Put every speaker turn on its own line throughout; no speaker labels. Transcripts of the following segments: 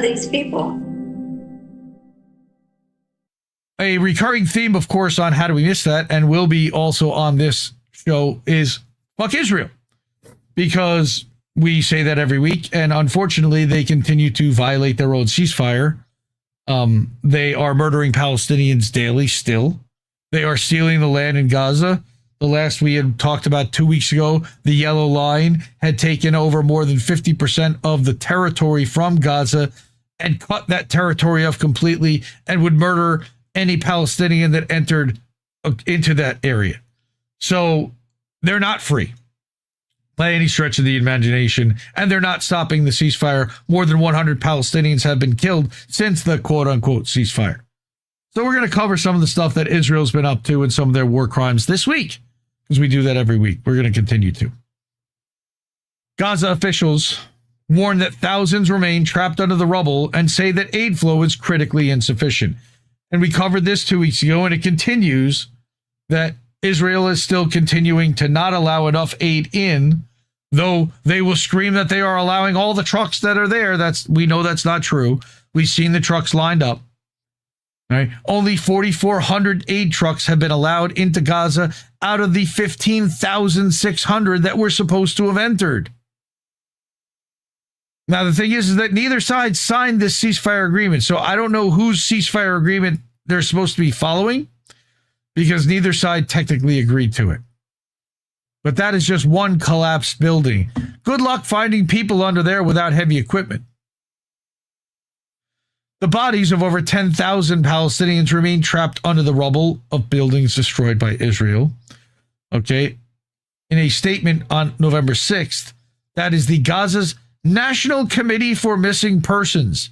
these people.
A recurring theme, of course, on How Do We Miss That, and will be also on this show, is fuck Israel. Because we say that every week, and unfortunately, they continue to violate their own ceasefire. They are murdering Palestinians daily still. They are stealing the land in Gaza. The last we had talked about 2 weeks ago, the Yellow Line had taken over more than 50% of the territory from Gaza and cut that territory off completely and would murder any Palestinian that entered into that area. So they're not free by any stretch of the imagination, and they're not stopping the ceasefire. More than 100 Palestinians have been killed since the quote-unquote ceasefire. So we're going to cover some of the stuff that Israel's been up to and some of their war crimes this week, because we do that every week. We're going to continue to. Gaza officials warn that thousands remain trapped under the rubble and say that aid flow is critically insufficient. And we covered this 2 weeks ago, and it continues that Israel is still continuing to not allow enough aid in, though they will scream that they are allowing all the trucks that are there. We know that's not true. We've seen the trucks lined up. Right? Only 4,400 aid trucks have been allowed into Gaza out of the 15,600 that were supposed to have entered. Now, the thing is that neither side signed this ceasefire agreement, so I don't know whose ceasefire agreement they're supposed to be following, because neither side technically agreed to it. But that is just one collapsed building. Good luck finding people under there without heavy equipment. The bodies of over 10,000 Palestinians remain trapped under the rubble of buildings destroyed by Israel. Okay. In a statement on November 6th, that is the Gaza's National Committee for Missing Persons.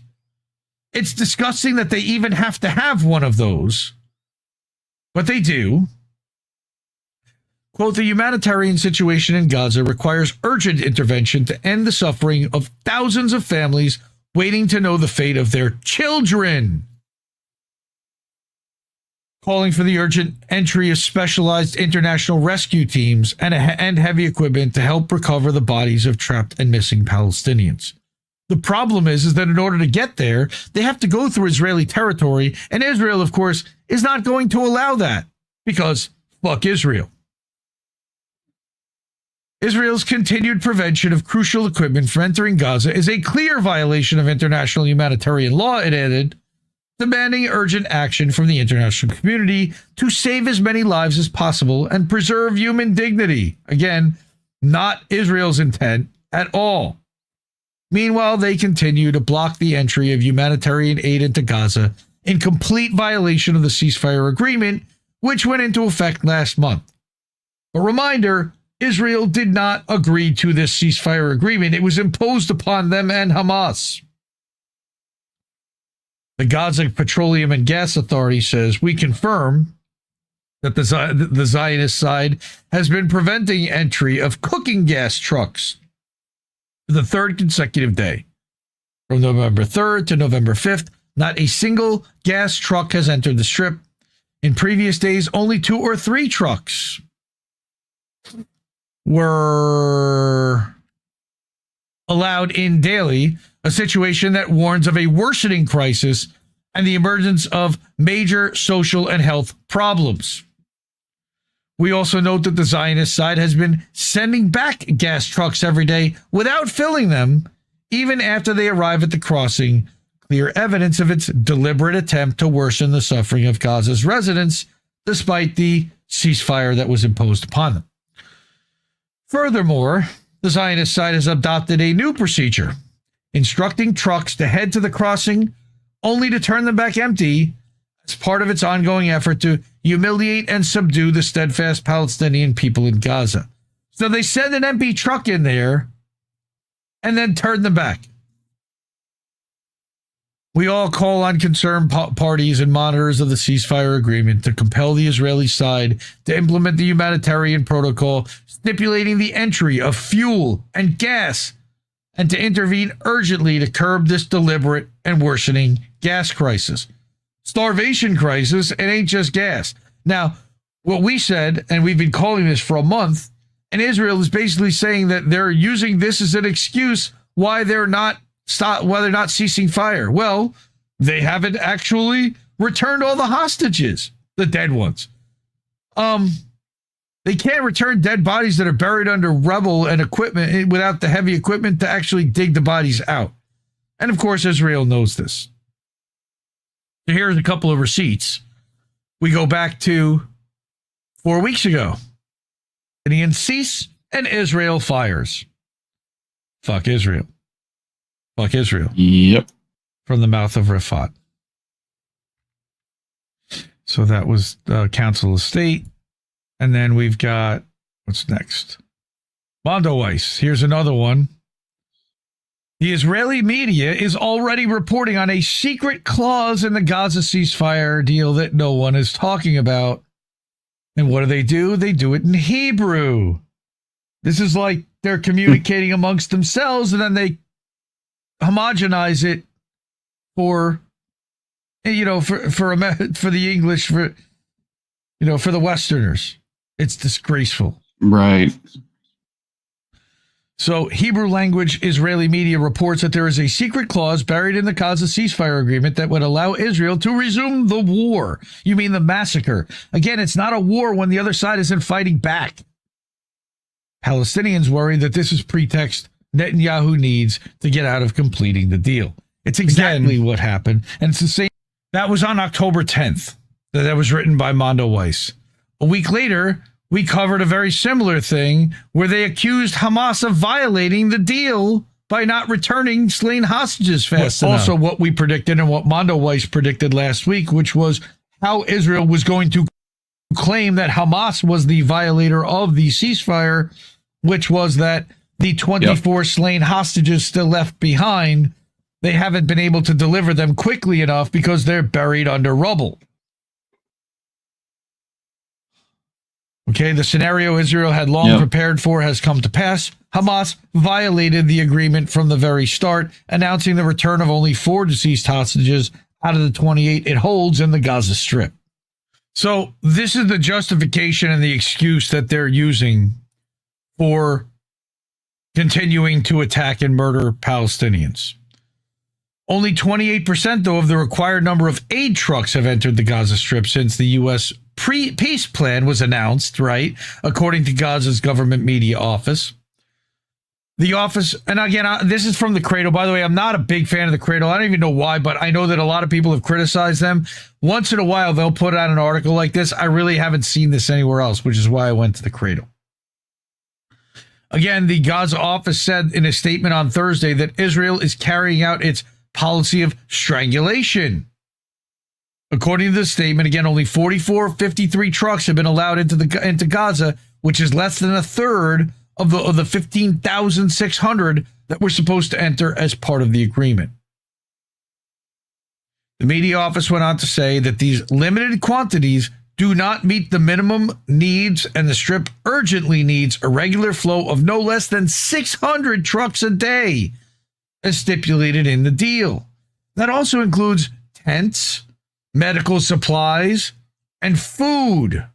It's disgusting that they even have to have one of those, but they do. Quote, the humanitarian situation in Gaza requires urgent intervention to end the suffering of thousands of families waiting to know the fate of their children. Calling for the urgent entry of specialized international rescue teams and heavy equipment to help recover the bodies of trapped and missing Palestinians. The problem is that in order to get there, they have to go through Israeli territory, and Israel, of course, is not going to allow that, because fuck Israel. Israel's continued prevention of crucial equipment from entering Gaza is a clear violation of international humanitarian law, it added, demanding urgent action from the international community to save as many lives as possible and preserve human dignity. Again, not Israel's intent at all. Meanwhile, they continue to block the entry of humanitarian aid into Gaza in complete violation of the ceasefire agreement, which went into effect last month. A reminder, Israel did not agree to this ceasefire agreement. It was imposed upon them and Hamas. The Gaza Petroleum and Gas Authority says, we confirm that the Zionist side has been preventing entry of cooking gas trucks for the third consecutive day. From November 3rd to November 5th, not a single gas truck has entered the strip. In previous days, only 2 or 3 trucks were allowed in daily, a situation that warns of a worsening crisis and the emergence of major social and health problems. We also note that the Zionist side has been sending back gas trucks every day without filling them, even after they arrive at the crossing, clear evidence of its deliberate attempt to worsen the suffering of Gaza's residents, despite the ceasefire that was imposed upon them. Furthermore, the Zionist side has adopted a new procedure, instructing trucks to head to the crossing only to turn them back empty as part of its ongoing effort to humiliate and subdue the steadfast Palestinian people in Gaza. So they send an empty truck in there and then turn them back. We all call on concerned parties and monitors of the ceasefire agreement to compel the Israeli side to implement the humanitarian protocol stipulating the entry of fuel and gas, and to intervene urgently to curb this deliberate and worsening gas crisis. Starvation crisis, it ain't just gas. Now, what we said, and we've been calling this for a month, and Israel is basically saying that they're using this as an excuse why they're not not ceasing fire. Well, they haven't actually returned all the hostages, the dead ones. They can't return dead bodies that are buried under rubble and equipment without the heavy equipment to actually dig the bodies out. And of course, Israel knows this. So here's a couple of receipts. We go back to 4 weeks ago. Palestinians cease and Israel fires. Fuck Israel. Fuck Israel.
Yep.
From the mouth of Rafael. So that was the Council of State. And then we've got, what's next? Mondoweiss. Here's another one. The Israeli media is already reporting on a secret clause in the Gaza ceasefire deal that no one is talking about. And what do? They do it in Hebrew. This is like they're communicating amongst themselves, and then they homogenize it for the English, for the Westerners. It's disgraceful.
Right.
So Hebrew language Israeli media reports that there is a secret clause buried in the Gaza ceasefire agreement that would allow Israel to resume the war. You mean the massacre. Again, it's not a war when the other side isn't fighting back. Palestinians worry that this is pretext Netanyahu needs to get out of completing the deal. It's exactly what happened. And it's the same. That was on October 10th. That was written by Mondoweiss. A week later, we covered a very similar thing where they accused Hamas of violating the deal by not returning slain hostages fast enough. Also, what we predicted and what Mondoweiss predicted last week, which was how Israel was going to claim that Hamas was the violator of the ceasefire, which was that the 24 slain hostages still left behind, they haven't been able to deliver them quickly enough because they're buried under rubble. Okay, the scenario Israel had long prepared for has come to pass. Hamas violated the agreement from the very start, announcing the return of only 4 deceased hostages out of the 28 it holds in the Gaza Strip. So this is the justification and the excuse that they're using for continuing to attack and murder Palestinians. Only 28%, though, of the required number of aid trucks have entered the Gaza Strip since the U.S. peace plan was announced, right? According to Gaza's government media office. The office, and again, this is from the Cradle. By the way, I'm not a big fan of the Cradle. I don't even know why, but I know that a lot of people have criticized them. Once in a while, they'll put out an article like this. I really haven't seen this anywhere else, which is why I went to the Cradle. Again, the Gaza office said in a statement on Thursday that Israel is carrying out its policy of strangulation. According to the statement, again, only 53 trucks have been allowed into Gaza, which is less than a third of the 15,600 that were supposed to enter as part of the agreement. The media office went on to say that these limited quantities do not meet the minimum needs, and the Strip urgently needs a regular flow of no less than 600 trucks a day, as stipulated in the deal. That also includes tents, medical supplies, and food.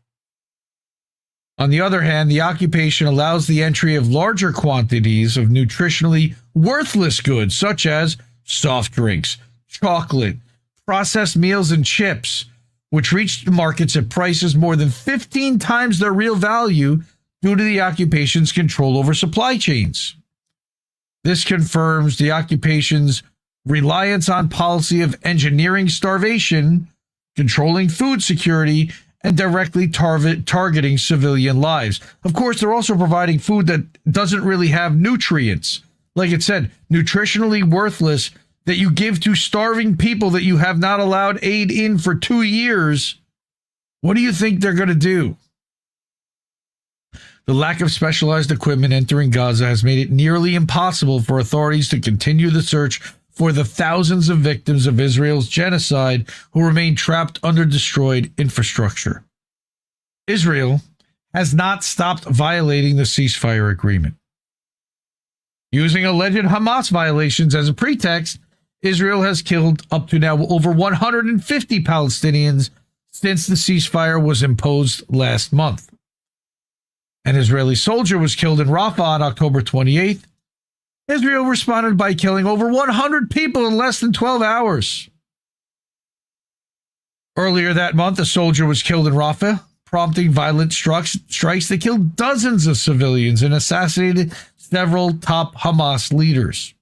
On the other hand, the occupation allows the entry of larger quantities of nutritionally worthless goods, such as soft drinks, chocolate, processed meals, and chips, which reached markets at prices more than 15 times their real value due to the occupation's control over supply chains. This confirms the occupation's reliance on policy of engineering starvation, controlling food security, and directly targeting civilian lives. Of course, they're also providing food that doesn't really have nutrients. Like it said, nutritionally worthless, that you give to starving people that you have not allowed aid in for 2 years. What do you think they're going to do? The lack of specialized equipment entering Gaza has made it nearly impossible for authorities to continue the search for the thousands of victims of Israel's genocide who remain trapped under destroyed infrastructure. Israel has not stopped violating the ceasefire agreement. Using alleged Hamas violations as a pretext, Israel has killed up to now over 150 Palestinians since the ceasefire was imposed last month. An Israeli soldier was killed in Rafah on October 28th. Israel responded by killing over 100 people in less than 12 hours. Earlier that month, a soldier was killed in Rafael, prompting violent strikes that killed dozens of civilians and assassinated several top Hamas leaders.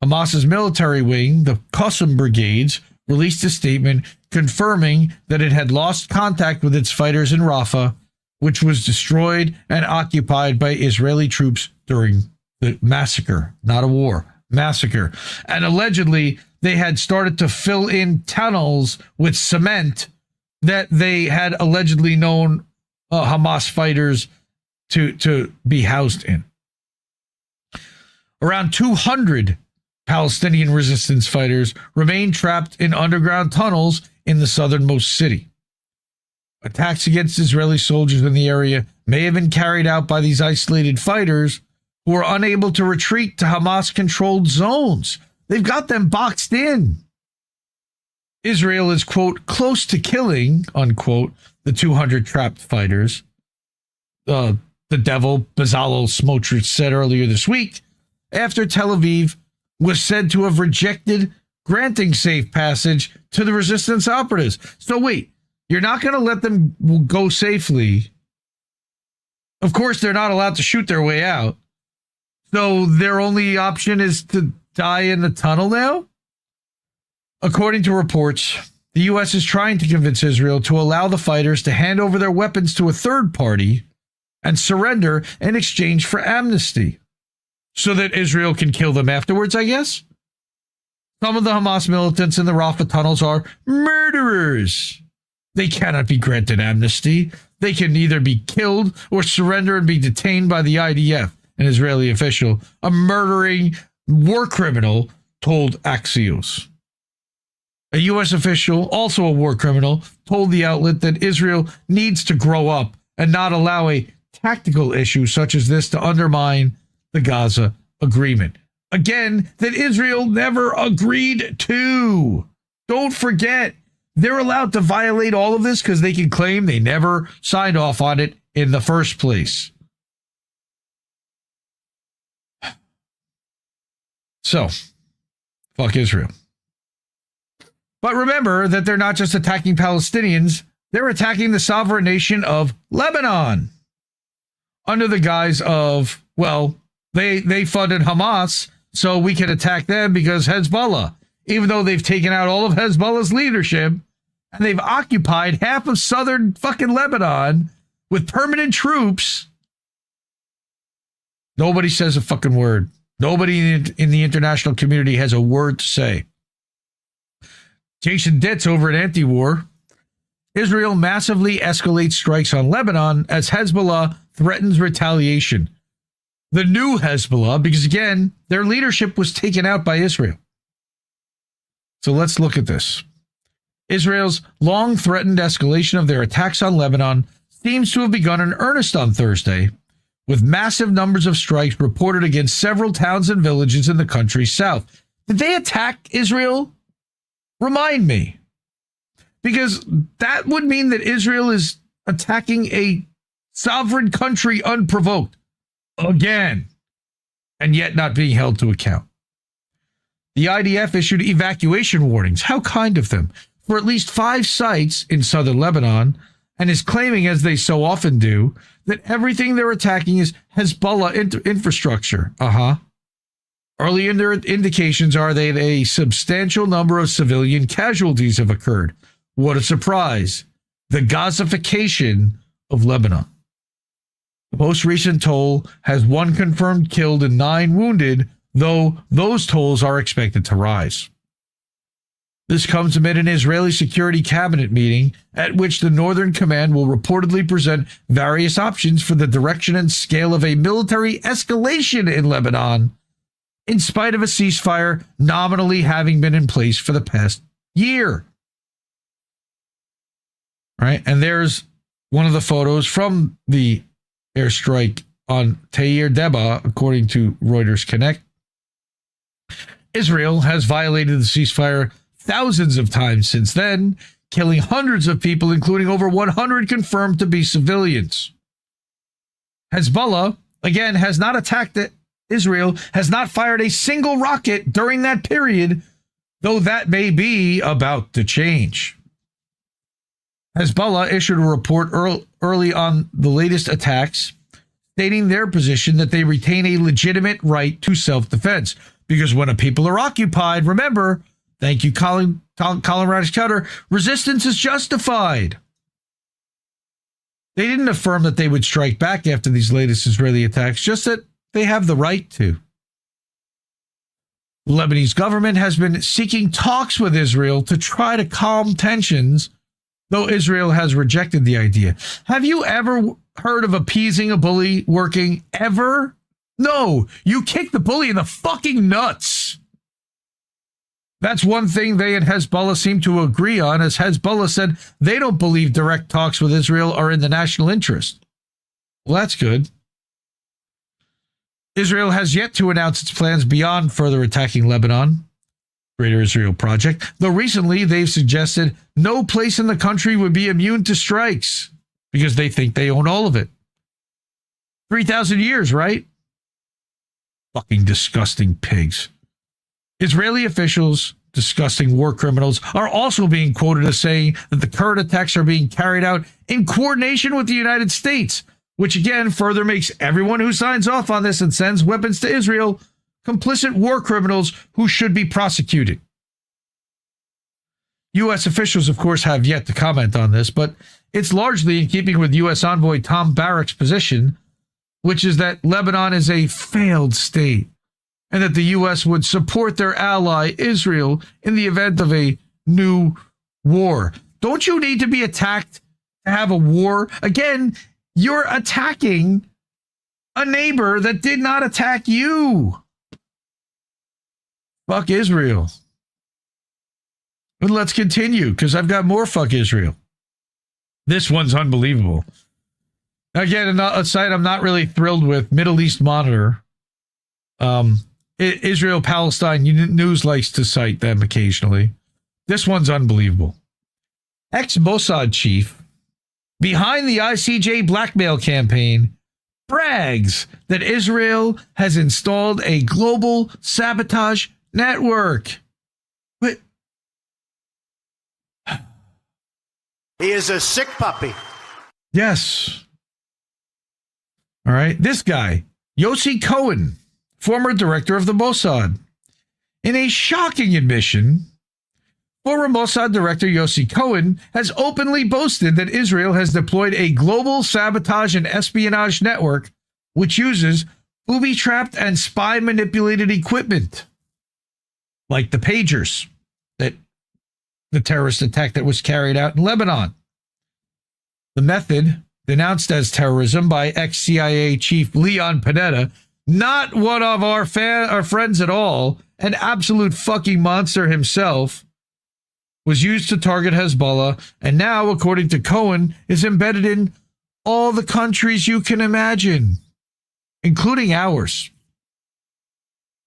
Hamas's military wing, the Qassam Brigades, released a statement confirming that it had lost contact with its fighters in Rafah, which was destroyed and occupied by Israeli troops during the massacre, not a war, massacre. And allegedly, they had started to fill in tunnels with cement that they had allegedly known Hamas fighters to be housed in. Around 200 Palestinian resistance fighters remain trapped in underground tunnels in the southernmost city. Attacks against Israeli soldiers in the area may have been carried out by these isolated fighters who are unable to retreat to Hamas-controlled zones. They've got them boxed in. Israel is, quote, close to killing, unquote, the 200 trapped fighters. The devil, Bezalel Smotrich, said earlier this week, after Tel Aviv was said to have rejected granting safe passage to the resistance operatives. So wait, you're not going to let them go safely. Of course, they're not allowed to shoot their way out. So their only option is to die in the tunnel now? According to reports, the U.S. is trying to convince Israel to allow the fighters to hand over their weapons to a third party and surrender in exchange for amnesty, so that Israel can kill them afterwards, I guess? Some of the Hamas militants in the Rafah tunnels are murderers. They cannot be granted amnesty. They can either be killed or surrender and be detained by the IDF, an Israeli official, a murdering war criminal, told Axios. A U.S. official, also a war criminal, told the outlet that Israel needs to grow up and not allow a tactical issue such as this to undermine the Gaza agreement. Again, that Israel never agreed to. Don't forget, they're allowed to violate all of this because they can claim they never signed off on it in the first place. So, fuck Israel. But remember that they're not just attacking Palestinians, they're attacking the sovereign nation of Lebanon. Under the guise of, well, they funded Hamas, so we can attack them because Hezbollah, even though they've taken out all of Hezbollah's leadership, and they've occupied half of southern fucking Lebanon with permanent troops, nobody says a fucking word. Nobody in the international community has a word to say. Jason Ditz over at Anti-War. Israel massively escalates strikes on Lebanon as Hezbollah threatens retaliation. The new Hezbollah, because again, their leadership was taken out by Israel. So let's look at this. Israel's long-threatened escalation of their attacks on Lebanon seems to have begun in earnest on Thursday, with massive numbers of strikes reported against several towns and villages in the country's south. Did they attack Israel? Remind me. Because that would mean that Israel is attacking a sovereign country unprovoked. Again. And yet not being held to account. The IDF issued evacuation warnings. How kind of them. For at least 5 sites in southern Lebanon, and is claiming, as they so often do, that everything they're attacking is Hezbollah infrastructure. Early indications are that a substantial number of civilian casualties have occurred. What a surprise. The Gazification of Lebanon. The most recent toll has 1 confirmed killed and 9 wounded, though those tolls are expected to rise. This comes amid an Israeli security cabinet meeting at which the Northern Command will reportedly present various options for the direction and scale of a military escalation in Lebanon, in spite of a ceasefire nominally having been in place for the past year. Right? And there's one of the photos from the airstrike on Tair Deba, according to Reuters Connect. Israel has violated the ceasefire thousands of times since then, killing hundreds of people, including over 100 confirmed to be civilians. Hezbollah, again, has not attacked Israel has not fired a single rocket during that period, though that may be about to change. Hezbollah issued a report early on the latest attacks, stating their position that they retain a legitimate right to self-defense. Because when a people are occupied, remember, thank you, Colin Radish Cutter, resistance is justified. They didn't affirm that they would strike back after these latest Israeli attacks, just that they have the right to. The Lebanese government has been seeking talks with Israel to try to calm tensions, though Israel has rejected the idea. Have you ever heard of appeasing a bully working? Ever? No, you kick the bully in the fucking nuts. That's one thing they and Hezbollah seem to agree on, as Hezbollah said they don't believe direct talks with Israel are in the national interest. Well, that's good. Israel has yet to announce its plans beyond further attacking Lebanon, Greater Israel Project, though recently they've suggested no place in the country would be immune to strikes because they think they own all of it. 3,000 years, right? Fucking disgusting pigs. Israeli officials, disgusting war criminals, are also being quoted as saying that the current attacks are being carried out in coordination with the United States, which again further makes everyone who signs off on this and sends weapons to Israel complicit war criminals who should be prosecuted. U.S. officials, of course, have yet to comment on this, but it's largely in keeping with U.S. envoy Tom Barrack's position, which is that Lebanon is a failed state and that the U.S. would support their ally, Israel, in the event of a new war. Don't you need to be attacked to have a war? Again, you're attacking a neighbor that did not attack you. Fuck Israel. But let's continue, because I've got more fuck Israel. This one's unbelievable. Again, a site I'm not really thrilled with, Middle East Monitor. Israel-Palestine news likes to cite them occasionally. This one's unbelievable. Ex-Mossad chief behind the ICJ blackmail campaign brags that Israel has installed a global sabotage network. But
he is a sick puppy.
Yes. All right. This guy, Yossi Cohen, former director of the Mossad. In a shocking admission, former Mossad director Yossi Cohen has openly boasted that Israel has deployed a global sabotage and espionage network which uses booby-trapped and spy-manipulated equipment, like the pagers, that the terrorist attack that was carried out in Lebanon. The method, denounced as terrorism by ex-CIA chief Leon Panetta, not one of our friends at all, an absolute fucking monster himself, was used to target Hezbollah, and now, according to Cohen, is embedded in all the countries you can imagine, including ours.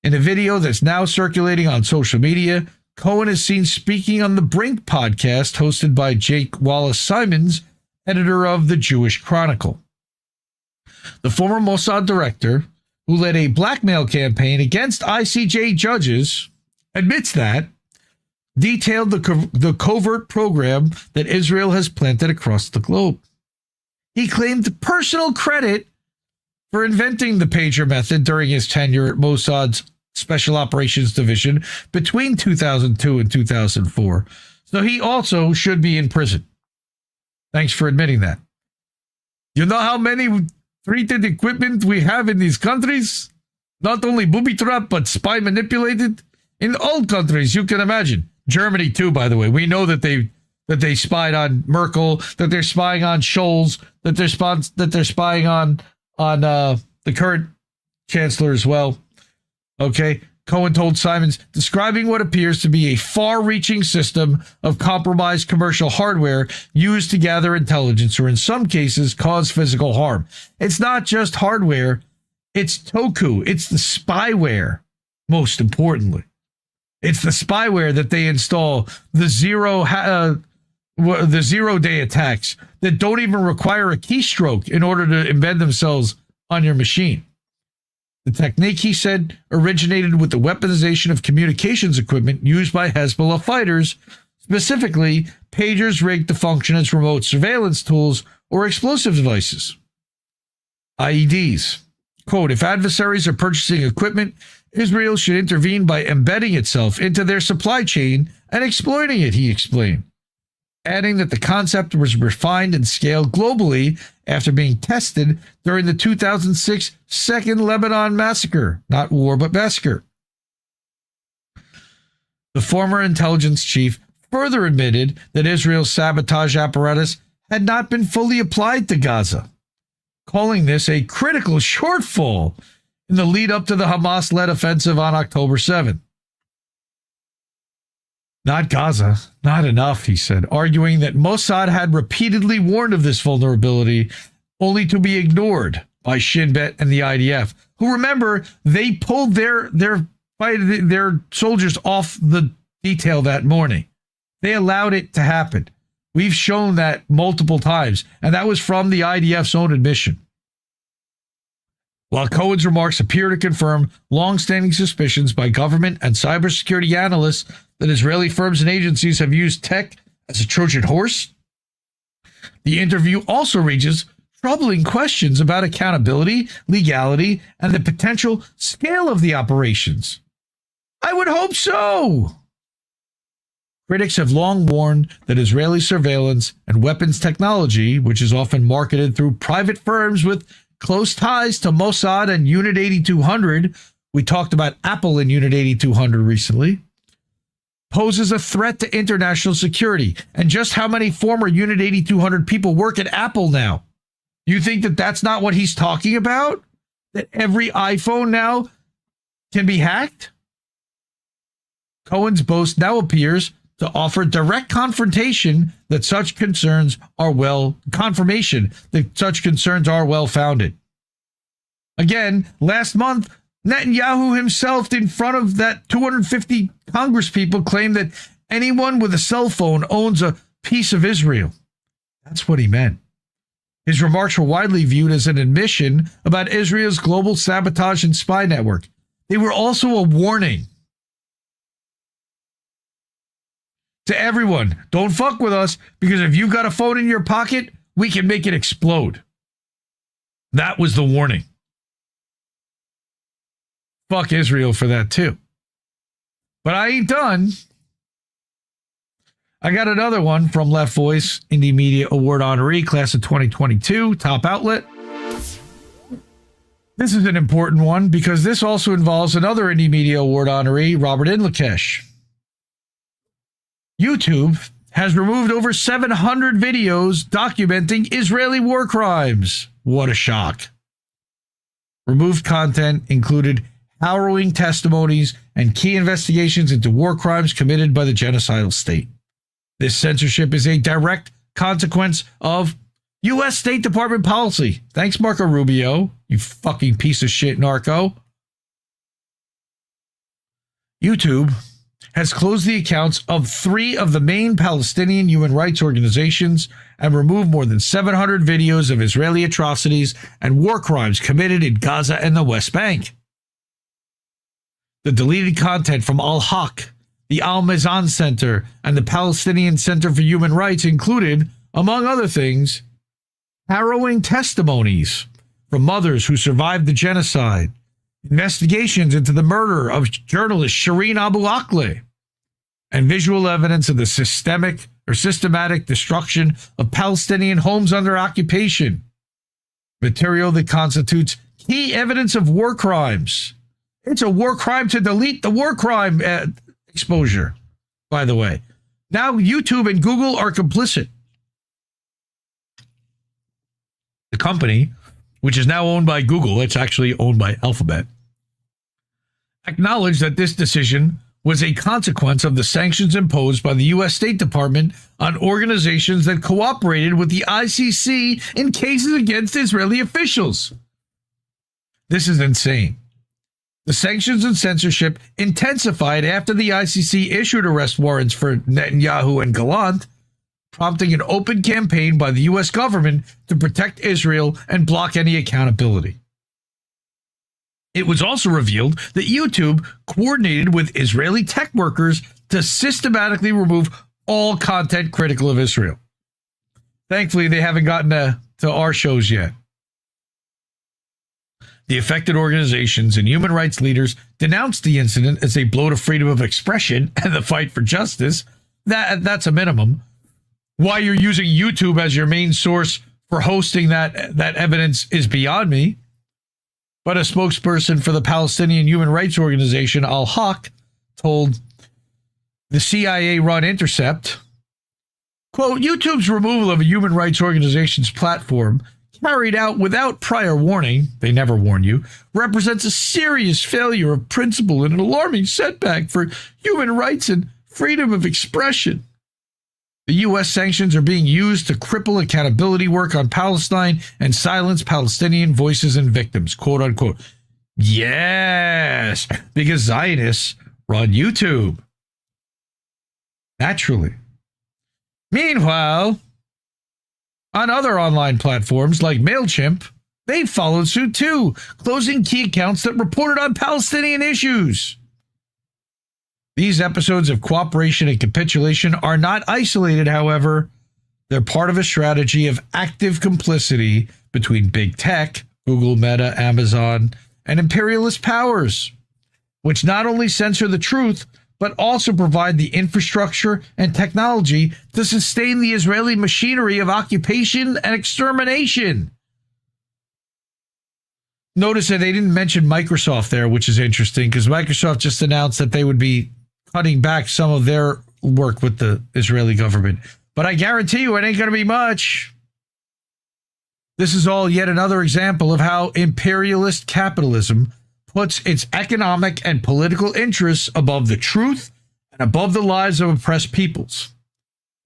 In a video that's now circulating on social media, Cohen is seen speaking on the Brink podcast hosted by Jake Wallace-Simons, editor of the Jewish Chronicle. The former Mossad director, who led a blackmail campaign against ICJ judges, admits that, detailed the covert program that Israel has planted across the globe. He claimed personal credit for inventing the pager method during his tenure at Mossad's Special Operations Division between 2002 and 2004. So he also should be in prison. Thanks for admitting that. You know how many treated equipment we have in these countries? Not only booby-trapped, but spy-manipulated? In all countries, you can imagine. Germany, too, by the way. We know that they spied on Merkel, that they're spying on Scholz, that they're spying on the current chancellor as well. Okay? Cohen told Simons, describing what appears to be a far-reaching system of compromised commercial hardware used to gather intelligence or, in some cases, cause physical harm. It's not just hardware. It's Toku. It's the spyware, most importantly. It's the spyware that they install, the zero-day attacks that don't even require a keystroke in order to embed themselves on your machine. The technique, he said, originated with the weaponization of communications equipment used by Hezbollah fighters, specifically pagers rigged to function as remote surveillance tools or explosive devices. IEDs. Quote, if adversaries are purchasing equipment, Israel should intervene by embedding itself into their supply chain and exploiting it, he explained, adding that the concept was refined and scaled globally after being tested during the 2006 Second Lebanon Massacre. Not war, but massacre. The former intelligence chief further admitted that Israel's sabotage apparatus had not been fully applied to Gaza, calling this a critical shortfall in the lead up to the Hamas-led offensive on October 7th. Not Gaza, not enough, he said, arguing that Mossad had repeatedly warned of this vulnerability, only to be ignored by Shin Bet and the IDF, who, remember, they pulled their soldiers off the detail that morning. They allowed it to happen. We've shown that multiple times, and that was from the IDF's own admission. While Cohen's remarks appear to confirm long-standing suspicions by government and cybersecurity analysts that Israeli firms and agencies have used tech as a Trojan horse, the interview also raises troubling questions about accountability, legality, and the potential scale of the operations. I would hope so. Critics have long warned that Israeli surveillance and weapons technology, which is often marketed through private firms with close ties to Mossad and Unit 8200, we talked about Apple and Unit 8200 recently, poses a threat to international security. And just how many former Unit 8200 people work at Apple now? You think that that's not what he's talking about? That every iPhone now can be hacked? Cohen's boast now appears to offer direct confrontation that such concerns are confirmation that such concerns are well-founded. Again, last month, Netanyahu himself, in front of that 250 congresspeople, claimed that anyone with a cell phone owns a piece of Israel. That's what he meant. His remarks were widely viewed as an admission about Israel's global sabotage and spy network. They were also a warning to everyone. Don't fuck with us, because if you got a phone in your pocket, we can make it explode. That was the warning. Fuck Israel for that too. But I ain't done. I got another one from Left Voice, Indie Media Award honoree, class of 2022, top outlet. This is an important one because this also involves another Indie Media Award honoree, Robert Inlakesh. YouTube has removed over 700 videos documenting Israeli war crimes. What a shock. Removed content included harrowing testimonies and key investigations into war crimes committed by the genocidal state. This censorship is a direct consequence of U.S. State Department policy. Thanks, Marco Rubio, you fucking piece of shit narco. YouTube has closed the accounts of 3 of the main Palestinian human rights organizations and removed more than 700 videos of Israeli atrocities and war crimes committed in Gaza and the West Bank. The deleted content from Al-Haq, the Al-Mizan Center, and the Palestinian Center for Human Rights included, among other things, harrowing testimonies from mothers who survived the genocide, investigations into the murder of journalist Shireen Abu Akleh, and visual evidence of the systematic destruction of Palestinian homes under occupation, material that constitutes key evidence of war crimes. It's a war crime to delete the war crime exposure, by the way. Now YouTube and Google are complicit. The company, which is now owned by Google, it's actually owned by Alphabet, acknowledged that this decision was a consequence of the sanctions imposed by the U.S. State Department on organizations that cooperated with the ICC in cases against Israeli officials. This is insane. The sanctions and censorship intensified after the ICC issued arrest warrants for Netanyahu and Gallant, prompting an open campaign by the U.S. government to protect Israel and block any accountability. It was also revealed that YouTube coordinated with Israeli tech workers to systematically remove all content critical of Israel. Thankfully, they haven't gotten to our shows yet. The affected organizations and human rights leaders denounced the incident as a blow to freedom of expression and the fight for justice. That's a minimum. Why you're using YouTube as your main source for hosting that evidence is beyond me. But a spokesperson for the Palestinian human rights organization Al-Haq told the CIA-run Intercept, quote, YouTube's removal of a human rights organization's platform carried out without prior warning, they never warn you, represents a serious failure of principle and an alarming setback for human rights and freedom of expression. The U.S. sanctions are being used to cripple accountability work on Palestine and silence Palestinian voices and victims, quote unquote. Yes, because Zionists run YouTube. Naturally. Meanwhile, on other online platforms like MailChimp, they followed suit too, closing key accounts that reported on Palestinian issues. These episodes of cooperation and capitulation are not isolated, however. They're part of a strategy of active complicity between big tech, Google, Meta, Amazon, and imperialist powers, which not only censor the truth, but also provide the infrastructure and technology to sustain the Israeli machinery of occupation and extermination. Notice that they didn't mention Microsoft there, which is interesting, because Microsoft just announced that they would be cutting back some of their work with the Israeli government. But I guarantee you it ain't going to be much. This is all yet another example of how imperialist capitalism puts its economic and political interests above the truth and above the lives of oppressed peoples.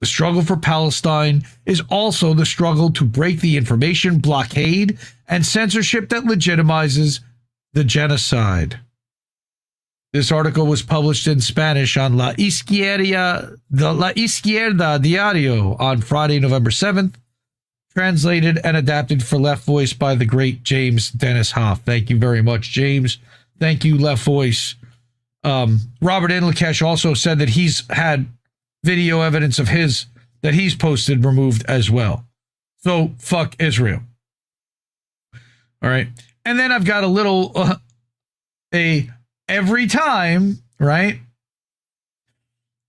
The struggle for Palestine is also the struggle to break the information blockade and censorship that legitimizes the genocide. This article was published in Spanish on La Izquierda Diario on Friday, November 7th, translated and adapted for Left Voice by the great James Dennis Hoff. Thank you very much, James. Thank you, Left Voice. Robert Inlakesh also said that he's had video evidence of his that he's posted removed as well. So fuck Israel. All right. And then I've got a little every time, right?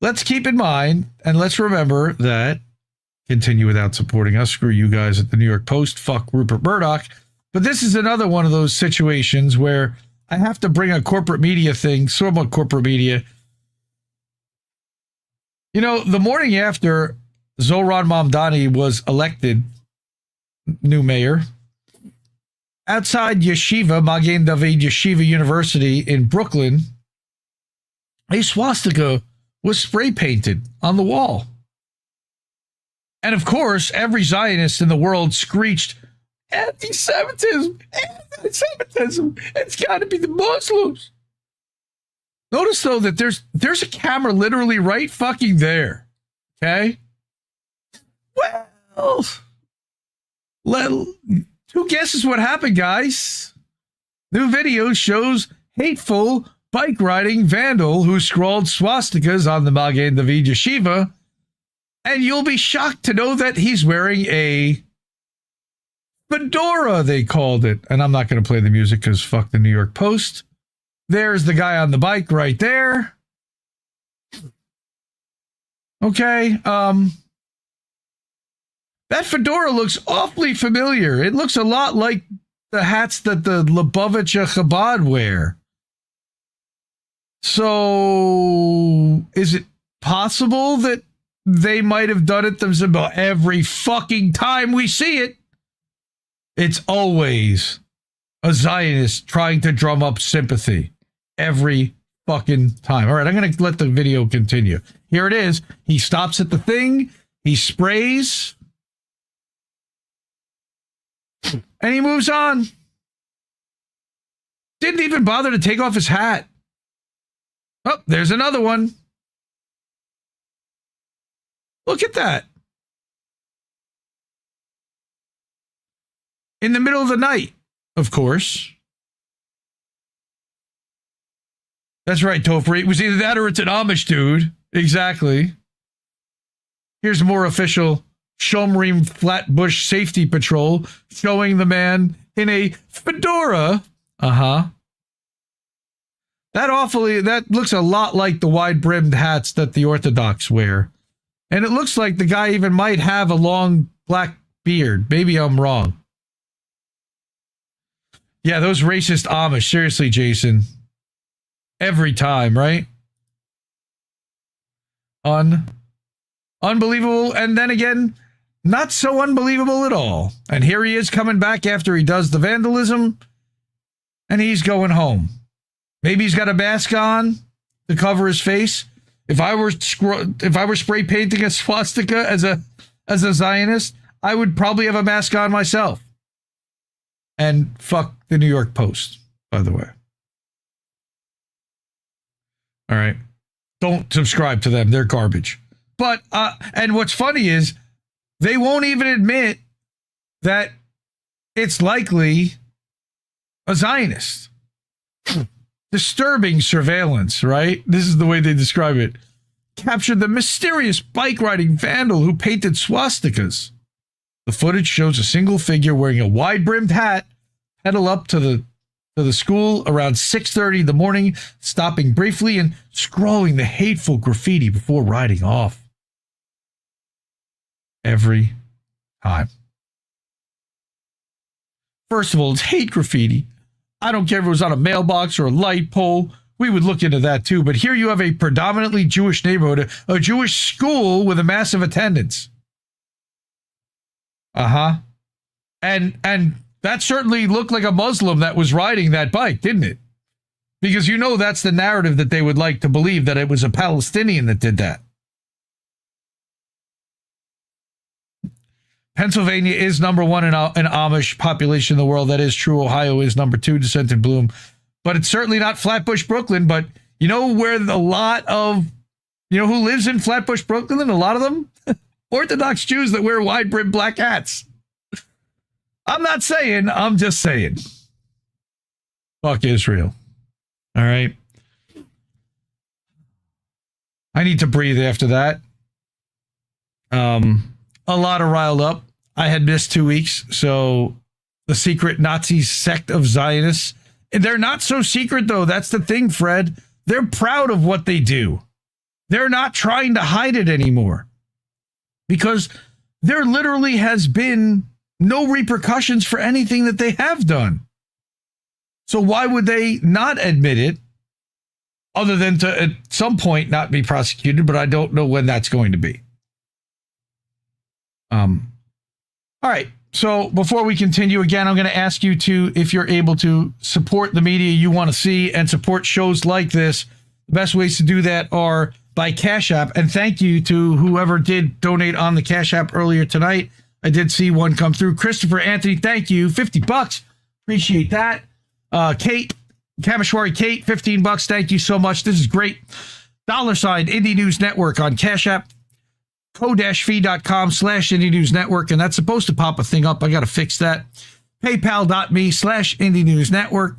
Let's keep in mind and let's remember that continue without supporting us. Screw you guys at the New York Post. Fuck Rupert Murdoch. But this is another one of those situations where I have to bring a corporate media thing, somewhat corporate media. You know, the morning after Zohran Mamdani was elected new mayor, outside Yeshiva, Magen David Yeshiva University in Brooklyn, a swastika was spray painted on the wall. And of course, every Zionist in the world screeched, anti-Semitism, anti-Semitism, it's got to be the Muslims. Notice, though, that there's a camera literally right fucking there, okay? Well, who guesses what happened, guys? New video shows hateful bike riding vandal who scrawled swastikas on the Magen David Yeshiva, and you'll be shocked to know that he's wearing a fedora, they called it. And I'm not going to play the music because fuck the New York Post. There's the guy on the bike right there. Okay, that fedora looks awfully familiar. It looks a lot like the hats that the Lubavitcher Chabad wear. So, is it possible that they might have done it themselves? Every fucking time we see it, it's always a Zionist trying to drum up sympathy. Every fucking time. All right, I'm going to let the video continue. Here it is. He stops at the thing. He sprays. And he moves on. Didn't even bother to take off his hat. Oh, there's another one. Look at that. In the middle of the night, of course. That's right, Topher. It was either that or it's an Amish dude. Exactly. Here's more official Shomrim Flatbush Safety Patrol showing the man in a fedora. Uh-huh. That looks a lot like the wide-brimmed hats that the Orthodox wear. And it looks like the guy even might have a long black beard. Maybe I'm wrong. Yeah, those racist Amish. Seriously, Jason. Every time, right? Unbelievable. And then again, not so unbelievable at all. And here he is coming back after he does the vandalism. And he's going home. Maybe he's got a mask on to cover his face. If I were spray painting a swastika as a Zionist, I would probably have a mask on myself. And fuck the New York Post, by the way. All right. Don't subscribe to them. They're garbage. But, and what's funny is they won't even admit that it's likely a Zionist. Disturbing surveillance, right? This is the way they describe it. Captured the mysterious bike-riding vandal who painted swastikas. The footage shows a single figure wearing a wide-brimmed hat pedal up to the school around 6:30 in the morning, stopping briefly and scrawling the hateful graffiti before riding off. Every time. First of all, it's hate graffiti. I don't care if it was on a mailbox or a light pole. We would look into that too. But here you have a predominantly Jewish neighborhood, a Jewish school with a massive attendance. Uh-huh. And that certainly looked like a Muslim that was riding that bike, didn't it? Because you know that's the narrative that they would like to believe, that it was a Palestinian that did that. Pennsylvania is number one in Amish population in the world. That is true. Ohio is number 2, descent in bloom. But it's certainly not Flatbush, Brooklyn. But you know where a lot of, you know who lives in Flatbush, Brooklyn? A lot of them? Orthodox Jews that wear wide-brimmed black hats. I'm not saying, I'm just saying. Fuck Israel. All right. I need to breathe after that. A lot of riled up. I had missed 2 weeks, so the secret Nazi sect of Zionists. And they're not so secret, though. That's the thing, Fred. They're proud of what they do. They're not trying to hide it anymore. Because there literally has been no repercussions for anything that they have done. So why would they not admit it, other than to, at some point, not be prosecuted? But I don't know when that's going to be. All right. So before we continue, again, I'm going to ask you to, if you're able to, support the media you want to see and support shows like this. The best ways to do that are by Cash App. And thank you to whoever did donate on the Cash App earlier tonight. I did see one come through. Christopher Anthony, thank you. $50. Appreciate that. Kate, Kameshwari Kate, $15. Thank you so much. This is great. $sign Indie News Network on Cash App. co-fi.com/Indie News Network, and that's supposed to pop a thing up. I got to fix that. PayPal.me/Indie News Network.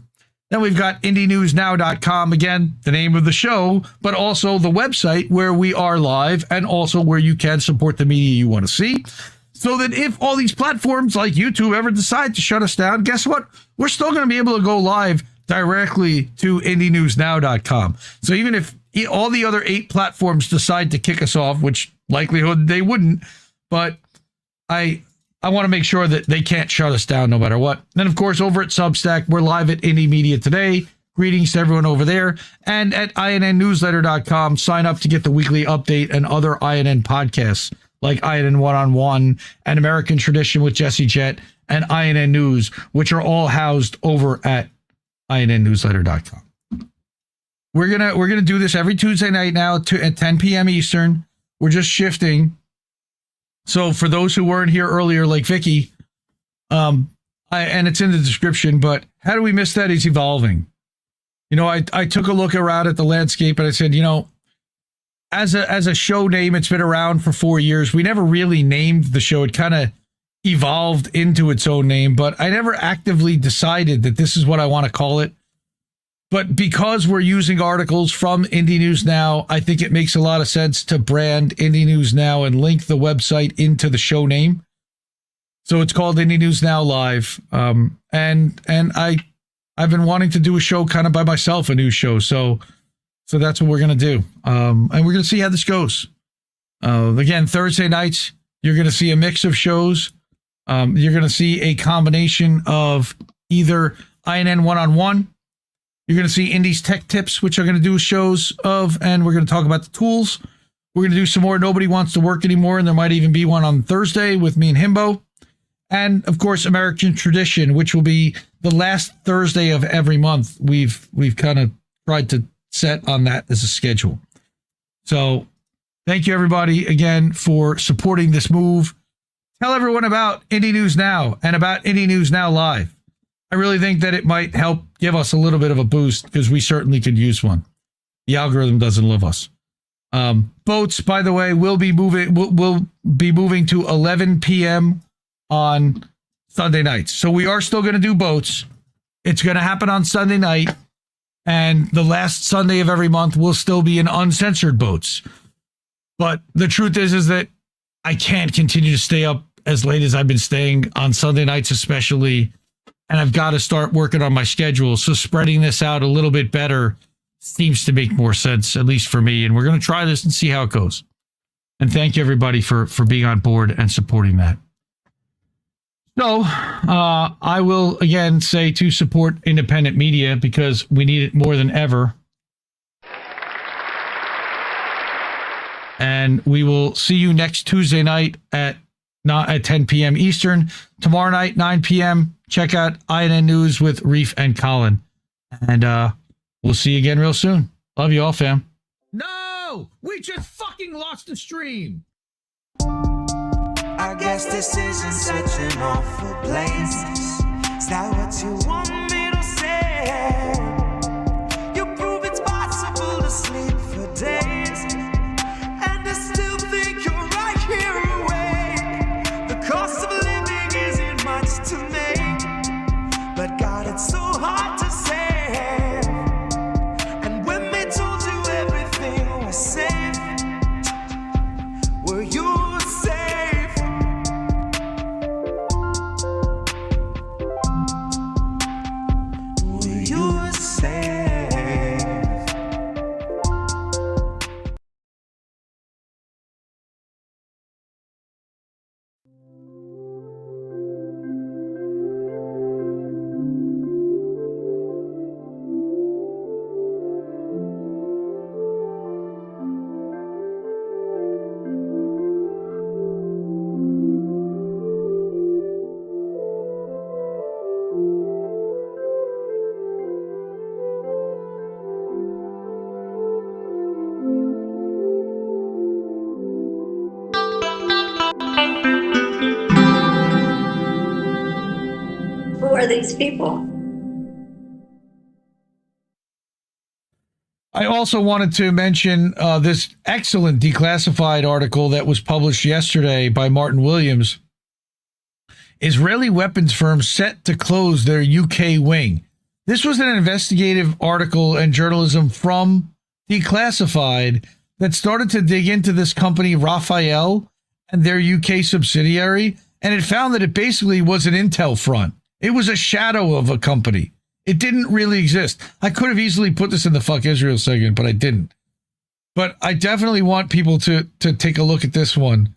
Then we've got IndieNewsNow.com, again, the name of the show, but also the website where we are live and also where you can support the media you want to see. So that if all these platforms like YouTube ever decide to shut us down, guess what? We're still going to be able to go live directly to IndieNewsNow.com. So even if all the other 8 platforms decide to kick us off, which likelihood they wouldn't, but I want to make sure that they can't shut us down no matter what. Then, of course, over at Substack, we're live at Indie Media Today. Greetings to everyone over there. And at INNnewsletter.com, sign up to get the weekly update and other INN podcasts like INN One-on-One and American Tradition with Jesse Jett and INN News, which are all housed over at INNnewsletter.com. We're gonna do this every Tuesday night now at 10 p.m. Eastern. We're just shifting. So for those who weren't here earlier, like Vicky, and it's in the description, but How Do We Miss That is evolving. You know, I took a look around at the landscape and I said, you know, as a show name, it's been around for 4 years. We never really named the show. It kind of evolved into its own name, but I never actively decided that this is what I want to call it. But because we're using articles from Indie News Now, I think it makes a lot of sense to brand Indie News Now and link the website into the show name. So it's called Indie News Now Live. And I've been wanting to do a show kind of by myself, a news show. So that's what we're going to do. And we're going to see how this goes. Again, Thursday nights, you're going to see a mix of shows. You're going to see a combination of either INN one-on-one. You're going to see Indie's Tech Tips, which I'm going to do shows of, and we're going to talk about the tools. We're going to do some more Nobody Wants to Work Anymore, and there might even be one on Thursday with me and Himbo. And, of course, American Tradition, which will be the last Thursday of every month. We've kind of tried to set on that as a schedule. So thank you, everybody, again, for supporting this move. Tell everyone about Indie News Now and about Indie News Now Live. I really think that it might help give us a little bit of a boost because we certainly could use one. The algorithm doesn't love us. Votes, by the way, will be moving to 11 p.m. on Sunday nights. So we are still going to do votes. It's going to happen on Sunday night. And the last Sunday of every month will still be in uncensored votes. But the truth is that I can't continue to stay up as late as I've been staying on Sunday nights, especially. And I've got to start working on my schedule. So spreading this out a little bit better seems to make more sense, at least for me. And we're going to try this and see how it goes. And thank you, everybody, for being on board and supporting that. So I will, again, say to support independent media because we need it more than ever. And we will see you next Tuesday night at 10 p.m. Eastern. Tomorrow night, 9 p.m., check out INN News with Reef and Colin. And we'll see you again real soon. Love you all, fam. No! We just fucking lost the stream!
I guess this isn't such an awful place. Is that what you want me to say? You prove it's possible to sleep for days, and I still think you're right here awake. The cost of living isn't much to me, but God, it's so hard to say. And when they told you everything was safe, were you safe? Were you safe?
Who are these people?
I also wanted to mention this excellent declassified article that was published yesterday by Martin Williams. Israeli weapons firms set to close their UK wing. This was an investigative article and journalism from Declassified that started to dig into this company, Rafael, and their UK subsidiary, and it found that it basically was an intel front. It was a shadow of a company. It didn't really exist. I could have easily put this in the Fuck Israel segment, but I didn't. But I definitely want people to take a look at this one.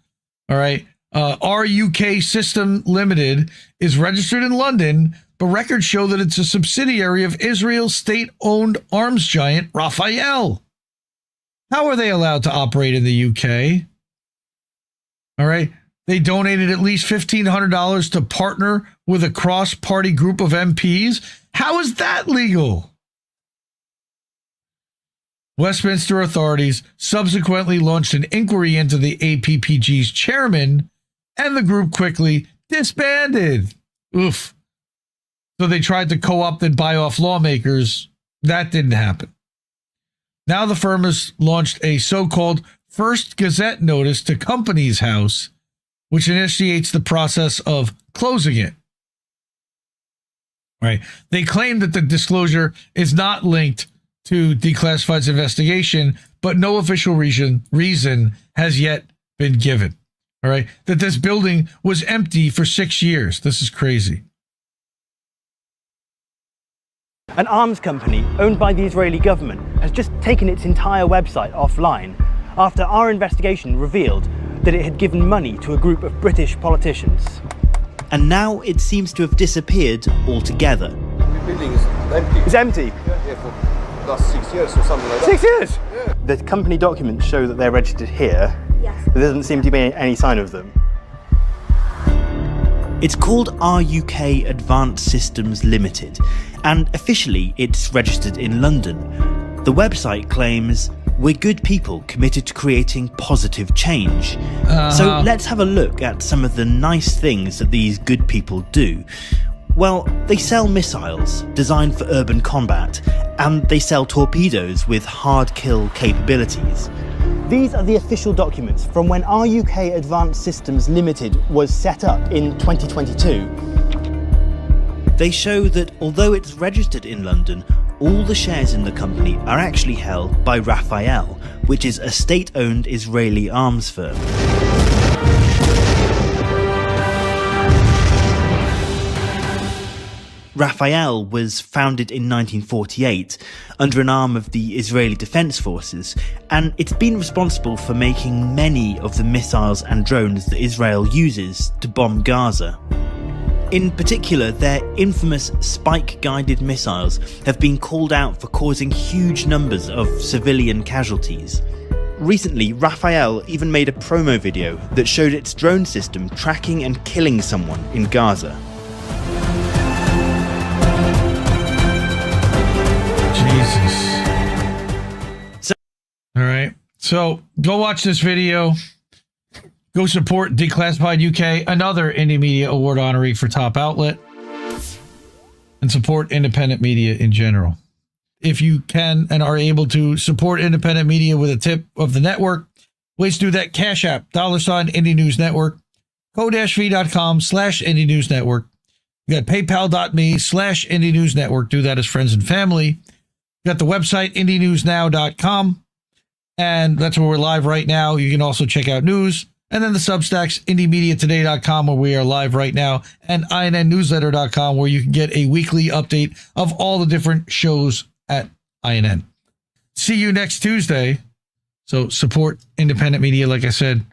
All right. Our UK System Limited is registered in London, but records show that it's a subsidiary of Israel's state-owned arms giant, Rafael. How are they allowed to operate in the UK? All right. They donated at least $1,500 to partner with a cross-party group of MPs. How is that legal? Westminster authorities subsequently launched an inquiry into the APPG's chairman, and the group quickly disbanded. Oof. So they tried to co-opt and buy off lawmakers. That didn't happen. Now the firm has launched a so-called First Gazette notice to Companies House, which initiates the process of closing it. Right. They claim that the disclosure is not linked to declassified's investigation, but no official reason has yet been given. All right. That this building was empty for 6 years. This is crazy.
An arms company owned by the Israeli government has just taken its entire website offline after our investigation revealed that it had given money to a group of British politicians.
And now it seems to have disappeared altogether.
The building is empty.
It's empty.
Yeah, for the last 6 years or something like that.
6 years?
Yeah.
The company documents show that they're registered here.
Yes.
There doesn't seem to be any sign of them.
It's called RUK Advanced Systems Limited, and officially it's registered in London. The website claims, "We're good people committed to creating positive change." So let's have a look at some of the nice things that these good people do. Well, they sell missiles designed for urban combat, and they sell torpedoes with hard kill capabilities.
These are the official documents from when RUK Advanced Systems Limited was set up in 2022.
They show that although it's registered in London, all the shares in the company are actually held by Rafael, which is a state-owned Israeli arms firm. Rafael was founded in 1948 under an arm of the Israeli Defense Forces, and it's been responsible for making many of the missiles and drones that Israel uses to bomb Gaza. In particular, their infamous spike-guided missiles have been called out for causing huge numbers of civilian casualties. Recently, Rafael even made a promo video that showed its drone system tracking and killing someone in Gaza.
Jesus. All right. So go watch this video. Go support Declassified UK, another Indie Media Award honoree for top outlet, and support independent media in general. If you can and are able to support independent media with a tip of the network, ways to do that: Cash App, $ Indie News Network, co-v.com/Indie News Network. You got paypal.me/Indie News Network. Do that as friends and family. You got the website, IndieNewsNow.com. And that's where we're live right now. You can also check out news. And then the Substacks, IndieMediaToday.com, where we are live right now, and INNNewsletter.com, where you can get a weekly update of all the different shows at INN. See you next Tuesday. So support independent media. Like I said,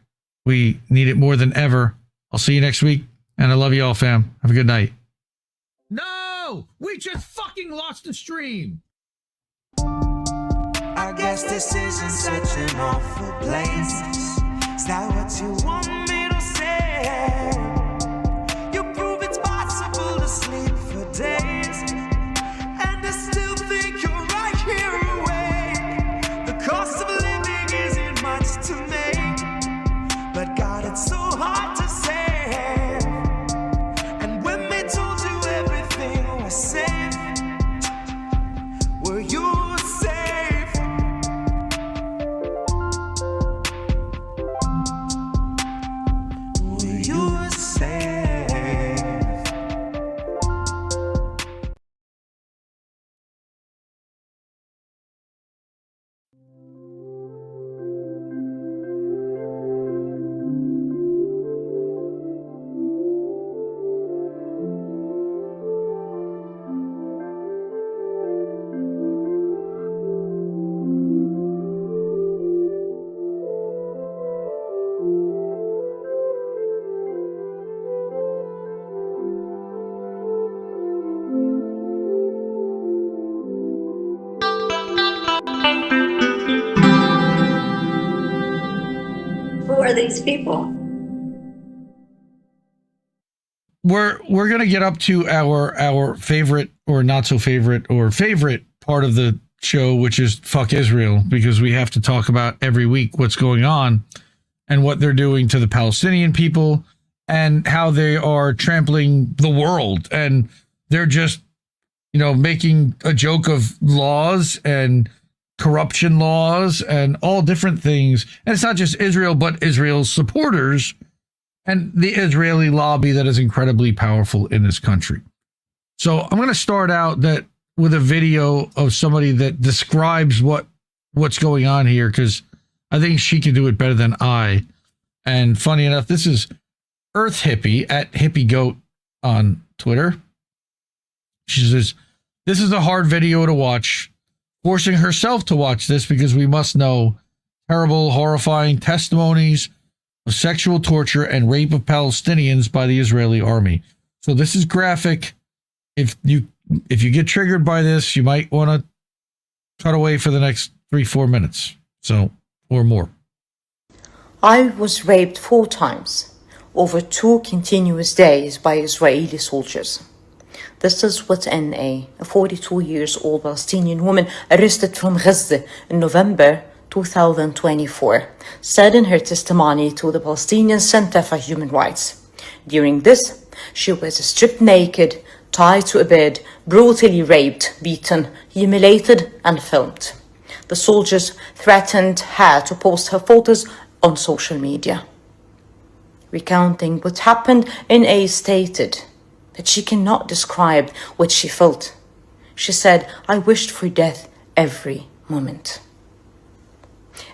we need it more than ever. I'll see you next week. And I love you all, fam. Have a good night. No! We just fucking lost the stream!
I guess this isn't such an awful place. Is that what you want me to say? You prove it's possible to sleep for days, and I still think you're right here awake. The cost of living isn't much to make, but God, it's so hard to say. And when they told you everything was safe, were you safe? Were you safe?
Who are these people?
We're gonna get up to our favorite or not so favorite or favorite part of the show, which is fuck Israel, because we have to talk about every week what's going on and what they're doing to the Palestinian people and how they are trampling the world, and they're just, you know, making a joke of laws and corruption laws and all different things. And it's not just Israel, but Israel's supporters and the Israeli lobby that is incredibly powerful in this country. So I'm going to start out with a video of somebody that describes what's going on here, because I think she can do it better than I. And funny enough, this is Earth Hippie at Hippie Goat on Twitter. She says, "This is a hard video to watch, forcing herself to watch this because we must know terrible, horrifying testimonies of sexual torture and rape of Palestinians by the Israeli army." So this is graphic. If you get triggered by this, you might want to cut away for the next 3-4 minutes. So, or more.
I was raped 4 times over 2 continuous days by Israeli soldiers. This is what a 42 years old Palestinian woman arrested from Gaza in November 2024 said in her testimony to the Palestinian Center for Human Rights. During this, she was stripped naked, tied to a bed, brutally raped, beaten, humiliated, and filmed. The soldiers threatened her to post her photos on social media. Recounting what happened, N.A. stated that she cannot describe what she felt. She said, "I wished for death every moment."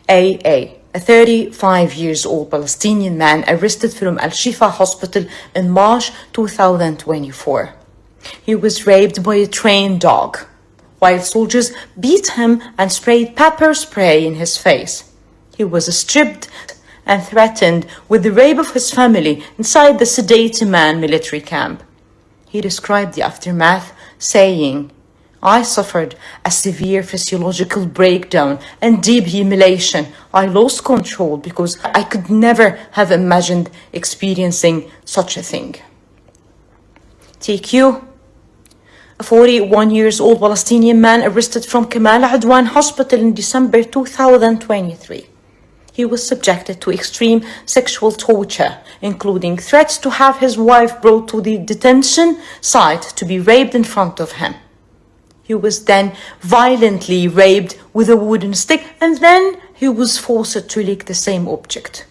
A 35 years old Palestinian man arrested from Al-Shifa hospital in March 2024. He was raped by a trained dog, while soldiers beat him and sprayed pepper spray in his face. He was stripped and threatened with the rape of his family inside the Sedate Man military camp. He described the aftermath, saying, "I suffered a severe physiological breakdown and deep humiliation. I lost control because I could never have imagined experiencing such a thing." TQ. A 41 years old Palestinian man arrested from Kamal Adwan Hospital in December 2023. He was subjected to extreme sexual torture, including threats to have his wife brought to the detention site to be raped in front of him. He was then violently raped with a wooden stick, and then he was forced to lick the same object.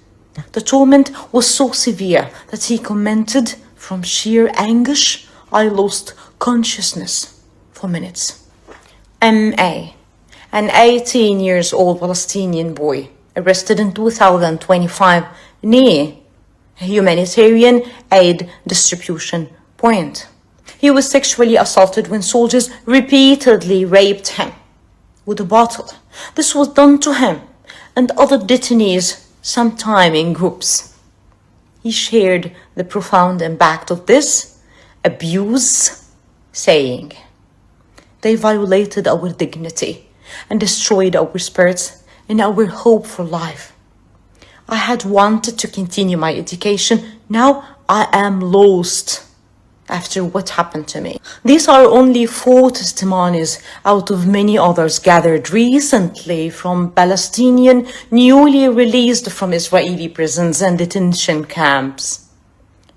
The torment was so severe that he commented, "From sheer anguish, I lost consciousness for minutes." M.A., an 18 years old Palestinian boy, arrested in 2025 near a humanitarian aid distribution point. He was sexually assaulted when soldiers repeatedly raped him with a bottle. This was done to him and other detainees, sometime in groups. He shared the profound impact of this abuse, saying, "They violated our dignity and destroyed our spirits and our hope for life. I had wanted to continue my education. Now I am lost after what happened to me." These are only 4 testimonies out of many others gathered recently from Palestinian newly released from Israeli prisons and detention camps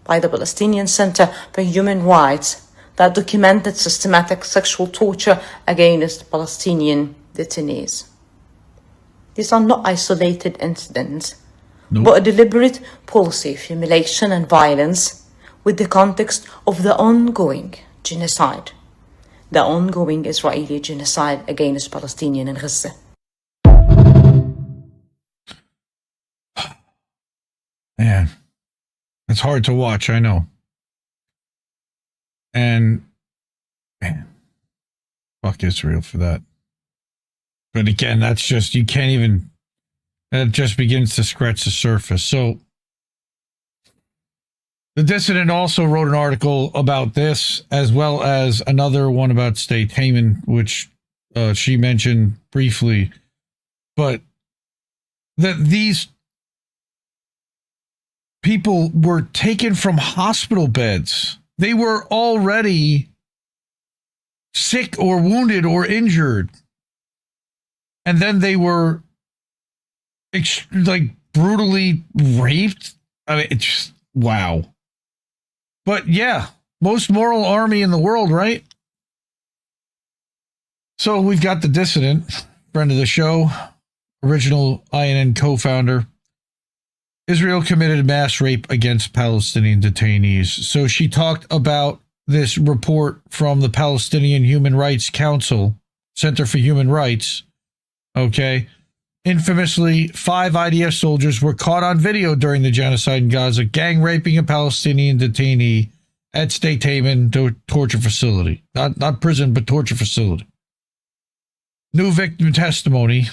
by the Palestinian Center for Human Rights that documented systematic sexual torture against Palestinian detainees. These are not isolated incidents, but a deliberate policy of humiliation and violence with the context of the ongoing genocide, the ongoing Israeli genocide against Palestinians in Gaza.
Man, it's hard to watch, I know. And, man, fuck Israel for that. But again, that's just, you can't even, that just begins to scratch the surface. So the Dissident also wrote an article about this, as well as another one about State Haman, which she mentioned briefly. But that these people were taken from hospital beds. They were already sick or wounded or injured. And then they were like brutally raped. I mean, it's just, wow. But yeah, most moral army in the world, right? So we've got the Dissident, friend of the show, original INN co-founder. Israel committed mass rape against Palestinian detainees. So she talked about this report from the Palestinian Human Rights Council, Center for Human Rights. Okay. Infamously, 5 IDF soldiers were caught on video during the genocide in Gaza, gang raping a Palestinian detainee at State Haven torture facility. Not prison, but torture facility. New victim testimony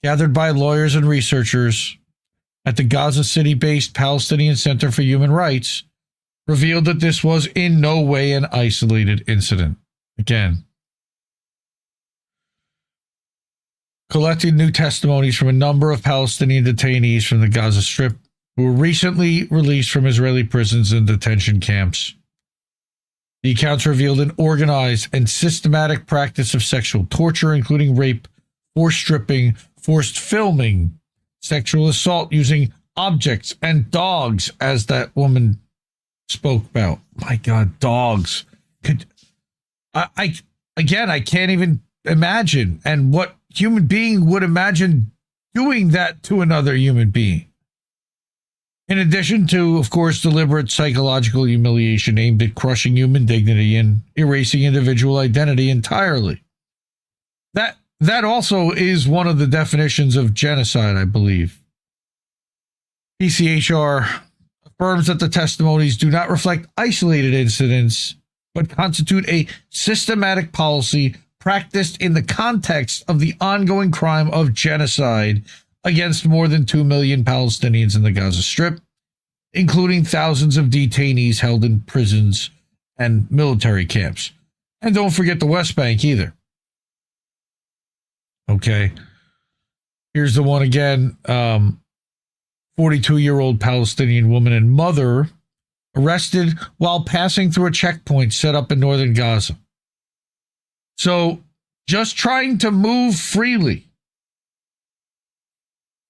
gathered by lawyers and researchers at the Gaza City-based Palestinian Center for Human Rights revealed that this was in no way an isolated incident. Again, collecting new testimonies from a number of Palestinian detainees from the Gaza Strip who were recently released from Israeli prisons and detention camps. The accounts revealed an organized and systematic practice of sexual torture, including rape, forced stripping, forced filming, sexual assault using objects and dogs, as that woman spoke about. My God, dogs. I can't even imagine. And what human being would imagine doing that to another human being? In addition to, of course, deliberate psychological humiliation aimed at crushing human dignity and erasing individual identity entirely. That also is one of the definitions of genocide, I believe. PCHR affirms that the testimonies do not reflect isolated incidents, but constitute a systematic policy practiced in the context of the ongoing crime of genocide against more than 2 million Palestinians in the Gaza Strip, including thousands of detainees held in prisons and military camps. And don't forget the West Bank either. Okay. Here's the one again. 42-year-old Palestinian woman and mother arrested while passing through a checkpoint set up in northern Gaza. So just trying to move freely.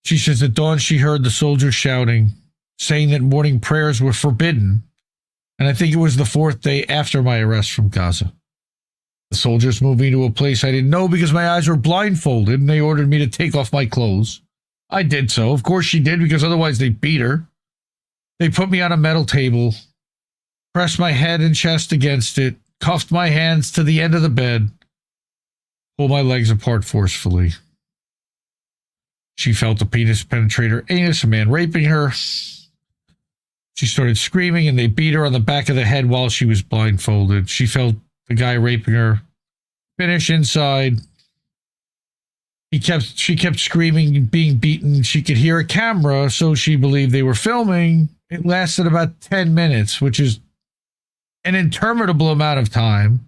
She says at dawn she heard the soldiers shouting, saying that morning prayers were forbidden. And I think it was the 4th day after my arrest from Gaza. The soldiers moved me to a place I didn't know because my eyes were blindfolded and they ordered me to take off my clothes. I did so. Of course she did, because otherwise they'd beat her. They put me on a metal table, pressed my head and chest against it, cuffed my hands to the end of the bed, pulled my legs apart forcefully. She felt the penis penetrate her anus, a man raping her. She started screaming and they beat her on the back of the head while she was blindfolded. She felt the guy raping her finish inside. She kept screaming and being beaten. She could hear a camera, so she believed they were filming. It lasted about 10 minutes, which is an interminable amount of time.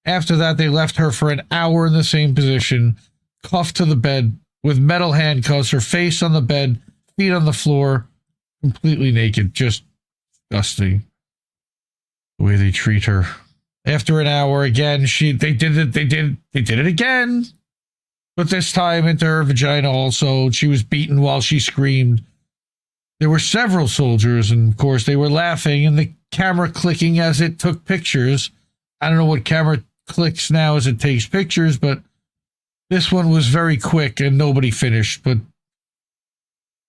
After that, they left her for an hour in the same position, cuffed to the bed with metal handcuffs, her face on the bed, feet on the floor, completely naked. Just disgusting the way they treat her. After an hour, again, they did it again. But this time into her vagina also. She was beaten while she screamed. There were several soldiers, and of course they were laughing, and the camera clicking as it took pictures. I don't know what camera clicks now as it takes pictures, but this one was very quick and nobody finished. But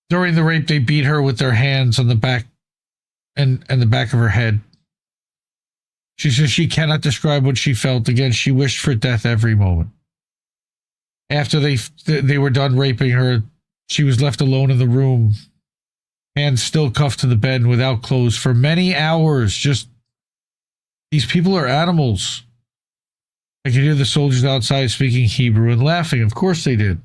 during the rape, they beat her with their hands on the back and the back of her head. She says she cannot describe what she felt. Again, she wished for death every moment. After they were done raping her, she was left alone in the room, hands still cuffed to the bed and without clothes for many hours. Just, these people are animals. I could hear the soldiers outside speaking Hebrew and laughing. Of course they did.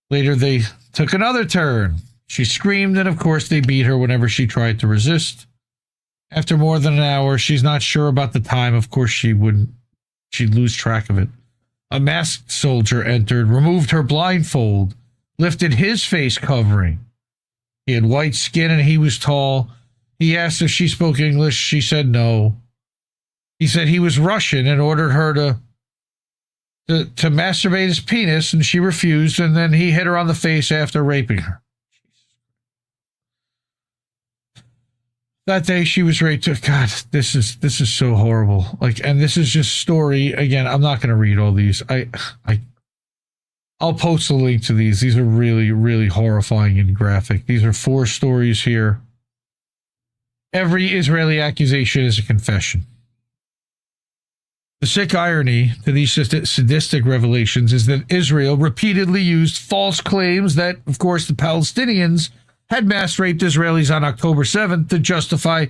Later, they took another turn. She screamed, and of course they beat her whenever she tried to resist. After more than an hour, she's not sure about the time. Of course she'd lose track of it. A masked soldier entered, removed her blindfold, lifted his face covering. He had white skin and he was tall. He asked if she spoke English. She said no. He said he was Russian and ordered her to masturbate his penis, and she refused, and then he hit her on the face after raping her. That day she was raped. God, this is so horrible. And this is just story. Again, I'm not going to read all these. I'll post a link to these. These are really, really horrifying and graphic. These are 4 stories here. Every Israeli accusation is a confession. The sick irony to these sadistic revelations is that Israel repeatedly used false claims that, of course, the Palestinians had mass raped Israelis on October 7th to justify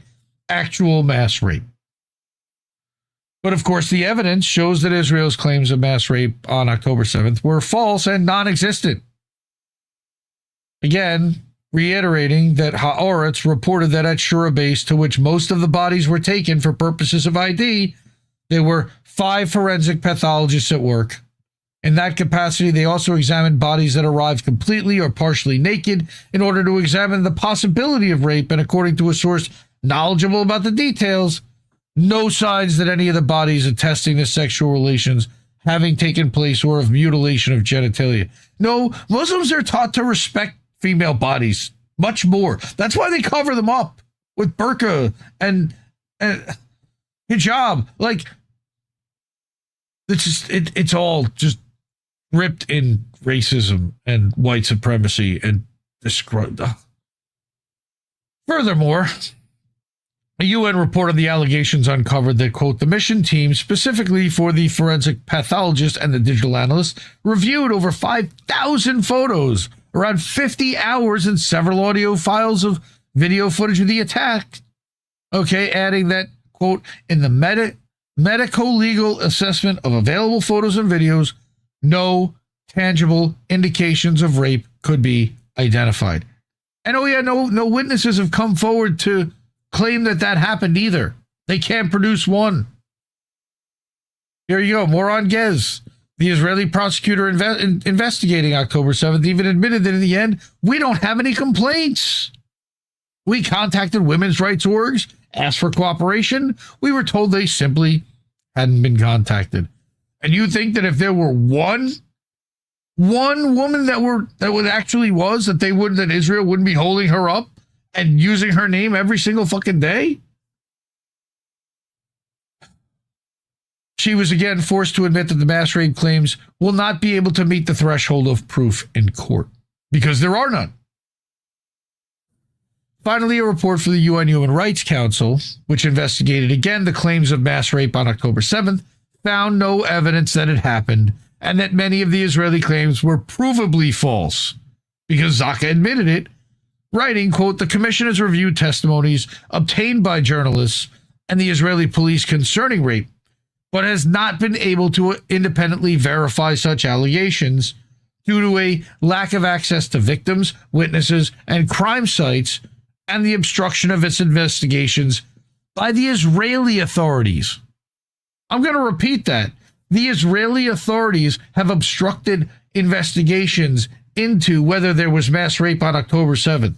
actual mass rape. But, of course, the evidence shows that Israel's claims of mass rape on October 7th were false and non-existent. Again, reiterating that Haaretz reported that at Shura base, to which most of the bodies were taken for purposes of ID, there were 5 forensic pathologists at work. In that capacity, they also examined bodies that arrived completely or partially naked in order to examine the possibility of rape, and according to a source knowledgeable about the details, no signs that any of the bodies attesting to sexual relations having taken place or of mutilation of genitalia. No, Muslims are taught to respect female bodies much more. That's why they cover them up with burqa and hijab. Like, it's all just ripped in racism and white supremacy and described. Furthermore, a UN report on the allegations uncovered that, quote, the mission team, specifically for the forensic pathologist and the digital analyst, reviewed over 5,000 photos, around 50 hours, and several audio files of video footage of the attack. Okay, adding that, quote, in the medico-legal assessment of available photos and videos, no tangible indications of rape could be identified. And oh yeah, no witnesses have come forward to claim that happened either. They can't produce one. Here you go, more on Gez. The Israeli prosecutor investigating October 7th even admitted that in the end, we don't have any complaints. We contacted women's rights orgs, asked for cooperation. We were told they simply hadn't been contacted. And you think that if there were one woman that Israel wouldn't be holding her up and using her name every single fucking day? She was again forced to admit that the mass rape claims will not be able to meet the threshold of proof in court because there are none. Finally, a report for the UN Human Rights Council, which investigated again the claims of mass rape on October 7th, found no evidence that it happened and that many of the Israeli claims were provably false because Zaka admitted it, writing, quote, the commission has reviewed testimonies obtained by journalists and the Israeli police concerning rape, but has not been able to independently verify such allegations due to a lack of access to victims, witnesses, and crime sites and the obstruction of its investigations by the Israeli authorities. I'm going to repeat that. The Israeli authorities have obstructed investigations into whether there was mass rape on October 7th.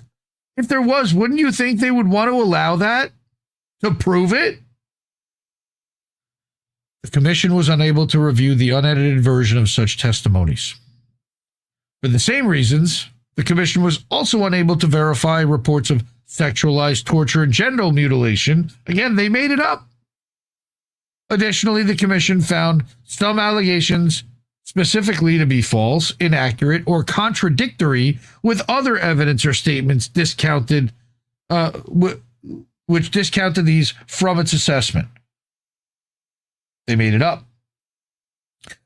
If there was, wouldn't you think they would want to allow that to prove it? The commission was unable to review the unedited version of such testimonies. For the same reasons, the commission was also unable to verify reports of sexualized torture and genital mutilation. Again, they made it up. Additionally, the commission found some allegations specifically to be false, inaccurate, or contradictory with other evidence or statements discounted, which discounted these from its assessment. They made it up.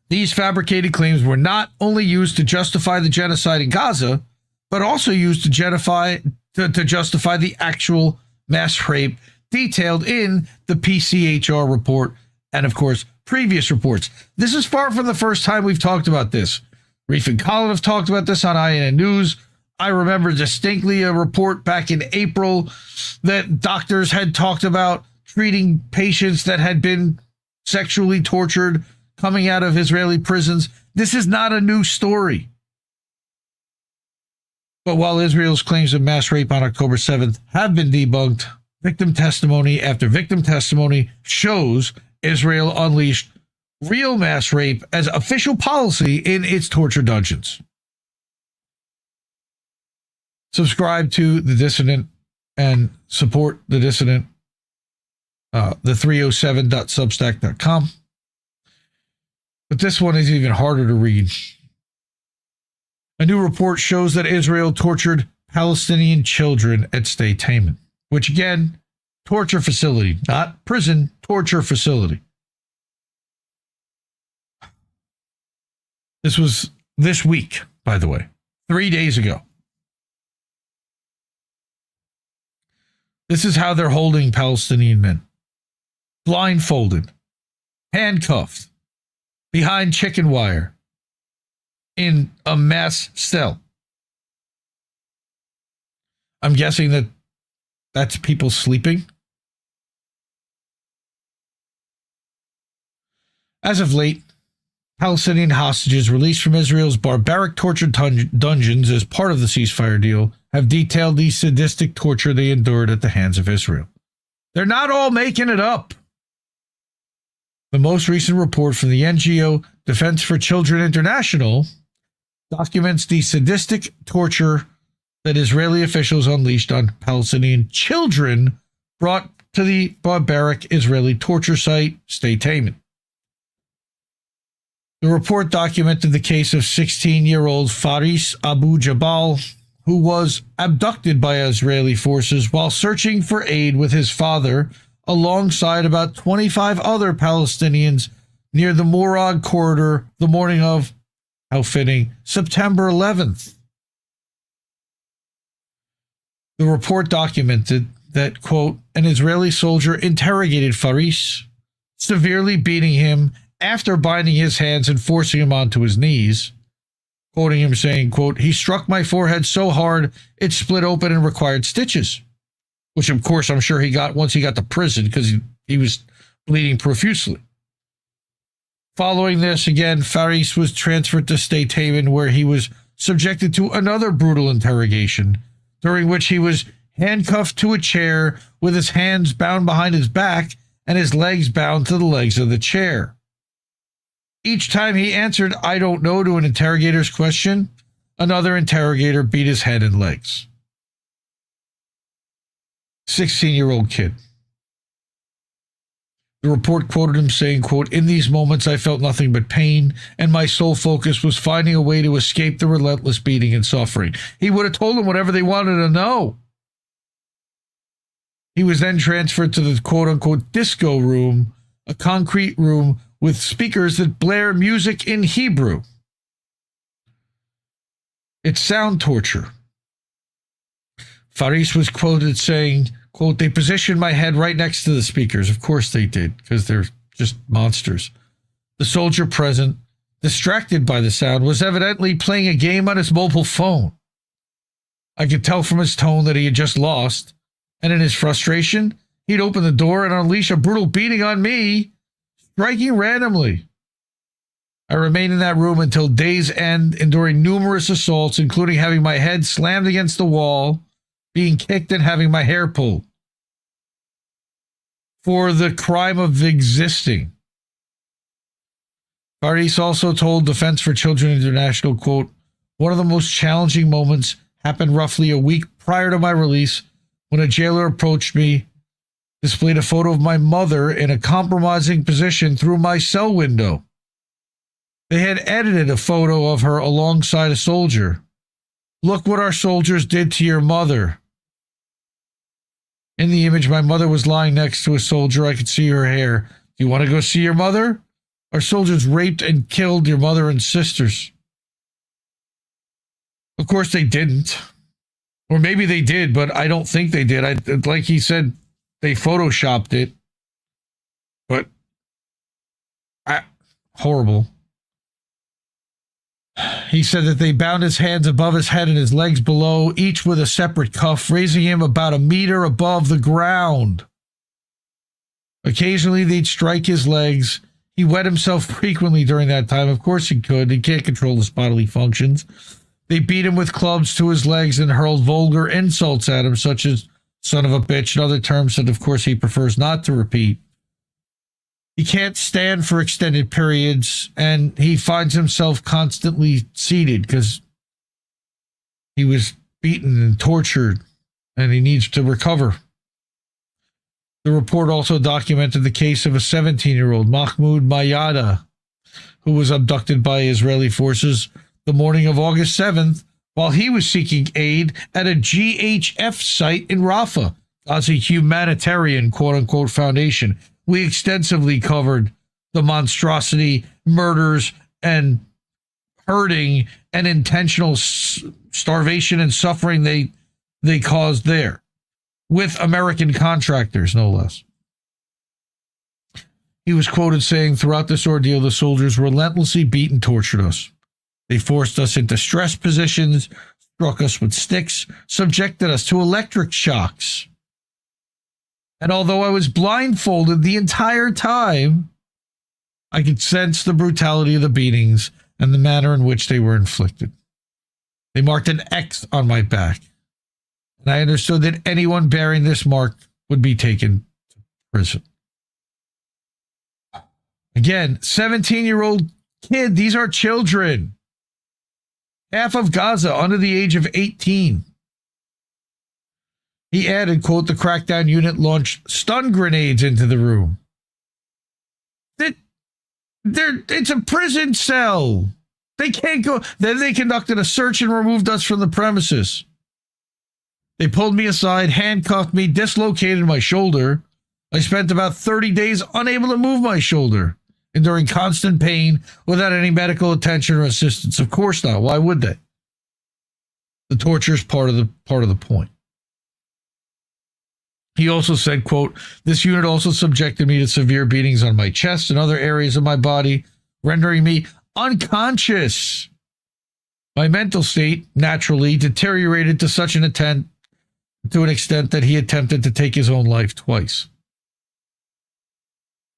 These fabricated claims were not only used to justify the genocide in Gaza, but also used to justify the actual mass rape detailed in the PCHR report and, of course, previous reports. This is far from the first time we've talked about this. Reef and Colin have talked about this on INN News. I remember distinctly a report back in April that doctors had talked about treating patients that had been sexually tortured coming out of Israeli prisons. This is not a new story. But while Israel's claims of mass rape on October 7th have been debunked, victim testimony after victim testimony shows Israel unleashed real mass rape as official policy in its torture dungeons. Subscribe to The Dissident and support The Dissident, the307.substack.com. But this one is even harder to read. A new report shows that Israel tortured Palestinian children at statement, which again torture facility, not prison, torture facility. This was this week, by the way, 3 days ago. This is how they're holding Palestinian men. Blindfolded, handcuffed, behind chicken wire, in a mass cell. I'm guessing that that's people sleeping. As of late, Palestinian hostages released from Israel's barbaric torture dungeons as part of the ceasefire deal have detailed the sadistic torture they endured at the hands of Israel. They're not all making it up. The most recent report from the NGO Defense for Children International documents the sadistic torture that Israeli officials unleashed on Palestinian children brought to the barbaric Israeli torture site, Stay Taman. The report documented the case of 16-year-old Faris Abu Jabal, who was abducted by Israeli forces while searching for aid with his father, alongside about 25 other Palestinians near the Morag corridor the morning of, how fitting, September 11th. The report documented that, quote, an Israeli soldier interrogated Faris, severely beating him after binding his hands and forcing him onto his knees, quoting him saying, quote, he struck my forehead so hard it split open and required stitches, which of course I'm sure he got once he got to prison because he was bleeding profusely. Following this, again, Faris was transferred to Stay Taman, where he was subjected to another brutal interrogation, during which he was handcuffed to a chair with his hands bound behind his back and his legs bound to the legs of the chair. Each time he answered, I don't know, to an interrogator's question, another interrogator beat his head and legs. 16-year-old kid. The report quoted him saying, quote, in these moments I felt nothing but pain, and my sole focus was finding a way to escape the relentless beating and suffering. He would have told them whatever they wanted to know. He was then transferred to the quote-unquote disco room, a concrete room with speakers that blare music in Hebrew. It's sound torture. Faris was quoted saying, quote, they positioned my head right next to the speakers. Of course they did, because they're just monsters. The soldier present, distracted by the sound, was evidently playing a game on his mobile phone. I could tell from his tone that he had just lost, and in his frustration, he'd open the door and unleash a brutal beating on me, striking randomly. I remained in that room until day's end, enduring numerous assaults, including having my head slammed against the wall, being kicked, and having my hair pulled. For the crime of existing. Faris also told Defense for Children International, quote, one of the most challenging moments happened roughly a week prior to my release when a jailer approached me, displayed a photo of my mother in a compromising position through my cell window. They had edited a photo of her alongside a soldier. Look what our soldiers did to your mother. In the image, my mother was lying next to a soldier. I could see her hair. Do you want to go see your mother? Our soldiers raped and killed your mother and sisters. Of course they didn't. Or maybe they did, but I don't think they did. Like he said, they photoshopped it. But horrible. He said that they bound his hands above his head and his legs below, each with a separate cuff, raising him about a meter above the ground. Occasionally, they'd strike his legs. He wet himself frequently during that time. Of course he could. He can't control his bodily functions. They beat him with clubs to his legs and hurled vulgar insults at him, such as son of a bitch and other terms that, of course, he prefers not to repeat. He can't stand for extended periods, and he finds himself constantly seated because he was beaten and tortured, and he needs to recover. The report also documented the case of a 17-year-old, Mahmoud Mayada, who was abducted by Israeli forces the morning of August 7th while he was seeking aid at a GHF site in Rafah, as a humanitarian, quote-unquote, foundation, we extensively covered the monstrosity, murders, and hurting and intentional starvation and suffering they caused there, with American contractors, no less. He was quoted saying, throughout this ordeal, the soldiers relentlessly beat and tortured us. They forced us into stress positions, struck us with sticks, subjected us to electric shocks. And although I was blindfolded the entire time, I could sense the brutality of the beatings and the manner in which they were inflicted. They marked an X on my back, and I understood that anyone bearing this mark would be taken to prison. Again, 17-year-old kid, these are children. Half of Gaza under the age of 18. He added, quote, the crackdown unit launched stun grenades into the room. It's a prison cell. They can't go. Then they conducted a search and removed us from the premises. They pulled me aside, handcuffed me, dislocated my shoulder. I spent about 30 days unable to move my shoulder, enduring constant pain without any medical attention or assistance. Of course not. Why would they? The torture is part of the point. He also said, quote, this unit also subjected me to severe beatings on my chest and other areas of my body, rendering me unconscious. My mental state naturally deteriorated to such an extent that he attempted to take his own life twice.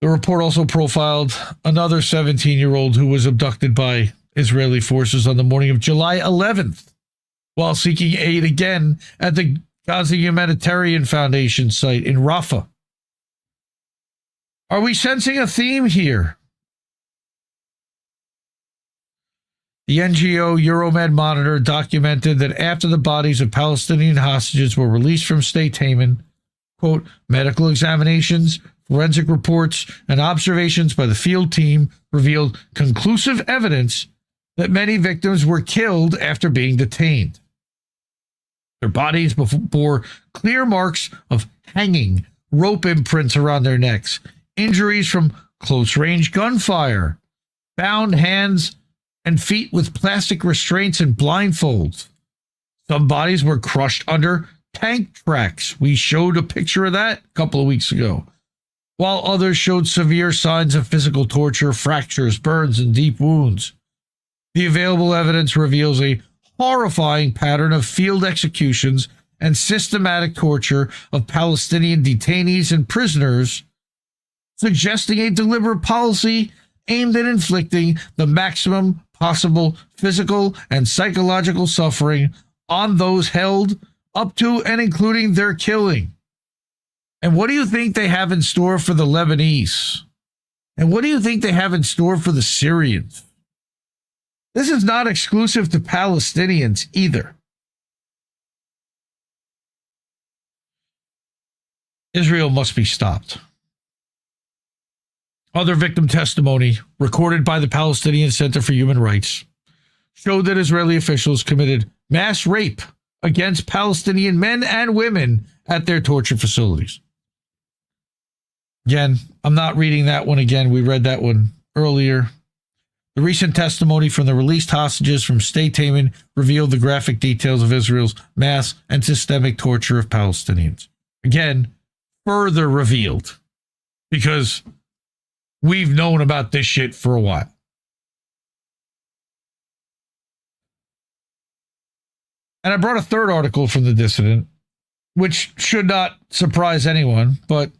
The report also profiled another 17-year-old who was abducted by Israeli forces on the morning of July 11th while seeking aid again at the Gaza Humanitarian Foundation site in Rafah. Are we sensing a theme here? The NGO Euromed Monitor documented that after the bodies of Palestinian hostages were released from state Haman, quote, medical examinations, forensic reports, and observations by the field team revealed conclusive evidence that many victims were killed after being detained. Their bodies bore clear marks of hanging, rope imprints around their necks, injuries from close-range gunfire, bound hands and feet with plastic restraints and blindfolds. Some bodies were crushed under tank tracks. We showed a picture of that a couple of weeks ago. While others showed severe signs of physical torture, fractures, burns, and deep wounds. The available evidence reveals a horrifying pattern of field executions and systematic torture of Palestinian detainees and prisoners, suggesting a deliberate policy aimed at inflicting the maximum possible physical and psychological suffering on those held up to and including their killing. And what do you think they have in store for the Lebanese? And what do you think they have in store for the Syrians? This is not exclusive to Palestinians either. Israel must be stopped. Other victim testimony recorded by the Palestinian Center for Human Rights showed that Israeli officials committed mass rape against Palestinian men and women at their torture facilities. Again, I'm not reading that one again. We read that one earlier. The recent testimony from the released hostages from State Haman revealed the graphic details of Israel's mass and systemic torture of Palestinians. Again, further revealed, because we've known about this shit for a while. And I brought a third article from The Dissident, which should not surprise anyone, but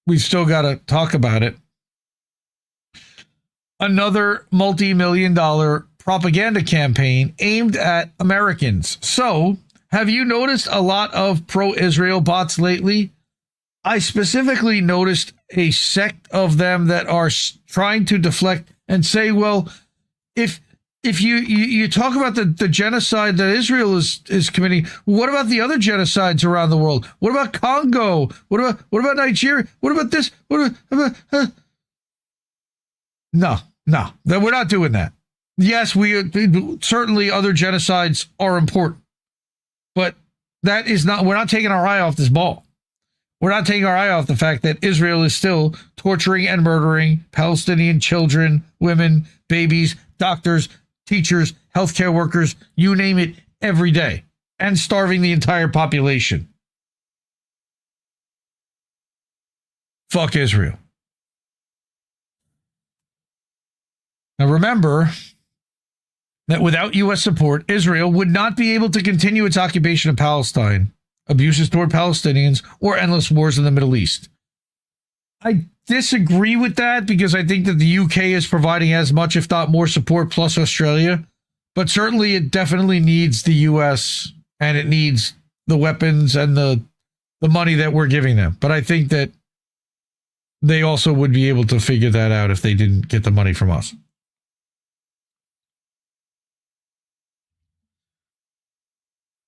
we've still got to talk about it. Another multi-million-dollar propaganda campaign aimed at Americans. So, have you noticed a lot of pro-Israel bots lately? I specifically noticed a sect of them that are trying to deflect and say, well, if you talk about the genocide that Israel is committing, what about the other genocides around the world? What about Congo? What about Nigeria? What about this? No, we're not doing that. Yes, certainly other genocides are important, but that is not. We're not taking our eye off this ball. we're not taking our eye off the fact that Israel is still torturing and murdering Palestinian children, women, babies, doctors, teachers, healthcare workers, you name it, every day, and starving the entire population. Fuck Israel. Now remember that without U.S. support, Israel would not be able to continue its occupation of Palestine, abuses toward Palestinians, or endless wars in the Middle East. I disagree with that because I think that the UK is providing as much, if not more, support, plus Australia. But certainly it definitely needs the U.S. and it needs the weapons and the money that we're giving them. But I think that they also would be able to figure that out if they didn't get the money from us.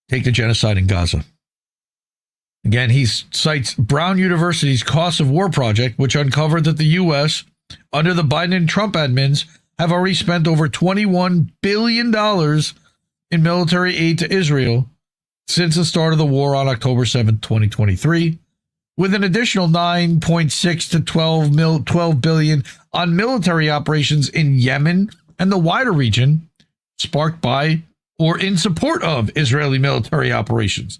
Take the genocide in Gaza. Again, he cites Brown University's Cost of War project, which uncovered that the U.S., under the Biden and Trump admins, have already spent over $21 billion in military aid to Israel since the start of the war on October 7, 2023, with an additional $9.6 to $12 billion on military operations in Yemen and the wider region, sparked by or in support of Israeli military operations.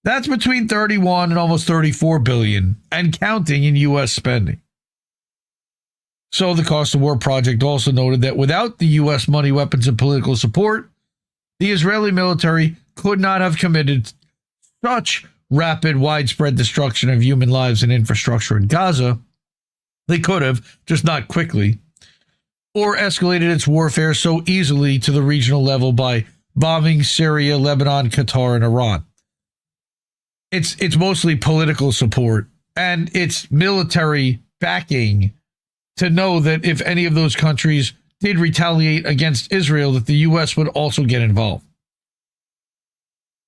That's between 31 and almost 34 billion and counting in U.S. spending. So the Cost of War project also noted that without the U.S. money, weapons, and political support, the Israeli military could not have committed such rapid, widespread destruction of human lives and infrastructure in Gaza. They could have, just not quickly, or escalated its warfare so easily to the regional level by bombing Syria, Lebanon, Qatar, and Iran. It's mostly political support and it's military backing to know that if any of those countries did retaliate against Israel, that the U.S. would also get involved.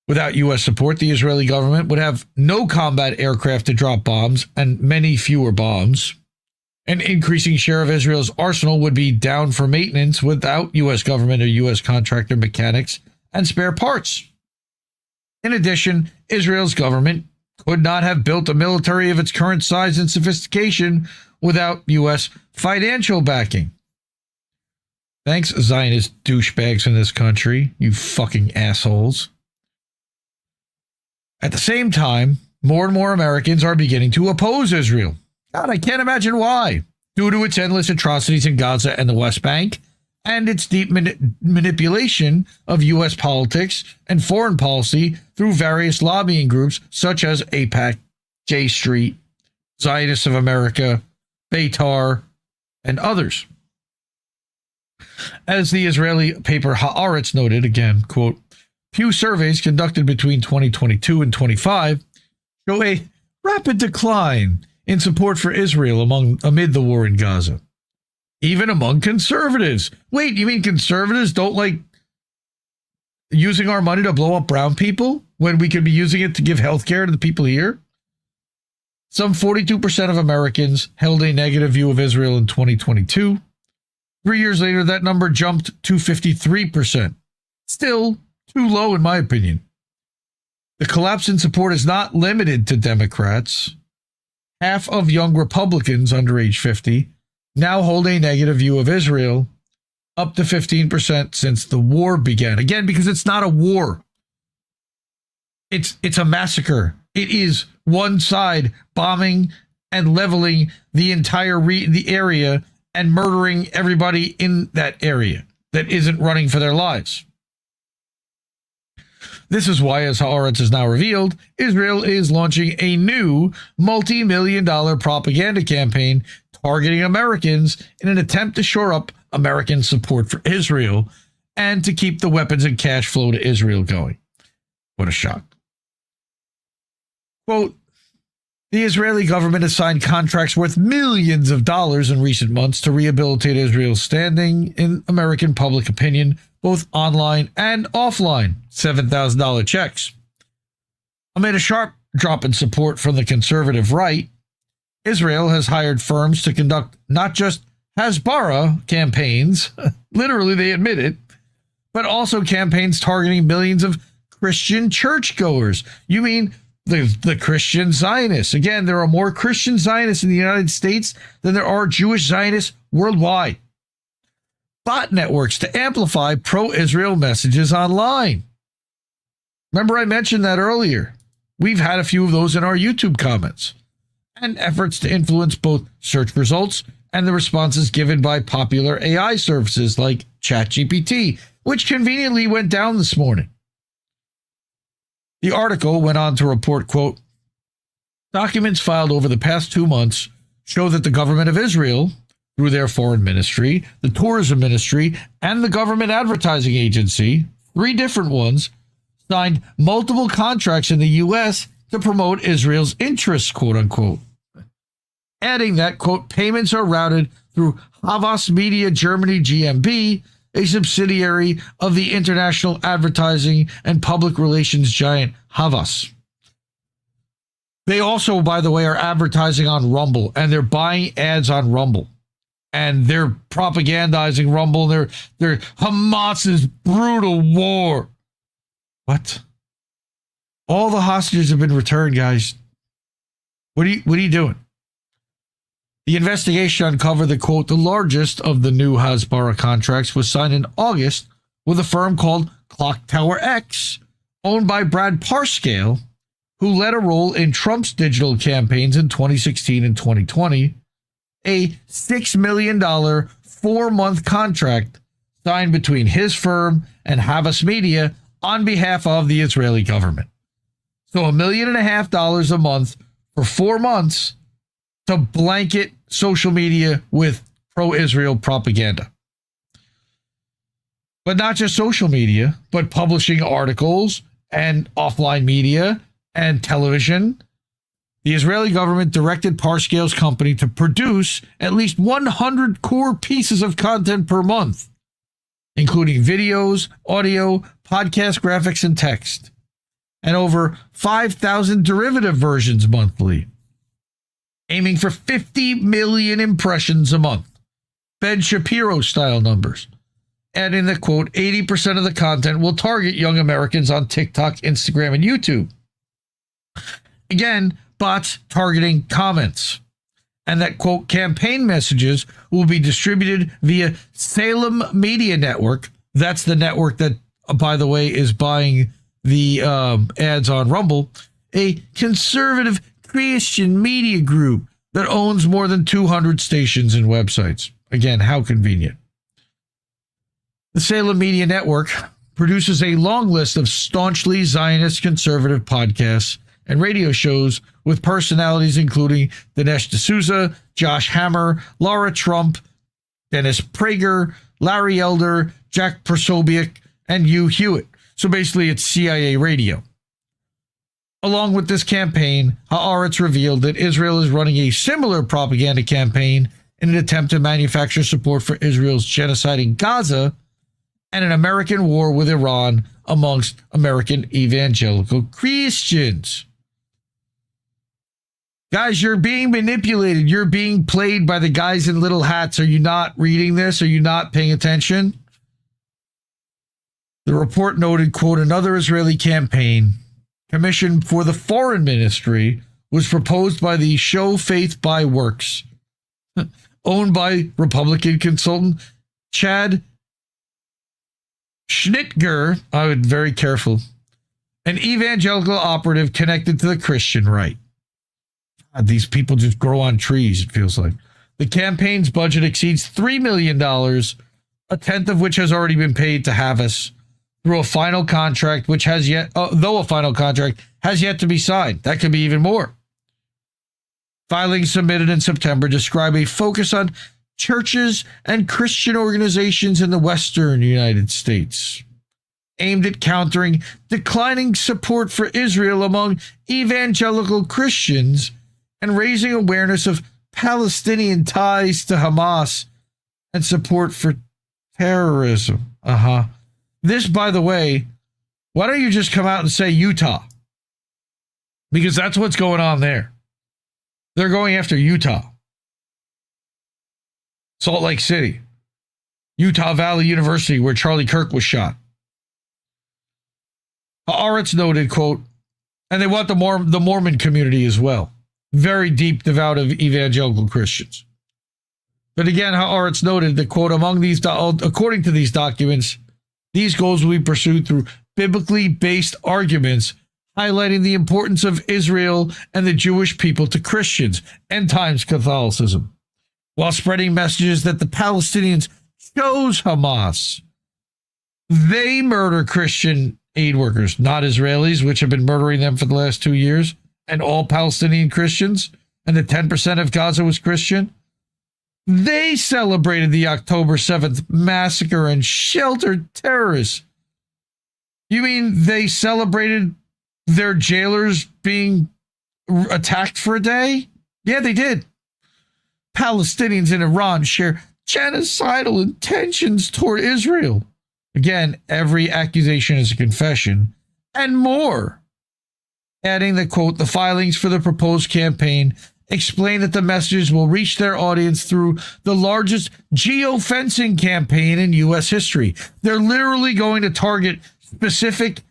Without U.S. support, the Israeli government would have no combat aircraft to drop bombs and many fewer bombs. An increasing share of Israel's arsenal would be down for maintenance without U.S. government or U.S. contractor mechanics and spare parts. In addition, Israel's government could not have built a military of its current size and sophistication without U.S. financial backing. Thanks, Zionist douchebags in this country, you fucking assholes. At the same time, more and more Americans are beginning to oppose Israel. God, I can't imagine why. Due to its endless atrocities in Gaza and the West Bank, and its deep manipulation of U.S. politics and foreign policy through various lobbying groups such as AIPAC, J Street, Zionists of America, Beitar, and others. As the Israeli paper Haaretz noted, again, quote, Pew surveys conducted between 2022 and 25 show a rapid decline in support for Israel amid the war in Gaza. Even among conservatives. Wait, you mean conservatives don't like using our money to blow up brown people when we could be using it to give health care to the people here? Some 42% of Americans held a negative view of Israel in 2022. 3 years later, that number jumped to 53%. Still too low, in my opinion. The collapse in support is not limited to Democrats. Half of young Republicans under age 50 now hold a negative view of Israel, up to 15% since the war began. Again, because it's not a war. It's a massacre. It is one side bombing and leveling the entire the area and murdering everybody in that area that isn't running for their lives. This is why, as Haaretz has now revealed, Israel is launching a new multi-million-dollar propaganda campaign targeting Americans in an attempt to shore up American support for Israel and to keep the weapons and cash flow to Israel going. What a shock. Quote, the Israeli government has signed contracts worth millions of dollars in recent months to rehabilitate Israel's standing in American public opinion, both online and offline. $7,000 checks. Amid a sharp drop in support from the conservative right, Israel has hired firms to conduct not just Hasbara campaigns, literally they admit it, but also campaigns targeting millions of Christian churchgoers. You mean the Christian Zionists. Again, there are more Christian Zionists in the United States than there are Jewish Zionists worldwide. Bot networks to amplify pro-Israel messages online. Remember I mentioned that earlier. We've had a few of those in our YouTube comments. And efforts to influence both search results and the responses given by popular AI services like ChatGPT, which conveniently went down this morning. The article went on to report, quote, documents filed over the past 2 months show that the government of Israel, through their foreign ministry, the tourism ministry, and the government advertising agency, 3 different ones, signed multiple contracts in the U.S. to promote Israel's interests, quote unquote. Adding that, quote, payments are routed through Hamas Media Germany GmbH, a subsidiary of the international advertising and public relations giant Hamas. They also, by the way, are advertising on Rumble, and they're buying ads on Rumble. And they're propagandizing Rumble. They're Hamas's brutal war. What? All the hostages have been returned, guys. What are you doing? The investigation uncovered that, quote, the largest of the new Hasbara contracts was signed in August with a firm called Clock Tower X, owned by Brad Parscale, who led a role in Trump's digital campaigns in 2016 and 2020, a $6 million 4-month contract signed between his firm and Hamas Media on behalf of the Israeli government. So $1.5 million a month for 4 months to blanket social media with pro-Israel propaganda. But not just social media, but publishing articles and offline media and television. The Israeli government directed Parscale's company to produce at least 100 core pieces of content per month, including videos, audio, podcast, graphics, and text, and over 5,000 derivative versions monthly, aiming for 50 million impressions a month. Ben Shapiro style numbers. Adding that, quote, 80% of the content will target young Americans on TikTok, Instagram, and YouTube. Again, bots targeting comments. And that, quote, campaign messages will be distributed via Salem Media Network. That's the network that, by the way, is buying the ads on Rumble, a conservative Christian media group that owns more than 200 stations and websites. Again, how convenient. The Salem Media Network produces a long list of staunchly Zionist conservative podcasts and radio shows with personalities including Dinesh D'Souza, Josh Hammer, Laura Trump, Dennis Prager, Larry Elder, Jack Posobiec, and Hugh Hewitt. So basically it's CIA radio. Along with this campaign, Haaretz revealed that Israel is running a similar propaganda campaign in an attempt to manufacture support for Israel's genocide in Gaza and an American war with Iran amongst American evangelical Christians. Guys, you're being manipulated. You're being played by the guys in little hats. Are you not reading this? Are you not paying attention? The report noted, quote, another Israeli campaign commissioned for the foreign ministry was proposed by the Show Faith by Works, owned by Republican consultant Chad Schnitger. I would be very careful. An evangelical operative connected to the Christian right. God, these people just grow on trees, it feels like. The campaign's budget exceeds $3 million, a tenth of which has already been paid to Hamas through a final contract, which has yet, though a final contract has yet to be signed. That could be even more. Filings submitted in September describe a focus on churches and Christian organizations in the Western United States, aimed at countering declining support for Israel among evangelical Christians and raising awareness of Palestinian ties to Hamas and support for terrorism. This, by the way, why don't you just come out and say Utah? Because that's what's going on there. They're going after Utah. Salt Lake City. Utah Valley University, where Charlie Kirk was shot. Haaretz noted, quote, And they want the Mormon community as well. Very deep, devout of evangelical Christians. But again, or it's noted that, quote, according to these documents, these goals will be pursued through biblically based arguments highlighting the importance of Israel and the Jewish people to Christians, end times Catholicism, while spreading messages that the Palestinians chose Hamas. They murder Christian aid workers, not Israelis, which have been murdering them for the last 2 years, and all Palestinian Christians, and the 10% of Gaza was Christian. They celebrated the October 7th massacre and sheltered terrorists. You mean they celebrated their jailers being attacked for a day? Yeah, they did. Palestinians in Iran share genocidal intentions toward Israel. Again, every accusation is a confession, and more. Adding that, quote, the filings for the proposed campaign explain that the messages will reach their audience through the largest geofencing campaign in U.S. history. They're literally going to target specific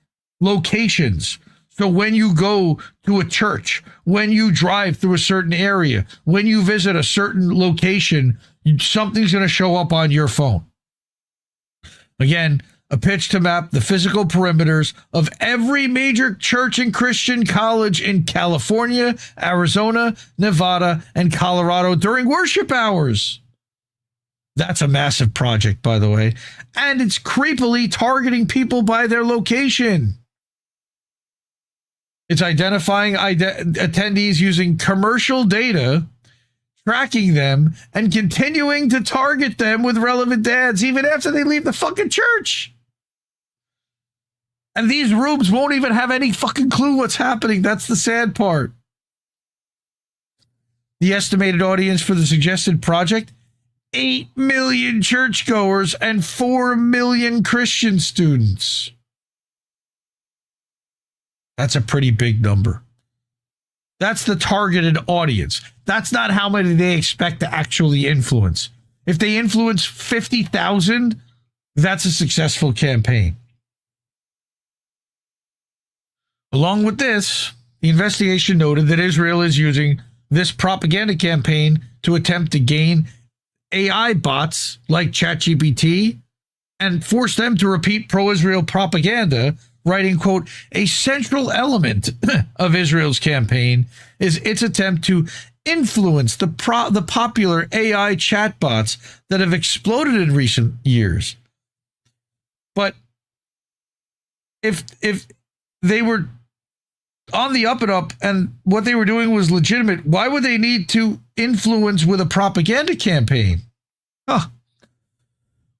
locations. So when you go to a church, when you drive through a certain area, when you visit a certain location, something's going to show up on your phone. Again, a pitch to map the physical perimeters of every major church and Christian college in California, Arizona, Nevada, and Colorado during worship hours. That's a massive project, by the way. And it's creepily targeting people by their location. It's identifying attendees using commercial data, tracking them, and continuing to target them with relevant ads even after they leave the fucking church. And these rooms won't even have any fucking clue what's happening. That's the sad part. The estimated audience for the suggested project, 8 million churchgoers and 4 million Christian students. That's a pretty big number. That's the targeted audience. That's not how many they expect to actually influence. If they influence 50,000, that's a successful campaign. Along with this, the investigation noted that Israel is using this propaganda campaign to attempt to gain AI bots like ChatGPT and force them to repeat pro-Israel propaganda, writing, quote, a central element of Israel's campaign is its attempt to influence the popular AI chatbots that have exploded in recent years. But if they were on the up and up and what they were doing was legitimate, why would they need to influence with a propaganda campaign? Huh.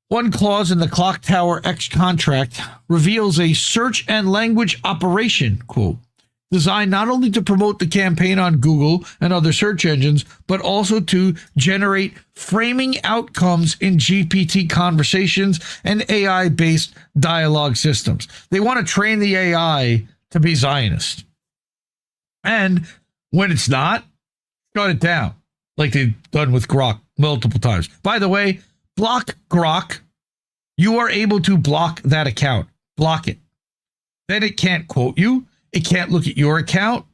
One clause in the Clock Tower X contract reveals a search and language operation, quote, designed not only to promote the campaign on Google and other search engines, but also to generate framing outcomes in GPT conversations and AI-based dialogue systems. They want to train the AI to be Zionist. And when it's not, shut it down, like they've done with Grok multiple times. By the way, block Grok. You are able to block that account. Block it. Then it can't quote you. It can't look at your account.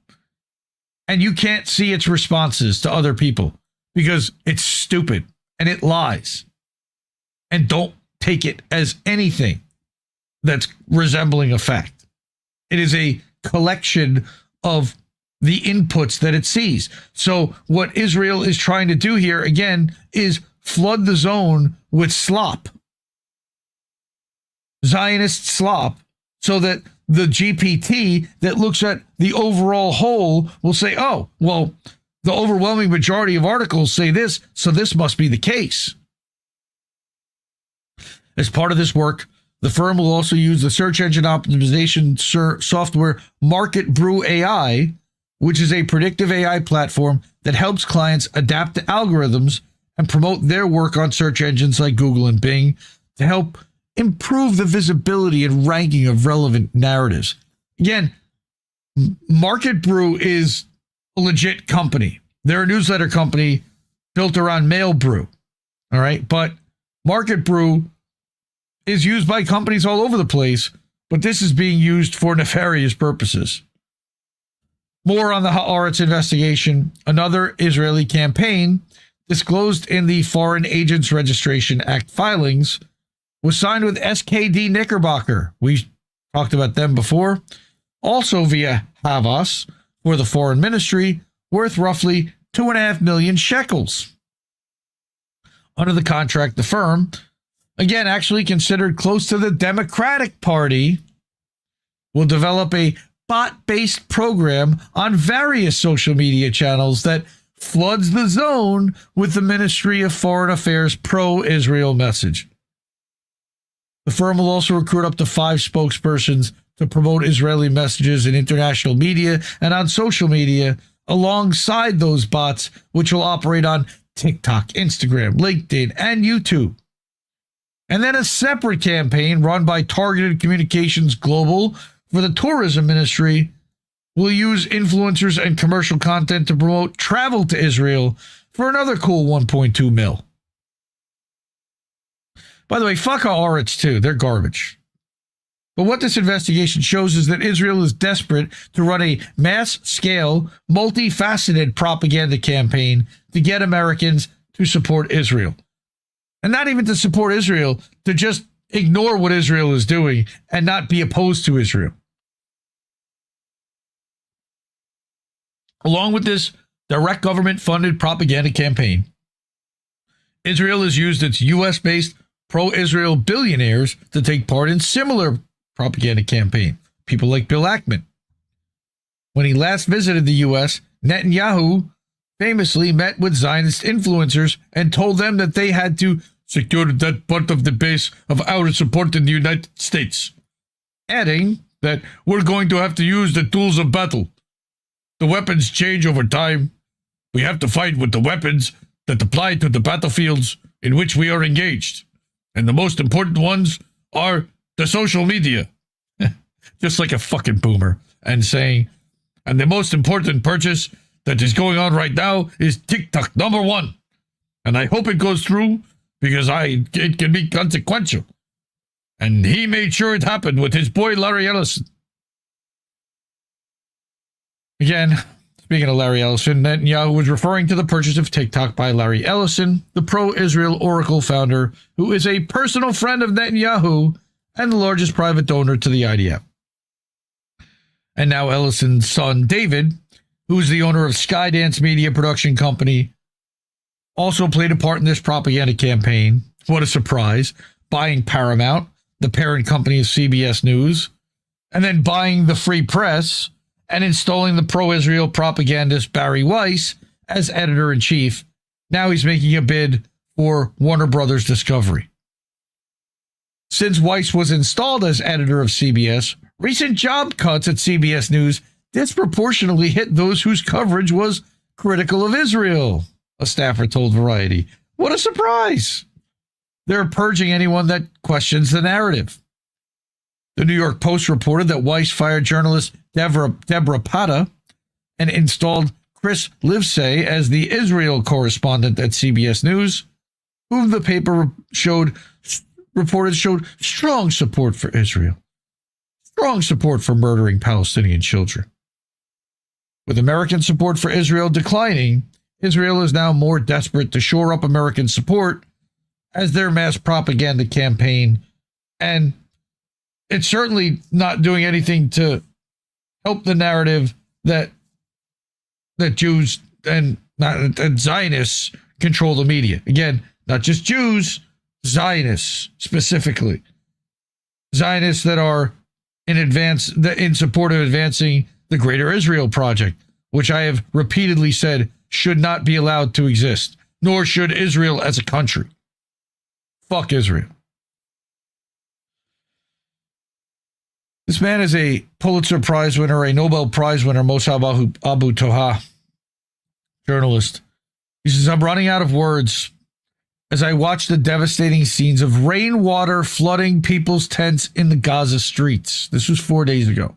And you can't see its responses to other people because it's stupid and it lies. And don't take it as anything that's resembling a fact. It is a collection of the inputs that it sees. So what Israel is trying to do here, again, is flood the zone with slop. Zionist slop, so that the GPT that looks at the overall whole will say, oh, well, the overwhelming majority of articles say this, so this must be the case. As part of this work, the firm will also use the search engine optimization software Market Brew AI, which is a predictive AI platform that helps clients adapt to algorithms and promote their work on search engines like Google and Bing to help improve the visibility and ranking of relevant narratives. Again, Market Brew is a legit company. They're a newsletter company built around Mail Brew. All right. But Market Brew is used by companies all over the place, but this is being used for nefarious purposes. More on the Haaretz investigation. Another Israeli campaign disclosed in the Foreign Agents Registration Act filings was signed with SKD Knickerbocker. We talked about them before. Also via Havas for the foreign ministry, worth roughly 2.5 million shekels. Under the contract, the firm, again actually considered close to the Democratic Party, will develop a bot-based program on various social media channels that floods the zone with the Ministry of Foreign Affairs pro-Israel message. The firm will also recruit up to 5 spokespersons to promote Israeli messages in international media and on social media alongside those bots, which will operate on TikTok, Instagram, LinkedIn, and YouTube. And then a separate campaign run by Targeted Communications Global for the tourism ministry will use influencers and commercial content to promote travel to Israel for another cool 1.2 mil. By the way, fuck Haaretz too. They're garbage. But what this investigation shows is that Israel is desperate to run a mass-scale, multifaceted propaganda campaign to get Americans to support Israel. And not even to support Israel, to just ignore what Israel is doing and not be opposed to Israel. Along with this direct government-funded propaganda campaign, Israel has used its U.S.-based pro-Israel billionaires to take part in similar propaganda campaign. People like Bill Ackman. When he last visited the U.S., Netanyahu famously met with Zionist influencers and told them that they had to secure that part of the base of our support in the United States, adding that we're going to have to use the tools of battle. The weapons change over time. We have to fight with the weapons that apply to the battlefields in which we are engaged. And the most important ones are the social media. Just like a fucking boomer. And saying, and the most important purchase that is going on right now is TikTok #1. And I hope it goes through because it can be consequential. And he made sure it happened with his boy Larry Ellison. Again, speaking of Larry Ellison, Netanyahu was referring to the purchase of TikTok by Larry Ellison, the pro-Israel Oracle founder, who is a personal friend of Netanyahu and the largest private donor to the IDF. And now Ellison's son, David, who's the owner of Skydance Media Production Company, also played a part in this propaganda campaign. What a surprise. Buying Paramount, the parent company of CBS News, and then buying the Free Press and installing the pro-Israel propagandist Barry Weiss as editor-in-chief. Now he's making a bid for Warner Brothers Discovery. Since Weiss was installed as editor of CBS, recent job cuts at CBS News disproportionately hit those whose coverage was critical of Israel, a staffer told Variety. What a surprise! They're purging anyone that questions the narrative. The New York Post reported that Weiss fired journalist Deborah Pata and installed Chris Livesay as the Israel correspondent at CBS News, whom the paper reported showed strong support for Israel, strong support for murdering Palestinian children. With American support for Israel declining, Israel is now more desperate to shore up American support as their mass propaganda campaign, and it's certainly not doing anything to help the narrative that Jews and Zionists control the media. Again, not just Jews, Zionists specifically. Zionists that are in support of advancing the Greater Israel Project, which I have repeatedly said should not be allowed to exist, nor should Israel as a country. Fuck Israel. This man is a Pulitzer Prize winner, a Nobel Prize winner, Mossab Abu Toha, journalist. He says, I'm running out of words as I watch the devastating scenes of rainwater flooding people's tents in the Gaza streets. This was 4 days ago.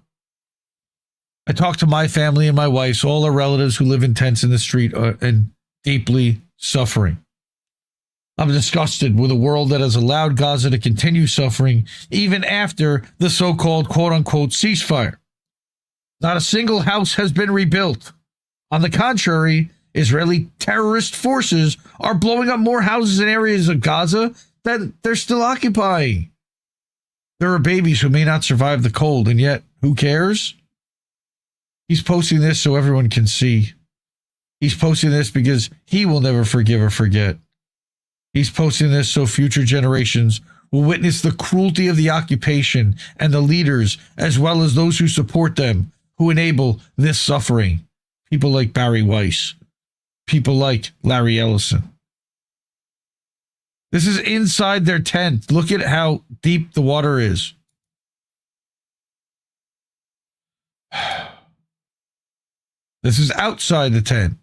I talked to my family and my wife's, all our relatives who live in tents in the street and deeply suffering. I'm disgusted with a world that has allowed Gaza to continue suffering even after the so-called quote-unquote ceasefire. Not a single house has been rebuilt. On the contrary, Israeli terrorist forces are blowing up more houses in areas of Gaza than they're still occupying. There are babies who may not survive the cold, and yet, who cares? He's posting this so everyone can see. He's posting this because he will never forgive or forget. He's posting this so future generations will witness the cruelty of the occupation and the leaders, as well as those who support them, who enable this suffering. People like Barry Weiss. People like Larry Ellison. This is inside their tent. Look at how deep the water is. This is outside the tent.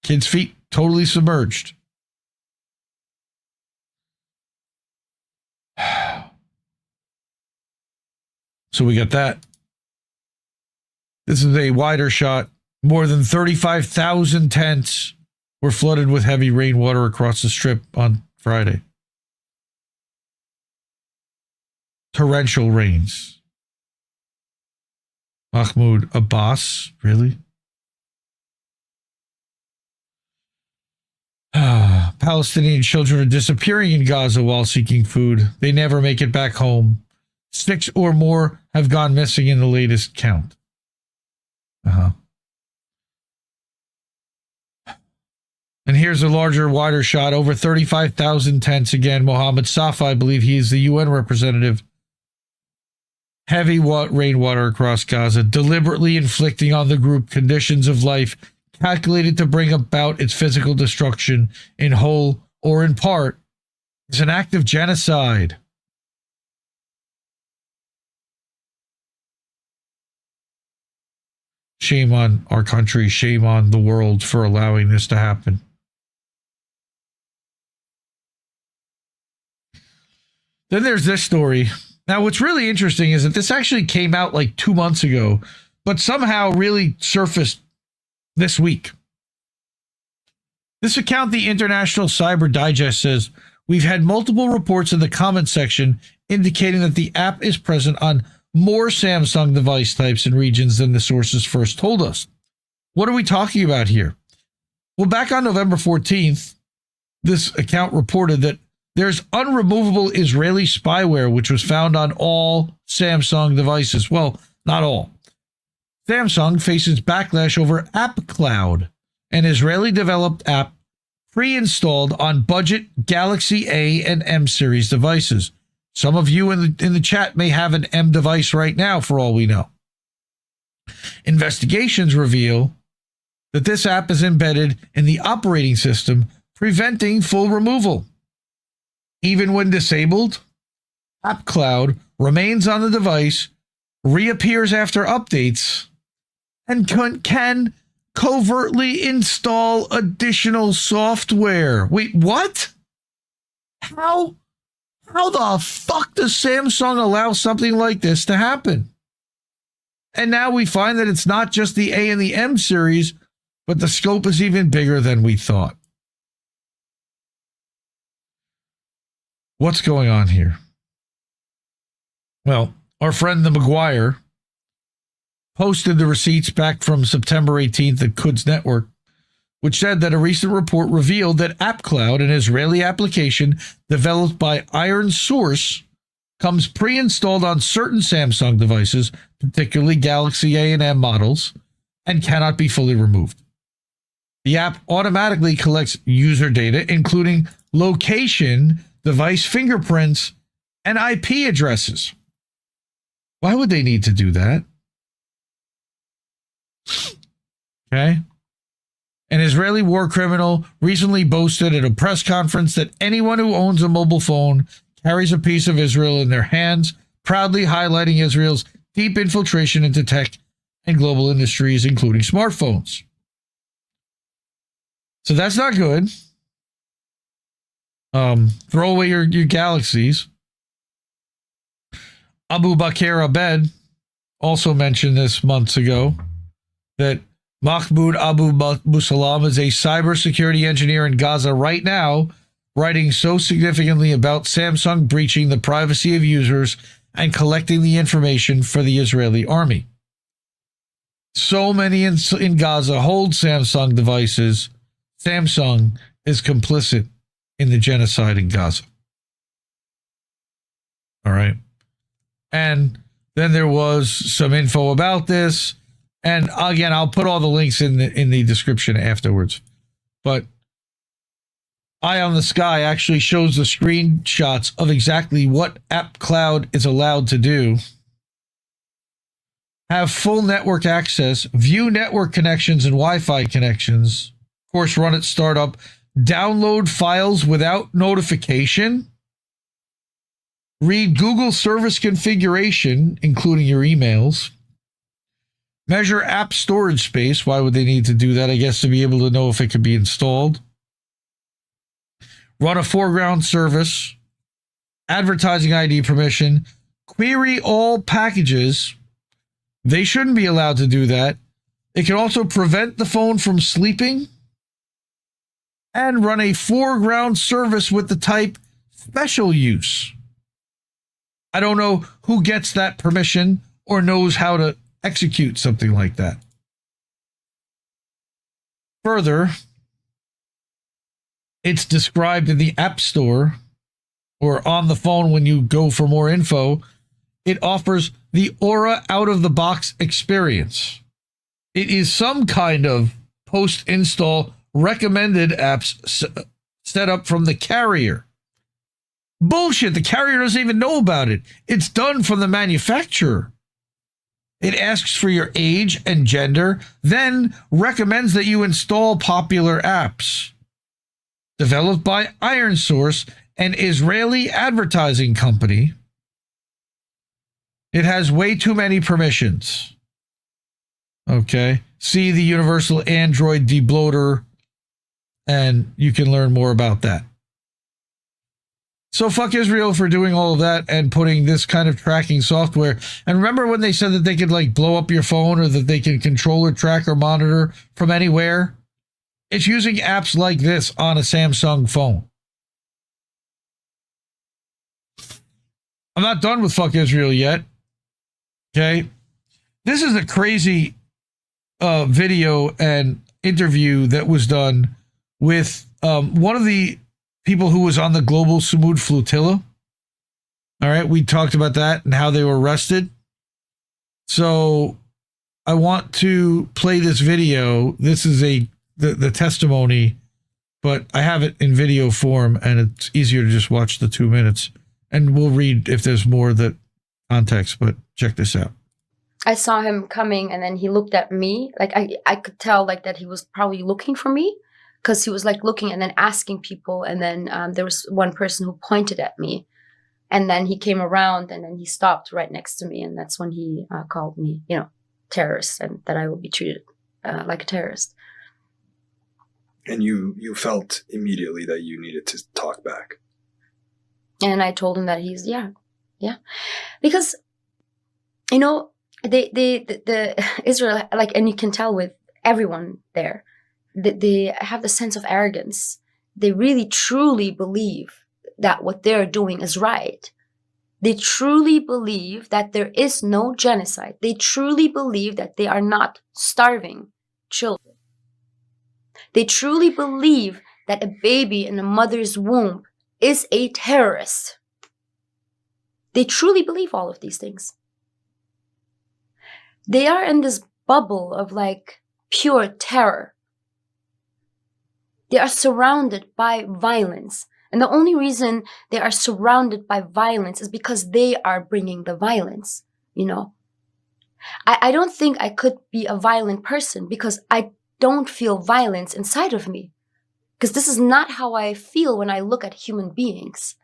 Kids' feet totally submerged. So we got that. This is a wider shot. More than 35,000 tents were flooded with heavy rainwater across the strip on Friday. Torrential rains. Mahmoud Abbas, really? Palestinian children are disappearing in Gaza while seeking food. They never make it back home. 6 or more have gone missing in the latest count. And here's a larger, wider shot. Over 35,000 tents again. Mohammed Safa, I believe he is the UN representative. Heavy rainwater across Gaza, deliberately inflicting on the group conditions of life calculated to bring about its physical destruction in whole or in part, is an act of genocide. Shame on our country, shame on the world for allowing this to happen. Then there's this story. Now, what's really interesting is that this actually came out like 2 months ago, but somehow really surfaced this week. This account, the International Cyber Digest, says, we've had multiple reports in the comment section indicating that the app is present on more Samsung device types and regions than the sources first told us. What are we talking about here? Well, back on November 14th, this account reported that there's unremovable Israeli spyware, which was found on all Samsung devices. Well, not all. Samsung faces backlash over App Cloud, an Israeli-developed app pre-installed on budget Galaxy A and M series devices. Some of you in the chat may have an M device right now, for all we know. Investigations reveal that this app is embedded in the operating system, preventing full removal. Even when disabled, App Cloud remains on the device, reappears after updates, and can covertly install additional software. Wait, what? How the fuck does Samsung allow something like this to happen? And now we find that it's not just the A and the M series, but the scope is even bigger than we thought. What's going on here? Well, our friend the McGuire posted the receipts back from September 18th at Quds Network, which said that a recent report revealed that App Cloud, an Israeli application developed by Iron Source, comes pre-installed on certain Samsung devices, particularly Galaxy A and M models, and cannot be fully removed. The app automatically collects user data, including location, device fingerprints, and IP addresses. Why would they need to do that? Okay. An Israeli war criminal recently boasted at a press conference that anyone who owns a mobile phone carries a piece of Israel in their hands, proudly highlighting Israel's deep infiltration into tech and global industries, including smartphones. So that's not good. Throw away your galaxies. Abu Bakr Abed also mentioned this months ago that Mahmoud Abu Musalam is a cybersecurity engineer in Gaza right now, writing so significantly about Samsung breaching the privacy of users and collecting the information for the Israeli army. So many in Gaza hold Samsung devices. Samsung is complicit in the genocide in Gaza. All right. And then there was some info about this. And again, I'll put all the links in the description afterwards. But Eye on the Sky actually shows the screenshots of exactly what App Cloud is allowed to do. Have full network access, view network connections and Wi-Fi connections. Of course, run at startup. Download files without notification. Read Google service configuration, including your emails. Measure app storage space. Why would they need to do that? I guess to be able to know if it could be installed. Run a foreground service. Advertising ID permission. Query all packages. They shouldn't be allowed to do that. It can also prevent the phone from sleeping. And run a foreground service with the type special use. I don't know who gets that permission or knows how to execute something like that. Further, it's described in the App Store or on the phone when you go for more info. It offers the Aura out-of-the-box experience. It is some kind of post-install recommended apps set up from the carrier. Bullshit. The carrier doesn't even know about it. It's done from the manufacturer. It asks for your age and gender, then recommends that you install popular apps. Developed by IronSource, an Israeli advertising company. It has way too many permissions. Okay. See the Universal Android debloater, and you can learn more about that. So fuck Israel for doing all of that and putting this kind of tracking software. And remember when they said that they could like blow up your phone or that they can control or track or monitor from anywhere? It's using apps like this on a Samsung phone. I'm not done with fuck Israel yet. Okay. This is a crazy video and interview that was done with one of the people who was on the global Samud flotilla. All right, we talked about that and how they were arrested. So I want to play this video. This is the testimony, but I have it in video form, and it's easier to just watch the 2 minutes. And we'll read if there's more that context, but check this out.
I saw him coming, and then he looked at me. Like I could tell like that he was probably looking for me, because he was like looking and then asking people. And then there was one person who pointed at me, and then he came around and then he stopped right next to me. And that's when he called me, terrorist, and that I will be treated like a terrorist.
And you felt immediately that you needed to talk back.
And I told him that he's, yeah. Because, the Israel, like, and you can tell with everyone there, they have the sense of arrogance. They really truly believe that what they're doing is right. They truly believe that there is no genocide. They truly believe that they are not starving children. They truly believe that a baby in a mother's womb is a terrorist. They truly believe all of these things. They are in this bubble of like pure terror. They are surrounded by violence. And the only reason they are surrounded by violence is because they are bringing the violence, I don't think I could be a violent person because I don't feel violence inside of me. Because this is not how I feel when I look at human beings,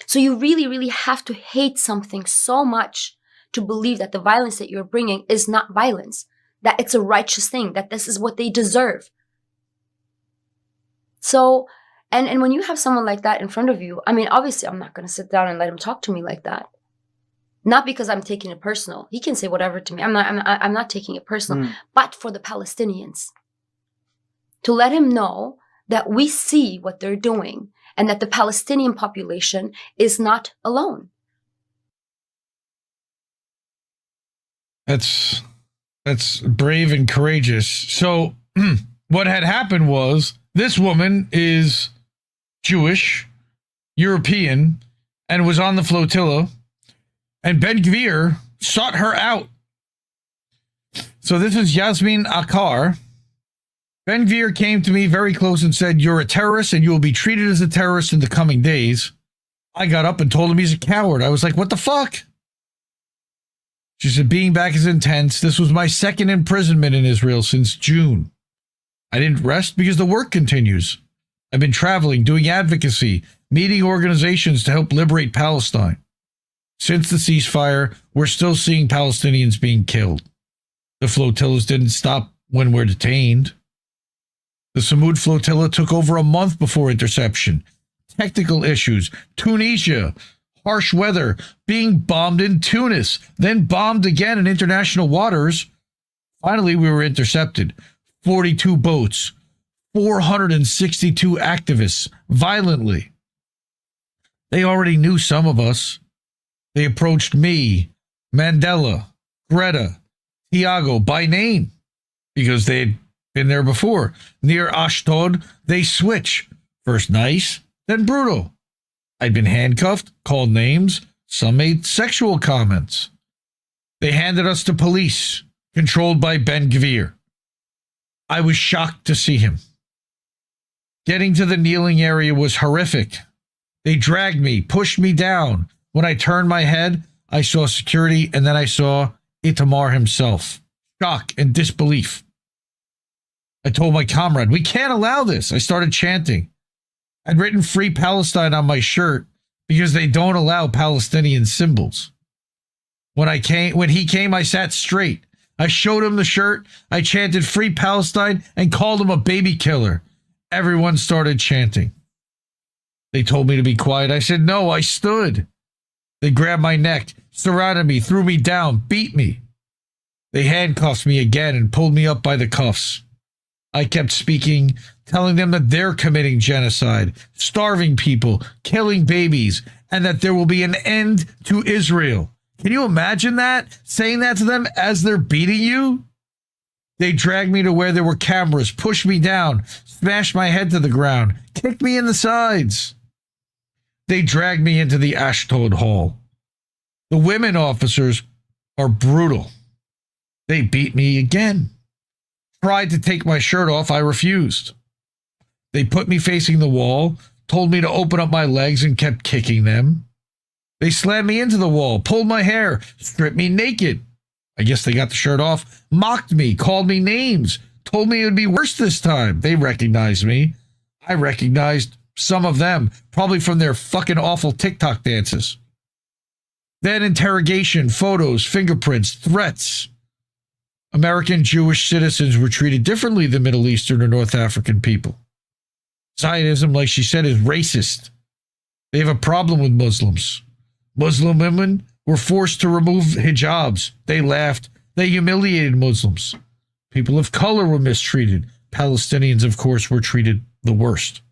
So you really, really have to hate something so much to believe that the violence that you're bringing is not violence, that it's a righteous thing, that this is what they deserve. So, and when you have someone like that in front of you, I mean, obviously I'm not going to sit down and let him talk to me like that. Not because I'm taking it personal. He can say whatever to me. I'm not taking it personal, but for the Palestinians. To let him know that we see what they're doing and that the Palestinian population is not alone.
That's brave and courageous. So what had happened was this woman is Jewish, European, and was on the flotilla, and Ben-Gvir sought her out. So this is Yasmin Akar. Ben-Gvir came to me very close and said, "You're a terrorist and you will be treated as a terrorist in the coming days." I got up and told him he's a coward. I was like, what the fuck? She said, "Being back is intense. This was my second imprisonment in Israel since June. I didn't rest because the work continues. I've been traveling, doing advocacy, meeting organizations to help liberate Palestine. Since the ceasefire, we're still seeing Palestinians being killed. The flotillas didn't stop when we're detained. The Samud flotilla took over a month before interception. Technical issues, Tunisia, harsh weather, being bombed in Tunis, then bombed again in international waters. Finally, we were intercepted. 42 boats, 462 activists, violently. They already knew some of us. They approached me, Mandela, Greta, Tiago by name because they had been there before. Near Ashdod, they switch. First nice, then brutal. I'd been handcuffed, called names. Some made sexual comments. They handed us to police, controlled by Ben-Gvir. I was shocked to see him. Getting to the kneeling area was horrific. They dragged me, pushed me down. When I turned my head, I saw security, and then I saw Itamar himself. Shock and disbelief. I told my comrade, "We can't allow this." I started chanting. I'd written "Free Palestine" on my shirt because they don't allow Palestinian symbols. When he came, I sat straight. I showed him the shirt. I chanted "Free Palestine" and called him a baby killer. Everyone started chanting. They told me to be quiet. I said no. I stood. They grabbed my neck, surrounded me, threw me down, beat me. They handcuffed me again and pulled me up by the cuffs. I kept speaking, telling them that they're committing genocide, starving people, killing babies, and that there will be an end to Israel. Can you imagine that? Saying that to them as they're beating you? They dragged me to where there were cameras, pushed me down, smashed my head to the ground, kicked me in the sides. They dragged me into the Ashdod Hall. The women officers are brutal. They beat me again. Tried to take my shirt off. I refused. They put me facing the wall, told me to open up my legs, and kept kicking them. They slammed me into the wall, pulled my hair, stripped me naked. I guess they got the shirt off, mocked me, called me names, told me it would be worse this time. They recognized me. I recognized some of them, probably from their fucking awful TikTok dances. Then interrogation, photos, fingerprints, threats. American Jewish citizens were treated differently than Middle Eastern or North African people. Zionism, like she said, is racist. They have a problem with Muslims. Muslim women were forced to remove hijabs. They laughed. They humiliated Muslims. People of color were mistreated. Palestinians, of course, were treated the worst.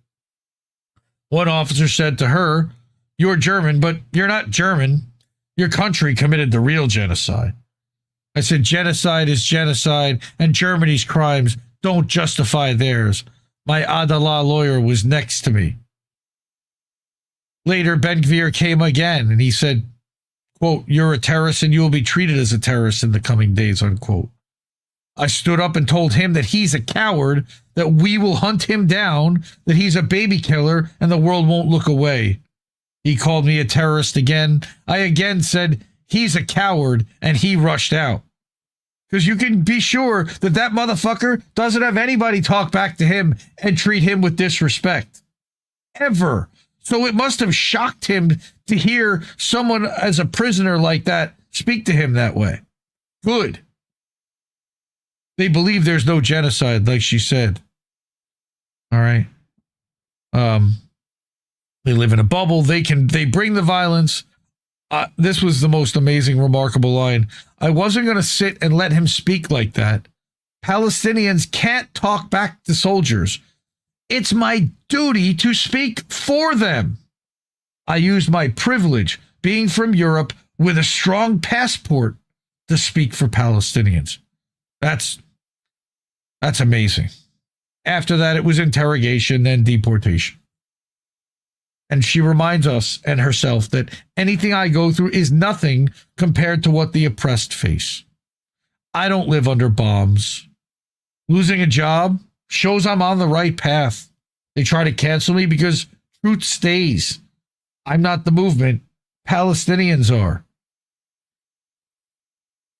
One officer said to her, "You're German, but you're not German. Your country committed the real genocide." I said, "Genocide is genocide, and Germany's crimes don't justify theirs." My Adalah lawyer was next to me. Later, Ben-Gvir came again, and he said, quote, "You're a terrorist, and you will be treated as a terrorist in the coming days," unquote. I stood up and told him that he's a coward, that we will hunt him down, that he's a baby killer, and the world won't look away. He called me a terrorist again. I again said, he's a coward, and he rushed out. Because you can be sure that that motherfucker doesn't have anybody talk back to him and treat him with disrespect. Ever. So it must have shocked him to hear someone as a prisoner like that speak to him that way. Good. They believe there's no genocide, like she said. All right. They live in a bubble. They bring the violence. This was the most amazing, remarkable line. I wasn't going to sit and let him speak like that. Palestinians can't talk back to soldiers. It's my duty to speak for them. I used my privilege, being from Europe with a strong passport, to speak for Palestinians. That's amazing. After that, it was interrogation, then deportation. And she reminds us and herself that anything I go through is nothing compared to what the oppressed face. I don't live under bombs. Losing a job shows I'm on the right path. They try to cancel me because truth stays. I'm not the movement. Palestinians are.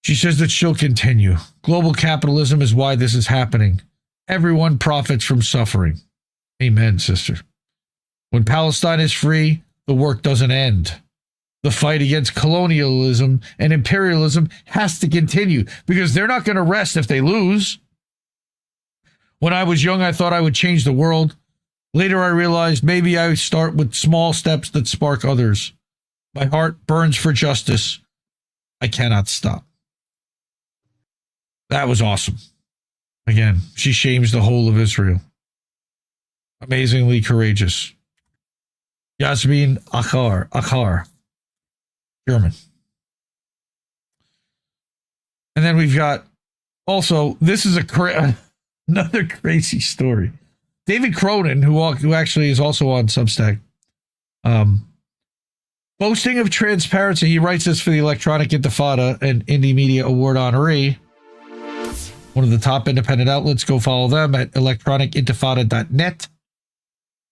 She says that she'll continue. Global capitalism is why this is happening. Everyone profits from suffering. Amen, sister. When Palestine is free, the work doesn't end. The fight against colonialism and imperialism has to continue because they're not going to rest if they lose. When I was young, I thought I would change the world. Later, I realized maybe I would start with small steps that spark others. My heart burns for justice. I cannot stop. That was awesome. Again, she shames the whole of Israel. Amazingly courageous. Yasmin Akhar, German. And then we've got also, this is another crazy story. David Cronin, who actually is also on Substack, boasting of transparency. He writes this for the Electronic Intifada and Indie Media Award honoree. One of the top independent outlets. Go follow them at electronicintifada.net.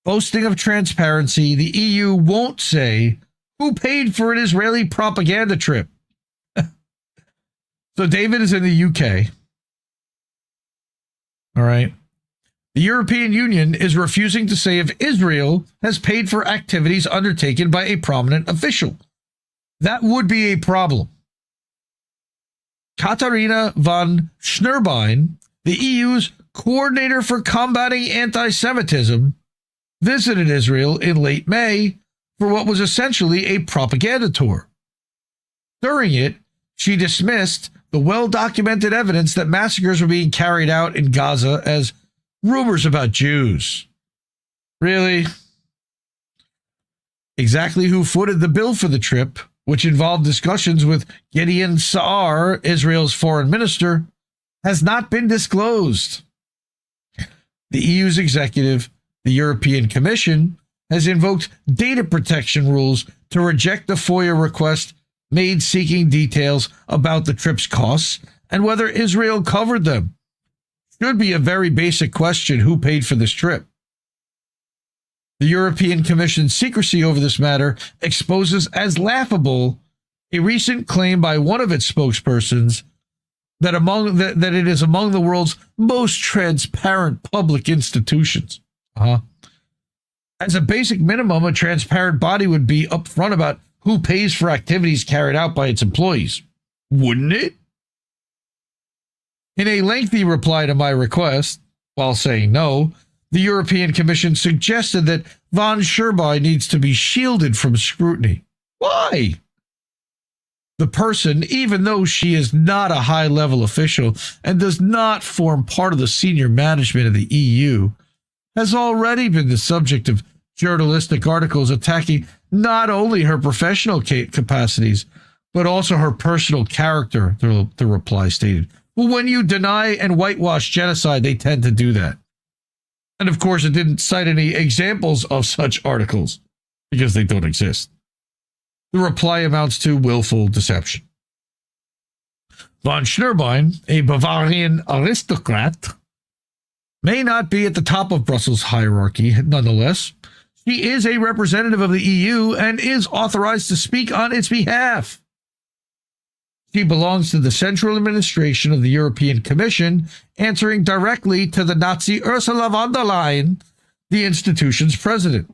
Boasting of transparency, the EU won't say who paid for an Israeli propaganda trip. So David is in the UK. All right. The European Union is refusing to say if Israel has paid for activities undertaken by a prominent official. That would be a problem. Katharina von Schnurbein, the EU's coordinator for combating anti-Semitism, visited Israel in late May for what was essentially a propaganda tour. During it, she dismissed the well-documented evidence that massacres were being carried out in Gaza as rumors about Jews. Really? Exactly who footed the bill for the trip, which involved discussions with Gideon Sa'ar, Israel's foreign minister, has not been disclosed. The EU's executive, the European Commission, has invoked data protection rules to reject the FOIA request made seeking details about the trip's costs and whether Israel covered them. Should be a very basic question: who paid for this trip? The European Commission's secrecy over this matter exposes as laughable a recent claim by one of its spokespersons that it is among the world's most transparent public institutions. As a basic minimum, a transparent body would be upfront about who pays for activities carried out by its employees, wouldn't it? In a lengthy reply to my request, while saying no, the European Commission suggested that von Schnurbein needs to be shielded from scrutiny. Why? The person, even though she is not a high-level official and does not form part of the senior management of the EU, has already been the subject of journalistic articles attacking not only her professional capacities, but also her personal character, the reply stated. Well, when you deny and whitewash genocide, they tend to do that. And of course, it didn't cite any examples of such articles because they don't exist. The reply amounts to willful deception. Von Schnurbein, a Bavarian aristocrat, may not be at the top of Brussels' hierarchy. Nonetheless, she is a representative of the EU and is authorized to speak on its behalf. She belongs to the central administration of the European Commission, answering directly to the Nazi Ursula von der Leyen, the institution's president.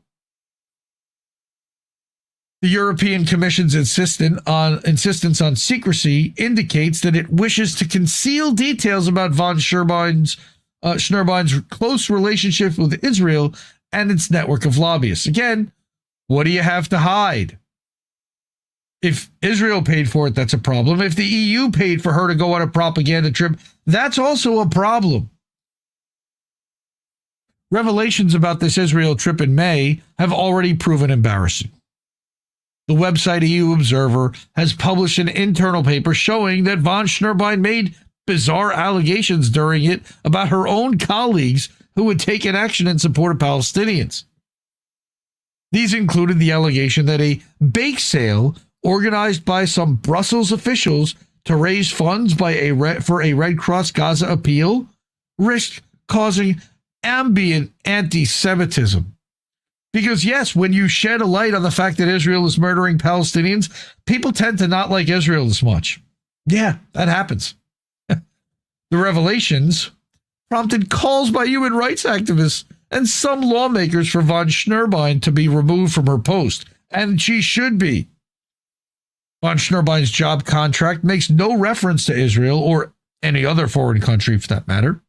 The European Commission's insistence on secrecy indicates that it wishes to conceal details about von Schnurbein Schnurrbein's close relationship with Israel and its network of lobbyists. Again, what do you have to hide? If Israel paid for it, that's a problem. If the EU paid for her to go on a propaganda trip, that's also a problem. Revelations about this Israel trip in May have already proven embarrassing. The website EU Observer has published an internal paper showing that von Schnurbein made bizarre allegations during it about her own colleagues who had taken action in support of Palestinians. These included the allegation that a bake sale organized by some Brussels officials to raise funds for a Red Cross Gaza appeal risked causing ambient anti-Semitism. Because yes, when you shed a light on the fact that Israel is murdering Palestinians, people tend to not like Israel as much. Yeah, that happens. The revelations prompted calls by human rights activists and some lawmakers for von Schnurbein to be removed from her post, and she should be. Von Schnurbein's job contract makes no reference to Israel or any other foreign country for that matter,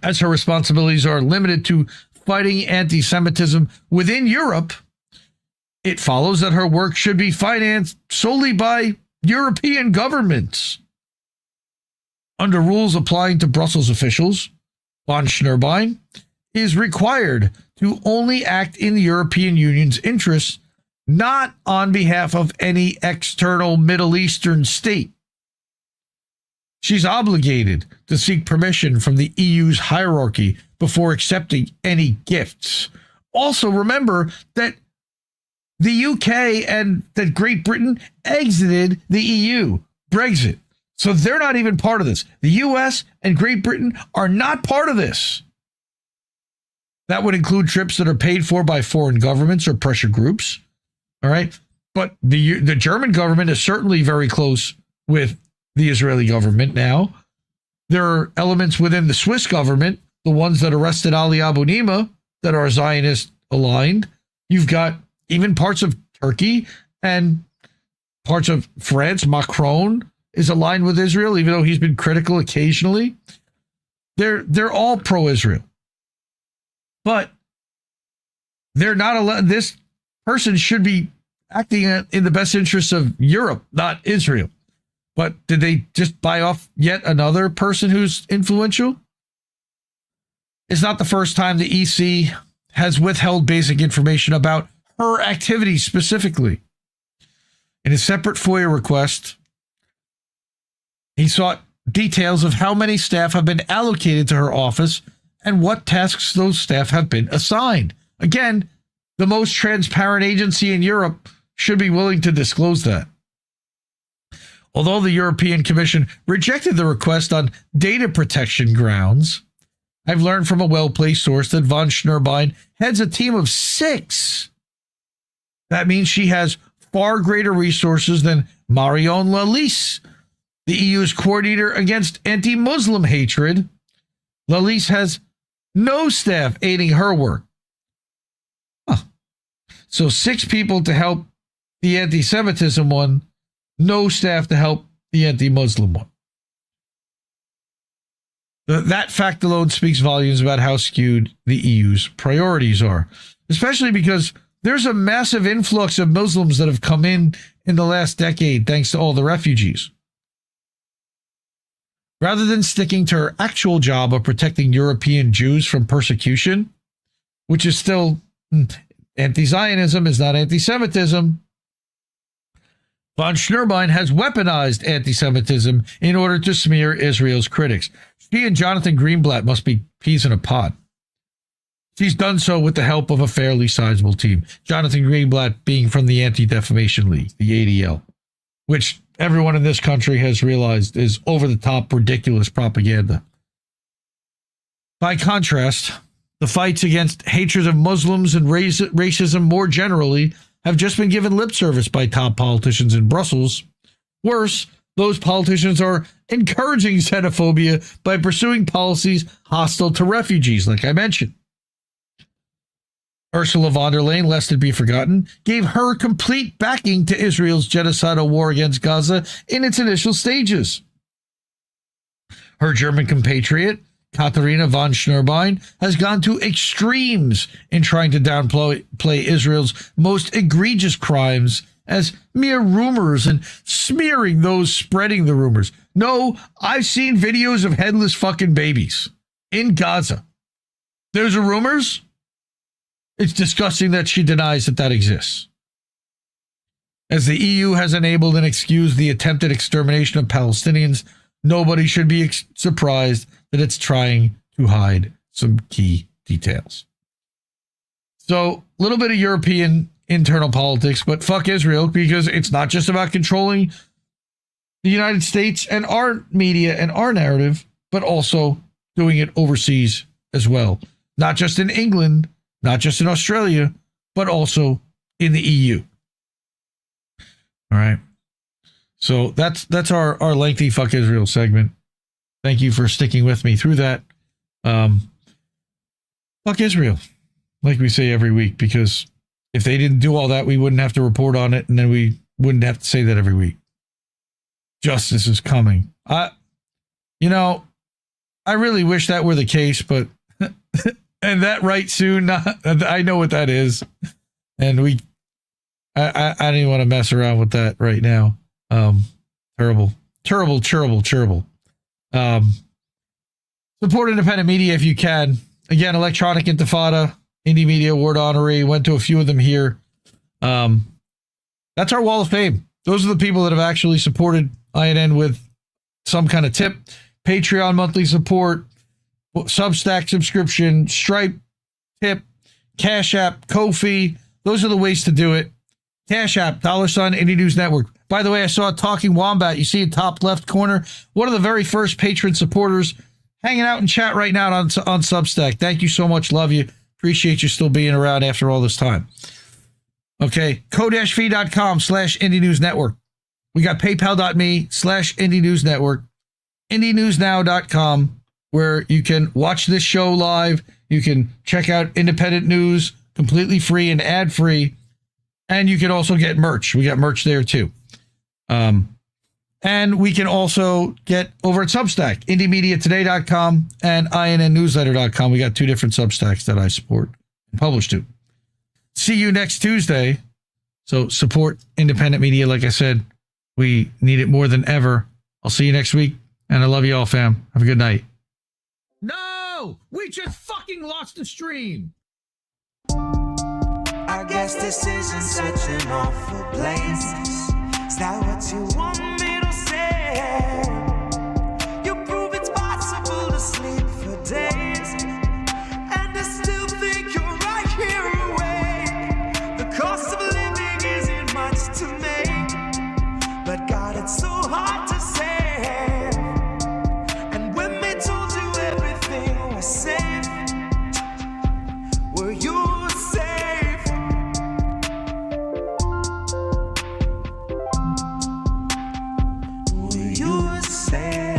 as her responsibilities are limited to fighting anti-Semitism within Europe. It follows that her work should be financed solely by European governments. Under rules applying to Brussels officials, von Schnurbein is required to only act in the European Union's interests, not on behalf of any external Middle Eastern state. She's obligated to seek permission from the EU's hierarchy before accepting any gifts. Also, remember that the UK and that Great Britain exited the EU, Brexit. So they're not even part of this. The US and Great Britain are not part of this. That would include trips that are paid for by foreign governments or pressure groups. All right. But the German government is certainly very close with the Israeli government now. There are elements within the Swiss government, the ones that arrested Ali Abu Nima, that are Zionist aligned. You've got even parts of Turkey and parts of France. Macron is aligned with Israel, even though he's been critical occasionally. They're all pro-Israel. But they're not allowed. This person should be acting in the best interests of Europe, not Israel. But did they just buy off yet another person who's influential? It's not the first time the EC has withheld basic information about her activities specifically. In a separate FOIA request, he sought details of how many staff have been allocated to her office and what tasks those staff have been assigned. Again, the most transparent agency in Europe should be willing to disclose that. Although the European Commission rejected the request on data protection grounds, I've learned from a well-placed source that von Schnurbein heads a team of 6. That means she has far greater resources than Marion Lalisse, the EU's coordinator against anti-Muslim hatred. Lalisse has no staff aiding her work. So 6 people to help the anti-Semitism one, no staff to help the anti-Muslim one. That fact alone speaks volumes about how skewed the EU's priorities are, especially because there's a massive influx of Muslims that have come in the last decade thanks to all the refugees. Rather than sticking to her actual job of protecting European Jews from persecution, which is still anti-Zionism, is not anti-Semitism, von Schnurbein has weaponized anti-Semitism in order to smear Israel's critics. She and Jonathan Greenblatt must be peas in a pod. She's done so with the help of a fairly sizable team. Jonathan Greenblatt being from the Anti-Defamation League, the ADL, which everyone in this country has realized is over-the-top, ridiculous propaganda. By contrast, the fights against hatred of Muslims and racism more generally have just been given lip service by top politicians in Brussels. Worse, those politicians are encouraging xenophobia by pursuing policies hostile to refugees, like I mentioned. Ursula von der Leyen, lest it be forgotten, gave her complete backing to Israel's genocidal war against Gaza in its initial stages. Her German compatriot, Katharina von Schnurbein, has gone to extremes in trying to downplay Israel's most egregious crimes as mere rumors and smearing those spreading the rumors. No, I've seen videos of headless fucking babies in Gaza. Those are rumors? It's disgusting that she denies that exists. As the EU has enabled and excused the attempted extermination of Palestinians, nobody should be surprised that it's trying to hide some key details. So, a little bit of European internal politics, but fuck Israel, because it's not just about controlling the United States and our media and our narrative, but also doing it overseas as well. Not just in England, not just in Australia, but also in the EU. All right. So that's our lengthy fuck Israel segment. Thank you for sticking with me through that. Fuck Israel, like we say every week, because if they didn't do all that, we wouldn't have to report on it, and then we wouldn't have to say that every week. Justice is coming. I really wish that were the case, but and that right soon, I know what that is, and I don't even want to mess around with that right now. Terrible. Support independent media if you can. Again, Electronic Intifada, Indie Media Award honoree. Went to a few of them here. That's our wall of fame. Those are the people that have actually supported INN with some kind of tip. Patreon monthly support, Substack subscription, Stripe tip, Cash App, Ko-fi. Those are the ways to do it. Cash App, $, Indie News Network. By the way, I saw Talking Wombat. You see in top left corner, one of the very first patron supporters hanging out in chat right now on Substack. Thank you so much. Love you. Appreciate you still being around after all this time. Okay, ko-fi.com/Indie News Network. We got paypal.me/Indie News Network. IndieNewsNow.com, where you can watch this show live. You can check out independent news completely free and ad-free. And you can also get merch. We got merch there too. And we can also get over at Substack, IndieMediaToday.com and INNNewsletter.com. We got two different Substacks that I support and publish to. See you next Tuesday. So support independent media. Like I said, we need it more than ever. I'll see you next week. And I love you all, fam. Have a good night. No! We just fucking lost the stream!
I guess this isn't such an awful place. Is that what you want me to say? You prove it's possible to sleep for days, and I still think you're right here awake. The cost of living isn't much to make, but God, it's so hard to say. And when they told you everything was safe, were you safe? Were you safe?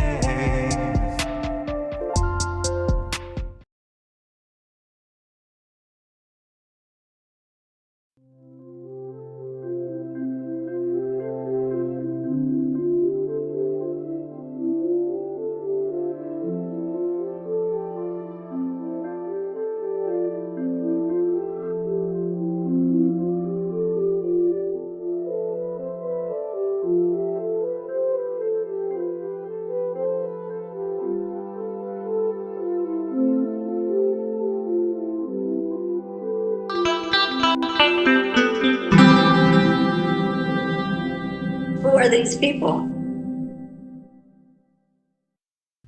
Who are these people?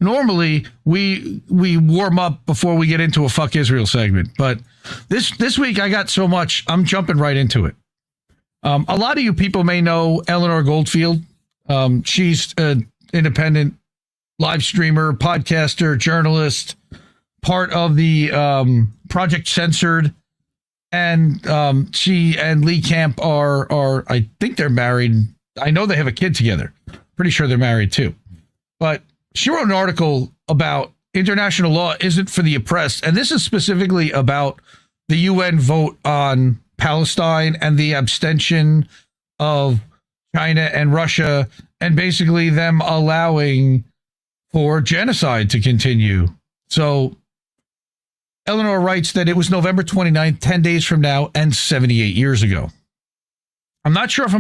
Normally, we warm up before we get into a fuck Israel segment, but this week I got so much, I'm jumping right into it. A lot of you people may know Eleanor Goldfield. She's an independent live streamer, podcaster, journalist, part of the Project Censored, and she and Lee Camp are I think they're married. I know they have a kid together. Pretty sure they're married too. But she wrote an article about international law isn't for the oppressed. And this is specifically about the UN vote on Palestine and the abstention of China and Russia, and basically them allowing for genocide to continue. So Eleanor writes that it was November 29th, 10 days from now, and 78 years ago. I'm not sure if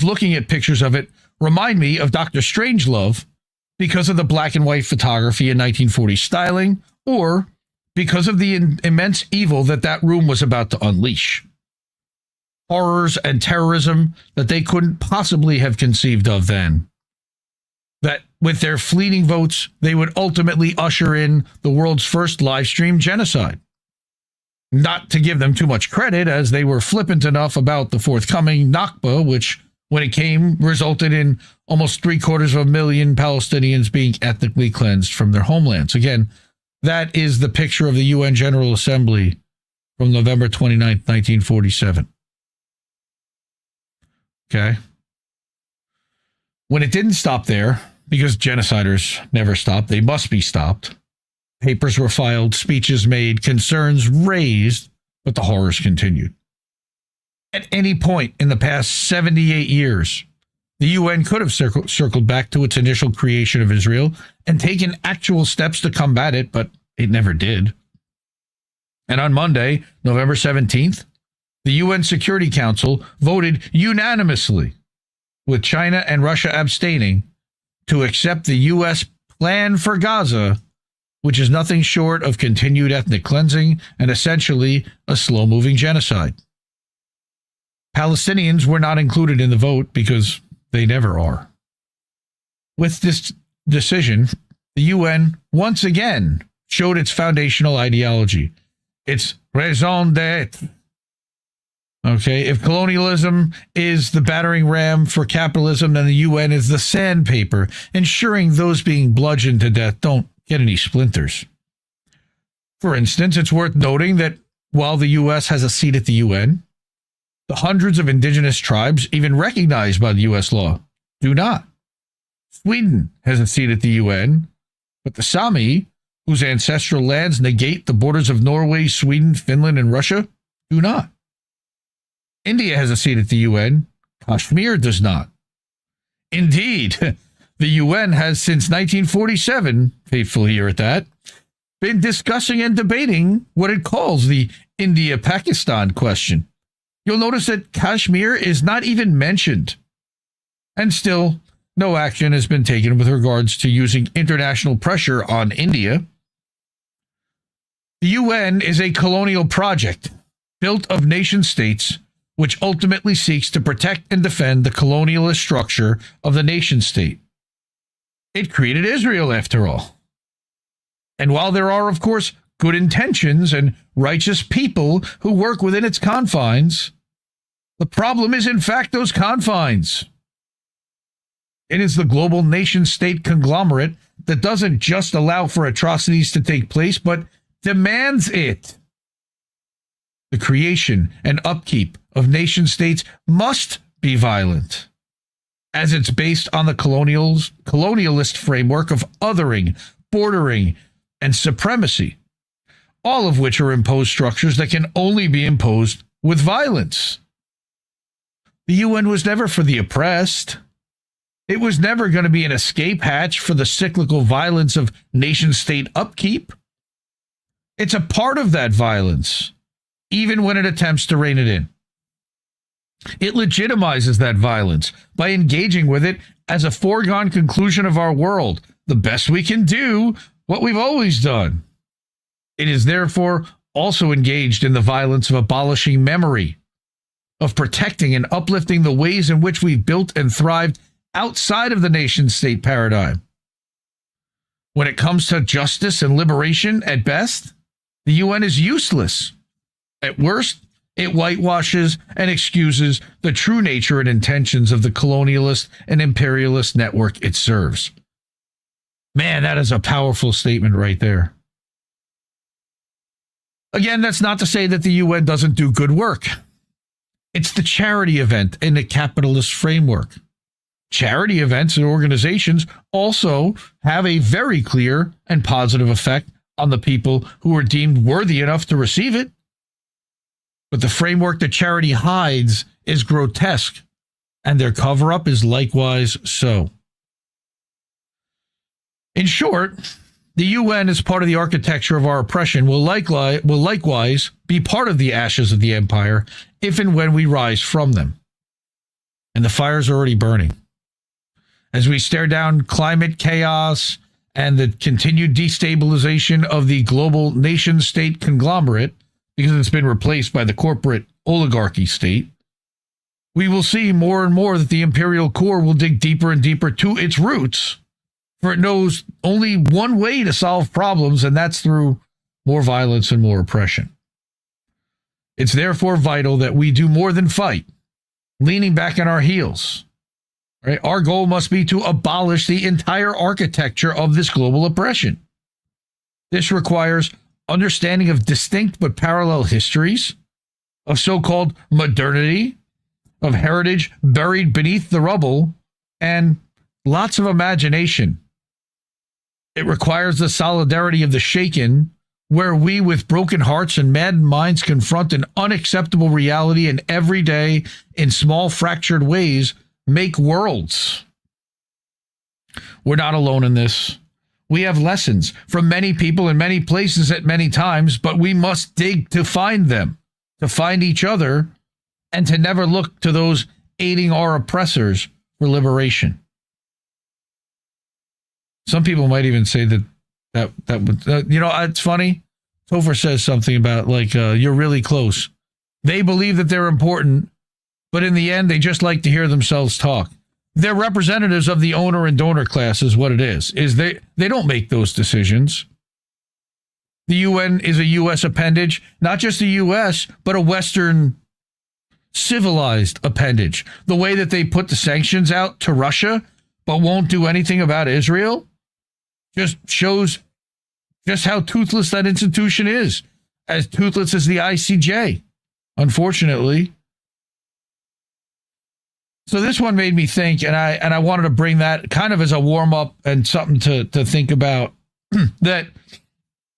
looking at pictures of it remind me of Dr. Strangelove because of the black and white photography in 1940s styling, or because of the immense evil that room was about to unleash. horrors and terrorism that they couldn't possibly have conceived of then. That with their fleeting votes, they would ultimately usher in the world's first live-stream genocide. Not to give them too much credit, as they were flippant enough about the forthcoming Nakba, which, when it came, resulted in almost 750,000 Palestinians being ethnically cleansed from their homelands. Again, that is the picture of the UN General Assembly from November 29th, 1947. Okay? When it didn't stop there, because genociders never stop, they must be stopped. Papers were filed, speeches made, concerns raised, but the horrors continued. At any point in the past 78 years, the UN could have circled back to its initial creation of Israel and taken actual steps to combat it, but it never did. And on Monday, November 17th, the UN Security Council voted unanimously, with China and Russia abstaining, to accept the U.S. plan for Gaza, which is nothing short of continued ethnic cleansing and essentially a slow-moving genocide. Palestinians were not included in the vote because they never are. With this decision, the UN once again showed its foundational ideology, its raison d'être. Okay, if colonialism is the battering ram for capitalism, then the UN is the sandpaper, ensuring those being bludgeoned to death don't get any splinters. For instance, it's worth noting that while the U.S. has a seat at the UN, the hundreds of indigenous tribes, even recognized by the U.S. law, do not. Sweden has a seat at the UN, but the Sami, whose ancestral lands negate the borders of Norway, Sweden, Finland, and Russia, do not. India has a seat at the UN. Kashmir does not. Indeed, the UN has since 1947, faithful here at that, been discussing and debating what it calls the India-Pakistan question. You'll notice that Kashmir is not even mentioned. And still, no action has been taken with regards to using international pressure on India. The UN is a colonial project built of nation states which ultimately seeks to protect and defend the colonialist structure of the nation state. It created Israel, after all. And while there are, of course, good intentions and righteous people who work within its confines, the problem is, in fact, those confines. It is the global nation-state conglomerate that doesn't just allow for atrocities to take place, but demands it. The creation and upkeep of nation-states must be violent, as it's based on the colonialist framework of othering, bordering, and supremacy, all of which are imposed structures that can only be imposed with violence. The UN was never for the oppressed. It was never going to be an escape hatch for the cyclical violence of nation-state upkeep. It's a part of that violence, even when it attempts to rein it in. It legitimizes that violence by engaging with it as a foregone conclusion of our world, the best we can do, what we've always done. It is therefore also engaged in the violence of abolishing memory, of protecting and uplifting the ways in which we've built and thrived outside of the nation-state paradigm. When it comes to justice and liberation, at best, the UN is useless. At worst, it whitewashes and excuses the true nature and intentions of the colonialist and imperialist network it serves. Man, that is a powerful statement right there. Again, that's not to say that the UN doesn't do good work. It's the charity event in the capitalist framework. Charity events and organizations also have a very clear and positive effect on the people who are deemed worthy enough to receive it. But the framework that charity hides is grotesque, and their cover-up is likewise so. In short, the UN, as part of the architecture of our oppression, will likewise be part of the ashes of the empire if and when we rise from them. And the fire's already burning. As we stare down climate chaos and the continued destabilization of the global nation-state conglomerate, because it's been replaced by the corporate oligarchy state, we will see more and more that the imperial core will dig deeper and deeper to its roots, for it knows only one way to solve problems, and that's through more violence and more oppression. It's therefore vital that we do more than fight, leaning back on our heels. Right? Our goal must be to abolish the entire architecture of this global oppression. This requires understanding of distinct but parallel histories, of so-called modernity, of heritage buried beneath the rubble, and lots of imagination. It requires the solidarity of the shaken, where we, with broken hearts and maddened minds, confront an unacceptable reality and every day, in small fractured ways, make worlds. We're not alone in this. We have lessons from many people in many places at many times, but we must dig to find them, to find each other, and to never look to those aiding our oppressors for liberation. Some people might even say that would, it's funny. Topher says something about you're really close. They believe that they're important, but in the end, they just like to hear themselves talk. They're representatives of the owner and donor class is what it is they don't make those decisions. The UN is a U.S. appendage, not just the U.S., but a Western civilized appendage. The way that they put the sanctions out to Russia, but won't do anything about Israel, just shows just how toothless that institution is, as toothless as the ICJ, unfortunately. So this one made me think, and I wanted to bring that kind of as a warm-up and something to think about, that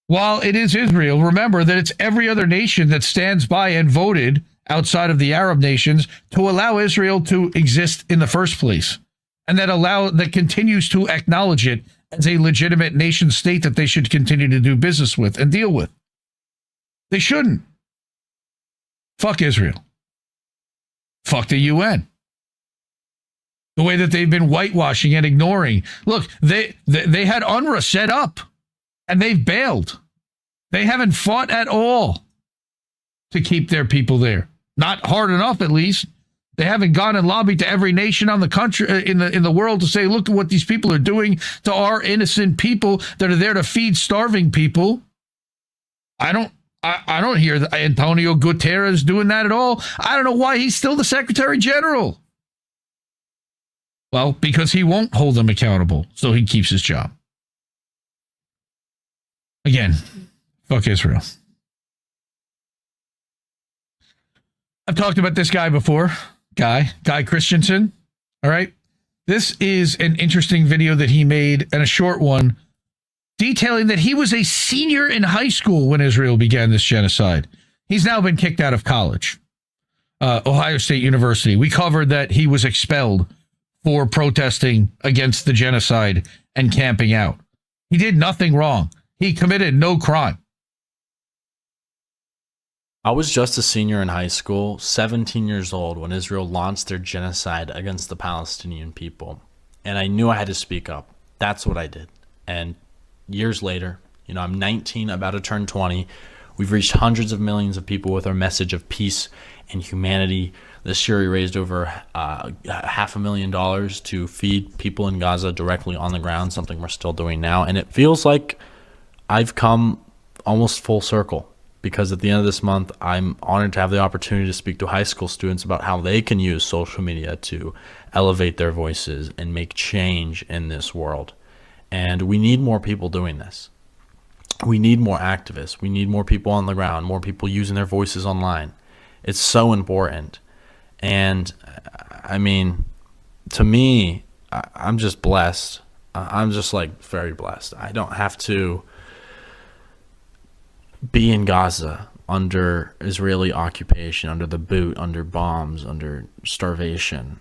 while it is Israel, remember that it's every other nation that stands by and voted outside of the Arab nations to allow Israel to exist in the first place, and that continues to acknowledge it as a legitimate nation state that they should continue to do business with and deal with. They shouldn't. Fuck Israel. Fuck the UN. The way that they've been whitewashing and ignoring. Look, they had UNRWA set up, and they've bailed. They haven't fought at all to keep their people there. Not hard enough, at least. They haven't gone and lobbied to every nation on the country in the world to say, look at what these people are doing to our innocent people that are there to feed starving people. I don't hear Antonio Guterres doing that at all. I don't know why he's still the Secretary General. Well, because he won't hold them accountable, so he keeps his job. Again, fuck Israel. I've talked about this guy before. Guy Christensen. All right. This is an interesting video that he made, and a short one, detailing that he was a senior in high school when Israel began this genocide. He's now been kicked out of college. Ohio State University. We covered that he was expelled for protesting against the genocide and camping out. He did nothing wrong. He committed no crime.
I was just a senior in high school, 17 years old, when Israel launched their genocide against the Palestinian people. And I knew I had to speak up. That's what I did. And years later, I'm 19, about to turn 20. We've reached hundreds of millions of people with our message of peace and humanity. This year we raised over $500,000 to feed people in Gaza directly on the ground, something we're still doing now. And it feels like I've come almost full circle, because at the end of this month, I'm honored to have the opportunity to speak to high school students about how they can use social media to elevate their voices and make change in this world. And we need more people doing this. We need more activists. We need more people on the ground, more people using their voices online. It's so important. And I mean, to me, I'm just blessed. I'm just very blessed. I don't have to be in Gaza under Israeli occupation, under the boot, under bombs, under starvation.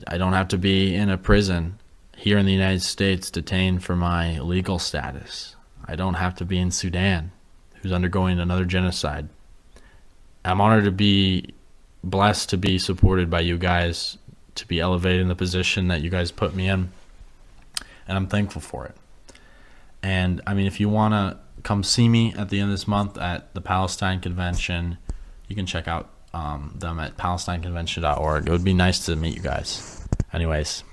I don't have to be in a prison here in the United States detained for my legal status. I don't have to be in Sudan, who's undergoing another genocide. I'm honored to be blessed to be supported by you guys, to be elevated in the position that you guys put me in, and I'm thankful for it. And I mean, if you want to come see me at the end of this month at the Palestine Convention, you can check out them at palestineconvention.org. It would be nice to meet you guys. Anyways,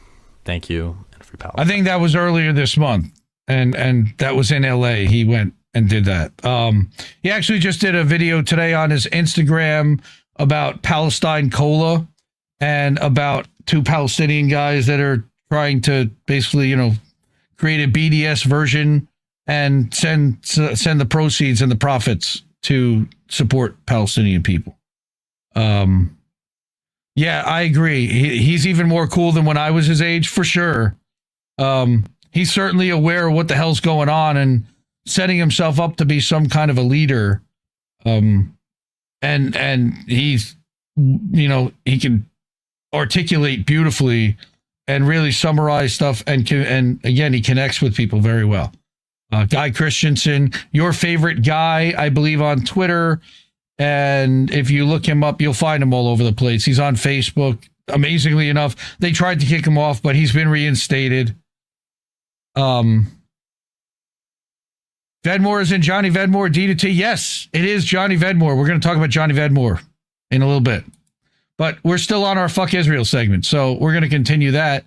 thank you, and free Palestine.
I think that was earlier this month, and that was in LA. He went and did that. He actually just did a video today on his Instagram about Palestine Cola and about two Palestinian guys that are trying to basically, create a BDS version and send the proceeds and the profits to support Palestinian people. Yeah, I agree. He's even more cool than when I was his age, for sure. He's certainly aware of what the hell's going on and setting himself up to be some kind of a leader. And he's, he can articulate beautifully and really summarize stuff. And again, he connects with people very well. Guy Christensen, your favorite guy, I believe, on Twitter. And if you look him up, you'll find him all over the place. He's on Facebook. Amazingly enough, they tried to kick him off, but he's been reinstated. Vedmore is in Johnny Vedmore, D to T. Yes, it is Johnny Vedmore. We're going to talk about Johnny Vedmore in a little bit. But we're still on our Fuck Israel segment, so we're going to continue that.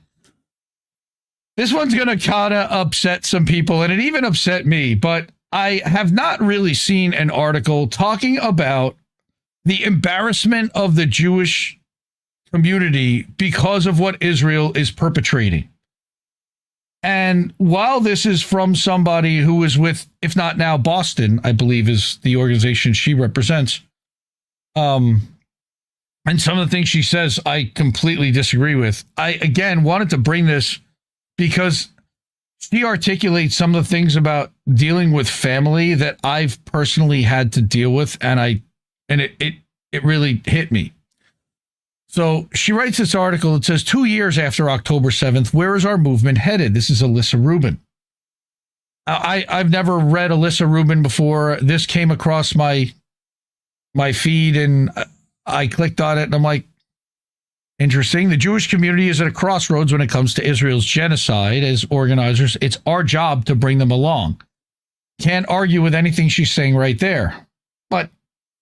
This one's going to kind of upset some people, and it even upset me, but I have not really seen an article talking about the embarrassment of the Jewish community because of what Israel is perpetrating. And while this is from somebody who is with, if not now, Boston, I believe is the organization she represents, and some of the things she says I completely disagree with. I, again, wanted to bring this because she articulates some of the things about dealing with family that I've personally had to deal with, and it really hit me. So she writes this article. It says, 2 years after October 7th, where is our movement headed? This is Alyssa Rubin. I've never read Alyssa Rubin before. This came across my feed, and I clicked on it, and I'm like, interesting. The Jewish community is at a crossroads when it comes to Israel's genocide. As organizers, it's our job to bring them along. Can't argue with anything she's saying right there. But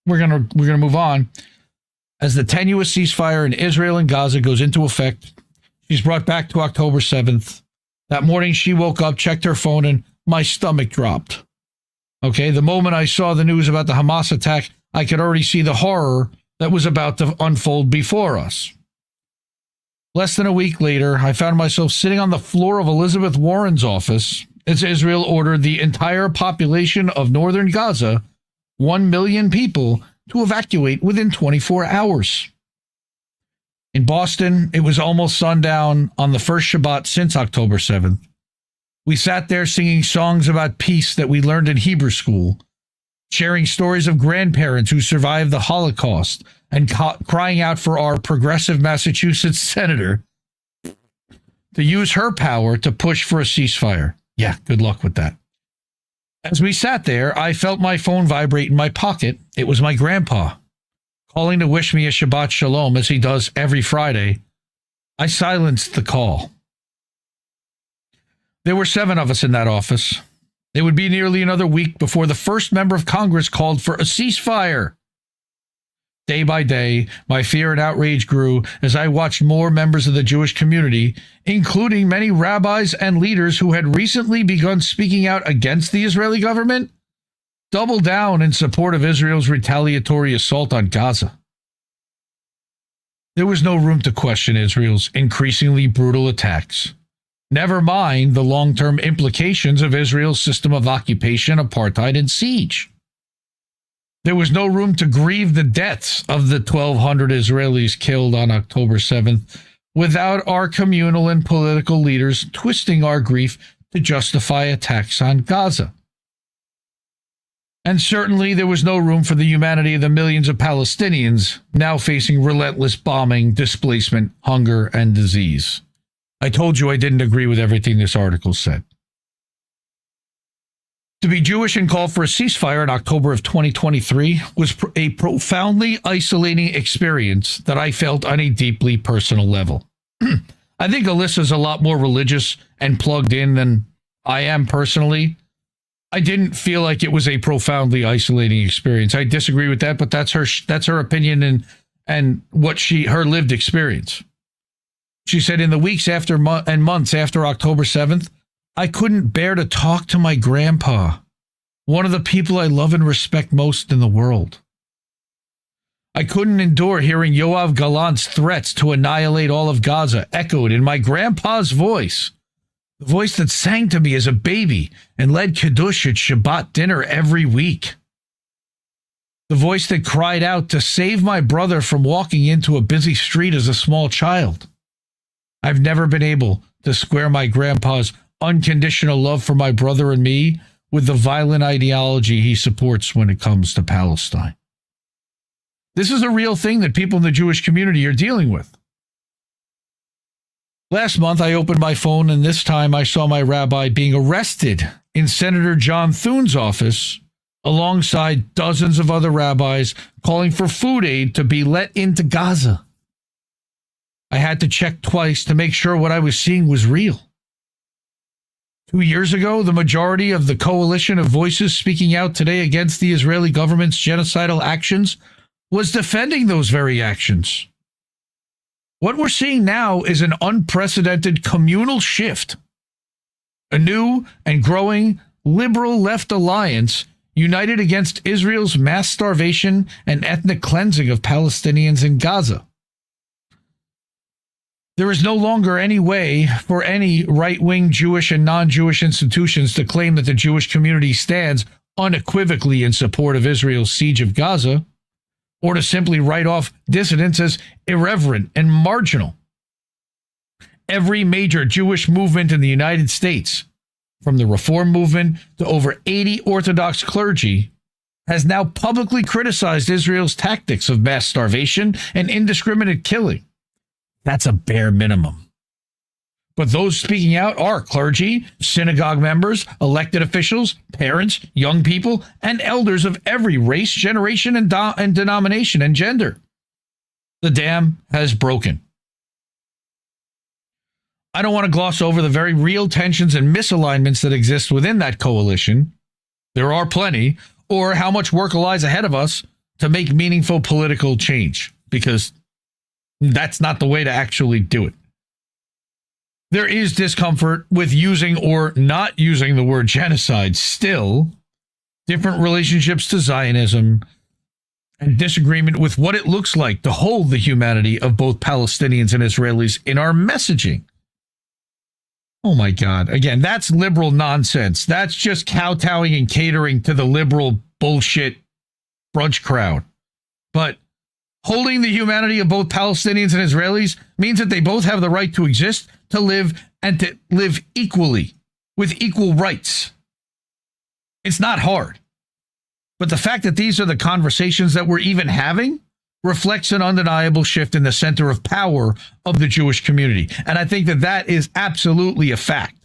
we're gonna move on. As the tenuous ceasefire in Israel and Gaza goes into effect, she's brought back to October 7th. That morning she woke up, checked her phone, and my stomach dropped. Okay, the moment I saw the news about the Hamas attack, I could already see the horror that was about to unfold before us. Less than a week later, I found myself sitting on the floor of Elizabeth Warren's office as Israel ordered the entire population of northern Gaza, 1 million people, to evacuate within 24 hours. In Boston, it was almost sundown on the first Shabbat since October 7th. We sat there singing songs about peace that we learned in Hebrew school, sharing stories of grandparents who survived the Holocaust, and crying out for our progressive Massachusetts senator to use her power to push for a ceasefire. Yeah, good luck with that. As we sat there, I felt my phone vibrate in my pocket. It was my grandpa, calling to wish me a Shabbat Shalom, as he does every Friday. I silenced the call. There were 7 of us in that office. It would be nearly another week before the first member of Congress called for a ceasefire. Day by day, my fear and outrage grew as I watched more members of the Jewish community, including many rabbis and leaders who had recently begun speaking out against the Israeli government, double down in support of Israel's retaliatory assault on Gaza. There was no room to question Israel's increasingly brutal attacks. Never mind the long-term implications of Israel's system of occupation, apartheid, and siege. There was no room to grieve the deaths of the 1,200 Israelis killed on October 7th without our communal and political leaders twisting our grief to justify attacks on Gaza. And certainly there was no room for the humanity of the millions of Palestinians now facing relentless bombing, displacement, hunger, and disease. I told you I didn't agree with everything this article said. To be Jewish and call for a ceasefire in October of 2023 was a profoundly isolating experience that I felt on a deeply personal level. I think Alyssa's a lot more religious and plugged in than I am personally. I didn't feel like it was a profoundly isolating experience. I disagree with that, but that's her opinion, and and what her lived experience. She said, in the weeks after and months after October 7th, I couldn't bear to talk to my grandpa, one of the people I love and respect most in the world. I couldn't endure hearing Yoav Gallant's threats to annihilate all of Gaza echoed in my grandpa's voice, the voice that sang to me as a baby and led Kiddush at Shabbat dinner every week. The voice that cried out to save my brother from walking into a busy street as a small child. I've never been able to square my grandpa's unconditional love for my brother and me with the violent ideology he supports when it comes to Palestine. This is a real thing that people in the Jewish community are dealing with. Last month, I opened my phone, and this time I saw my rabbi being arrested in Senator John Thune's office alongside dozens of other rabbis calling for food aid to be let into Gaza. I had to check twice to make sure what I was seeing was real. 2 years ago, the majority of the coalition of voices speaking out today against the Israeli government's genocidal actions was defending those very actions. What we're seeing now is an unprecedented communal shift. A new and growing liberal left alliance united against Israel's mass starvation and ethnic cleansing of Palestinians in Gaza. There is no longer any way for any right-wing Jewish and non-Jewish institutions to claim that the Jewish community stands unequivocally in support of Israel's siege of Gaza, or to simply write off dissidents as irreverent and marginal. Every major Jewish movement in the United States, from the Reform movement to over 80 Orthodox clergy, has now publicly criticized Israel's tactics of mass starvation and indiscriminate killing. That's a bare minimum. But those speaking out are clergy, synagogue members, elected officials, parents, young people, and elders of every race, generation, and denomination and gender. The dam has broken. I don't want to gloss over the very real tensions and misalignments that exist within that coalition. There are plenty, or how much work lies ahead of us to make meaningful political change, because that's not the way to actually do it. There is discomfort with using or not using the word genocide still, different relationships to Zionism, and disagreement with what it looks like to hold the humanity of both Palestinians and Israelis in our messaging. Oh my God. Again, that's liberal nonsense. That's just kowtowing and catering to the liberal bullshit brunch crowd. But holding the humanity of both Palestinians and Israelis means that they both have the right to exist, to live, and to live equally, with equal rights. It's not hard. But the fact that these are the conversations that we're even having reflects an undeniable shift in the center of power of the Jewish community. And I think that that is absolutely a fact.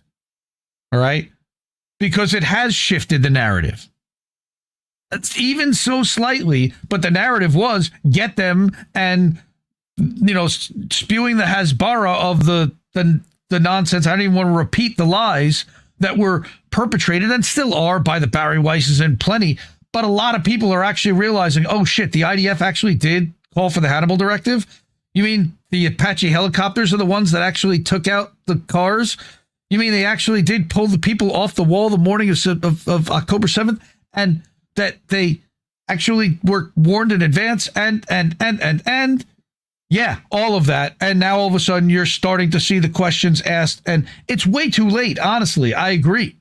All right? Because it has shifted the narrative. It's even so slightly, but the narrative was get them and, spewing the hasbara of the nonsense. I don't even want to repeat the lies that were perpetrated and still are by the Barry Weisses and plenty. But a lot of people are actually realizing, oh shit, the IDF actually did call for the Hannibal Directive. You mean the Apache helicopters are the ones that actually took out the cars? You mean they actually did pull the people off the wall the morning of October 7th? And that they actually were warned in advance and yeah, all of that. And now all of a sudden you're starting to see the questions asked, and it's way too late. Honestly, I agree.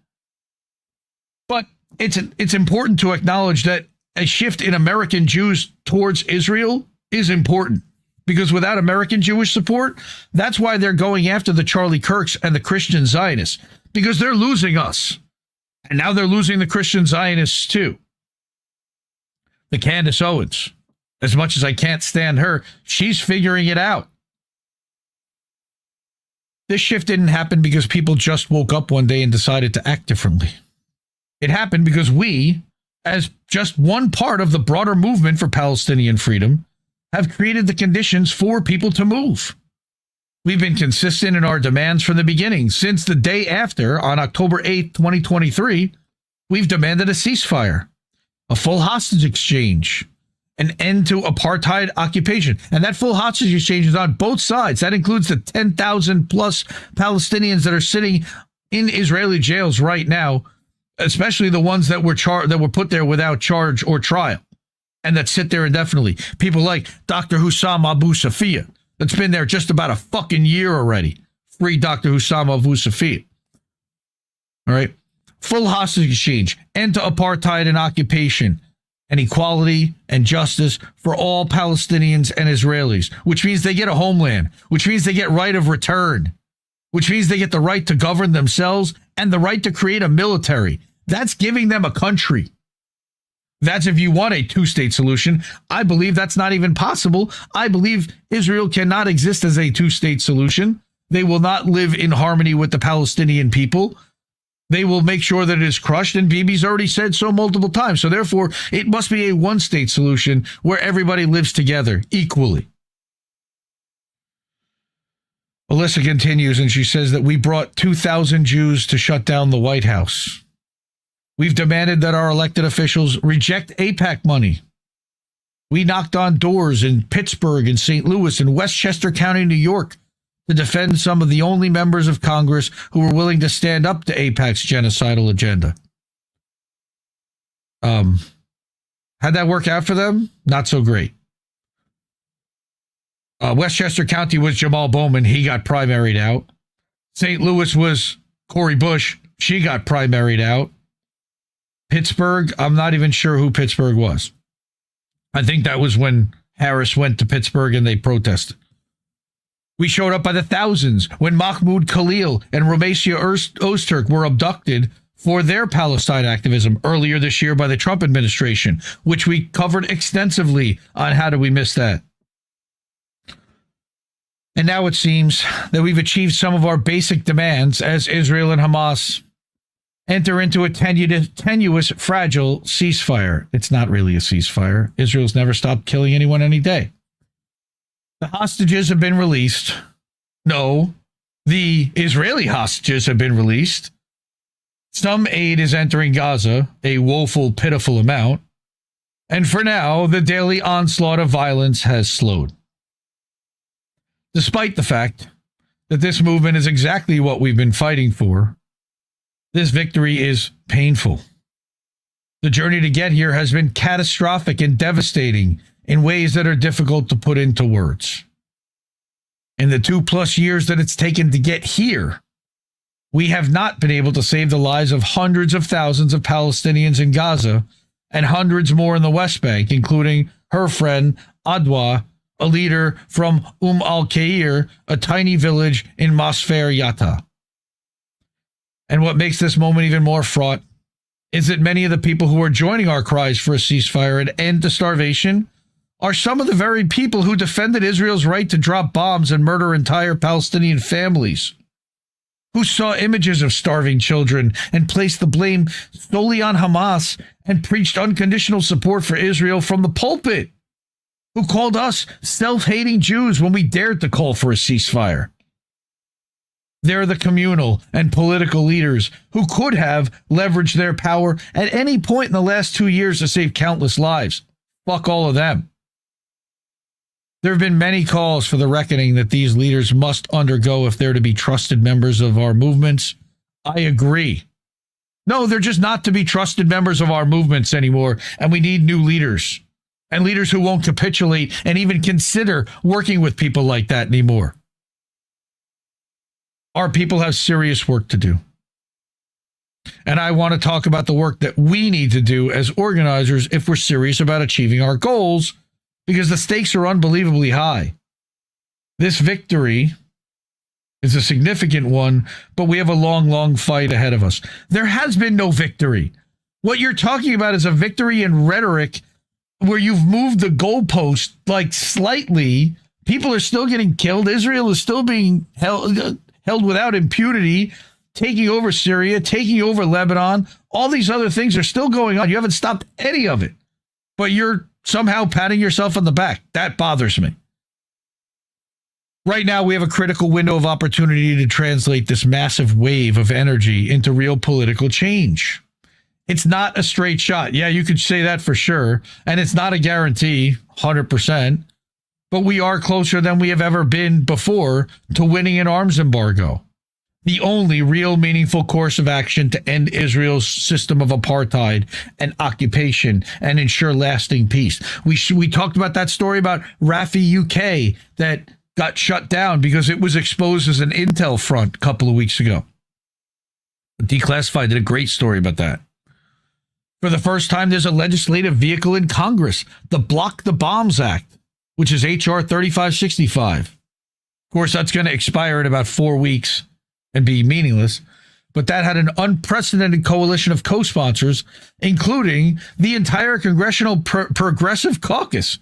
But it's important to acknowledge that a shift in American Jews towards Israel is important, because without American Jewish support, that's why they're going after the Charlie Kirks and the Christian Zionists, because they're losing us. And now they're losing the Christian Zionists too. The Candace Owens, as much as I can't stand her, she's figuring it out. This shift didn't happen because people just woke up one day and decided to act differently. It happened because we, as just one part of the broader movement for Palestinian freedom, have created the conditions for people to move. We've been consistent in our demands from the beginning. Since the day after, on October 8th, 2023, we've demanded a ceasefire, a full hostage exchange, an end to apartheid occupation. And that full hostage exchange is on both sides. That includes the 10,000 plus Palestinians that are sitting in Israeli jails right now, especially the ones that were put there without charge or trial and that sit there indefinitely. People like Dr. Hussam Abu Safia, that's been there just about a fucking year already. Free Dr. Hussam Abu Safia. All right. Full hostage exchange, end to apartheid and occupation, and equality and justice for all Palestinians and Israelis, which means they get a homeland, which means they get right of return, which means they get the right to govern themselves and the right to create a military. That's giving them a country. That's if you want a two-state solution. I believe that's not even possible. I believe Israel cannot exist as a two-state solution. They will not live in harmony with the Palestinian people. They will make sure that it is crushed, and Bibi's already said so multiple times. So therefore, it must be a one-state solution where everybody lives together equally. Alyssa continues, and she says that we brought 2,000 Jews to shut down the White House. We've demanded that our elected officials reject AIPAC money. We knocked on doors in Pittsburgh and St. Louis and Westchester County, New York, to defend some of the only members of Congress who were willing to stand up to AIPAC's genocidal agenda. How'd that work out for them? Not so great. Westchester County was Jamal Bowman. He got primaried out. St. Louis was Cori Bush. She got primaried out. Pittsburgh, I'm not even sure who Pittsburgh was. I think that was when Harris went to Pittsburgh and they protested. We showed up by the thousands when Mahmoud Khalil and Ramesia Ozturk were abducted for their Palestine activism earlier this year by the Trump administration, which we covered extensively on How Do We Miss That? And now it seems that we've achieved some of our basic demands as Israel and Hamas enter into a tenuous, fragile ceasefire. It's not really a ceasefire. Israel's never stopped killing anyone any day. The hostages have been released. No, the Israeli hostages have been released. Some aid is entering Gaza, a woeful, pitiful amount. And for now, the daily onslaught of violence has slowed. Despite the fact that this movement is exactly what we've been fighting for, this victory is painful. The journey to get here has been catastrophic and devastating in ways that are difficult to put into words. In the 2+ years that it's taken to get here, we have not been able to save the lives of hundreds of thousands of Palestinians in Gaza and hundreds more in the West Bank, including her friend Adwa, a leader from al-Khair, a tiny village in Masfer Yatta. And what makes this moment even more fraught is that many of the people who are joining our cries for a ceasefire and end to starvation are some of the very people who defended Israel's right to drop bombs and murder entire Palestinian families, who saw images of starving children and placed the blame solely on Hamas and preached unconditional support for Israel from the pulpit, who called us self-hating Jews when we dared to call for a ceasefire. They're the communal and political leaders who could have leveraged their power at any point in the last 2 years to save countless lives. Fuck all of them. There have been many calls for the reckoning that these leaders must undergo if they're to be trusted members of our movements. I agree. No, they're just not to be trusted members of our movements anymore, and we need new leaders, and leaders who won't capitulate and even consider working with people like that anymore. Our people have serious work to do. And I want to talk about the work that we need to do as organizers if we're serious about achieving our goals, because the stakes are unbelievably high. This victory is a significant one, but we have a long, long fight ahead of us. There has been no victory. What you're talking about is a victory in rhetoric where you've moved the goalpost like slightly. People are still getting killed. Israel is still being held without impunity, taking over Syria, taking over Lebanon. All these other things are still going on. You haven't stopped any of it, but you're somehow patting yourself on the back. That bothers me. Right now, we have a critical window of opportunity to translate this massive wave of energy into real political change. It's not a straight shot. Yeah, you could say that for sure. And it's not a guarantee, 100%. But we are closer than we have ever been before to winning an arms embargo. The only real meaningful course of action to end Israel's system of apartheid and occupation and ensure lasting peace. We talked about that story about Rafi UK that got shut down because it was exposed as an intel front a couple of weeks ago. Declassified did a great story about that. For the first time, there's a legislative vehicle in Congress, the Block the Bombs Act, which is H.R. 3565. Of course, that's going to expire in about 4 weeks and be meaningless. But that had an unprecedented coalition of co-sponsors, including the entire Congressional Progressive Caucus.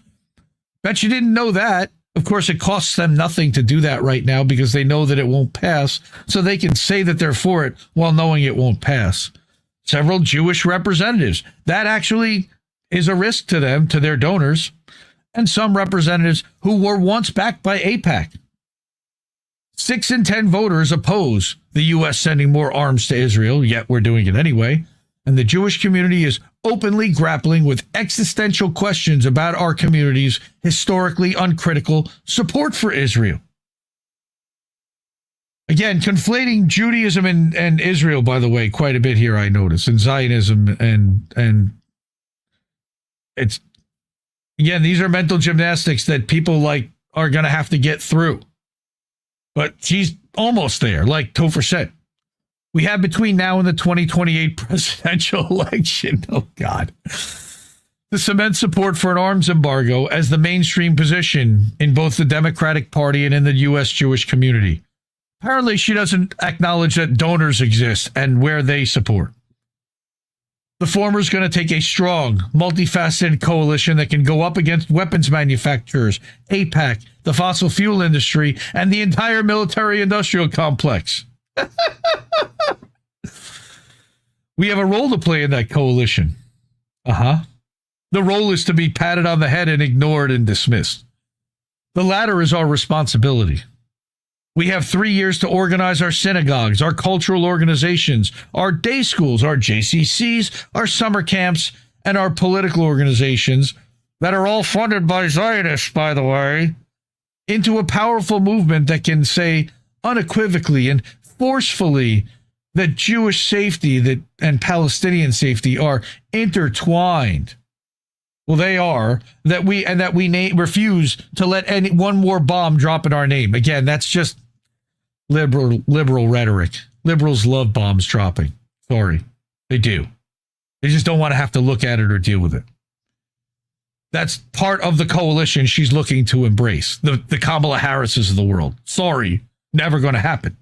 Bet you didn't know that. Of course, it costs them nothing to do that right now because they know that it won't pass, so they can say that they're for it while knowing it won't pass. Several Jewish representatives. That actually is a risk to them, to their donors, and some representatives who were once backed by AIPAC. 6 in 10 voters oppose the U.S. sending more arms to Israel, yet we're doing it anyway. And the Jewish community is openly grappling with existential questions about our community's historically uncritical support for Israel. Again, conflating Judaism and Israel, by the way, quite a bit here, I notice, and Zionism and it's, again, these are mental gymnastics that people like are going to have to get through. But she's almost there, like Topher said. We have between now and the 2028 presidential election, oh God, to cement support for an arms embargo as the mainstream position in both the Democratic Party and in the U.S. Jewish community. Apparently, she doesn't acknowledge that donors exist and where they support. The former is going to take a strong, multifaceted coalition that can go up against weapons manufacturers, AIPAC, the fossil fuel industry, and the entire military-industrial complex. We have a role to play in that coalition. The role is to be patted on the head and ignored and dismissed. The latter is our responsibility. We have 3 years to organize our synagogues, our cultural organizations, our day schools, our JCCs, our summer camps, and our political organizations that are all funded by Zionists, by the way, into a powerful movement that can say unequivocally and forcefully that Jewish safety and Palestinian safety are intertwined. Well, they are. That we refuse to let any one more bomb drop in our name. Again, that's just liberal rhetoric. Liberals love bombs dropping. Sorry, they do. They just don't want to have to look at it or deal with it. That's part of the coalition she's looking to embrace. The Kamala Harrises of the world. Sorry, never going to happen.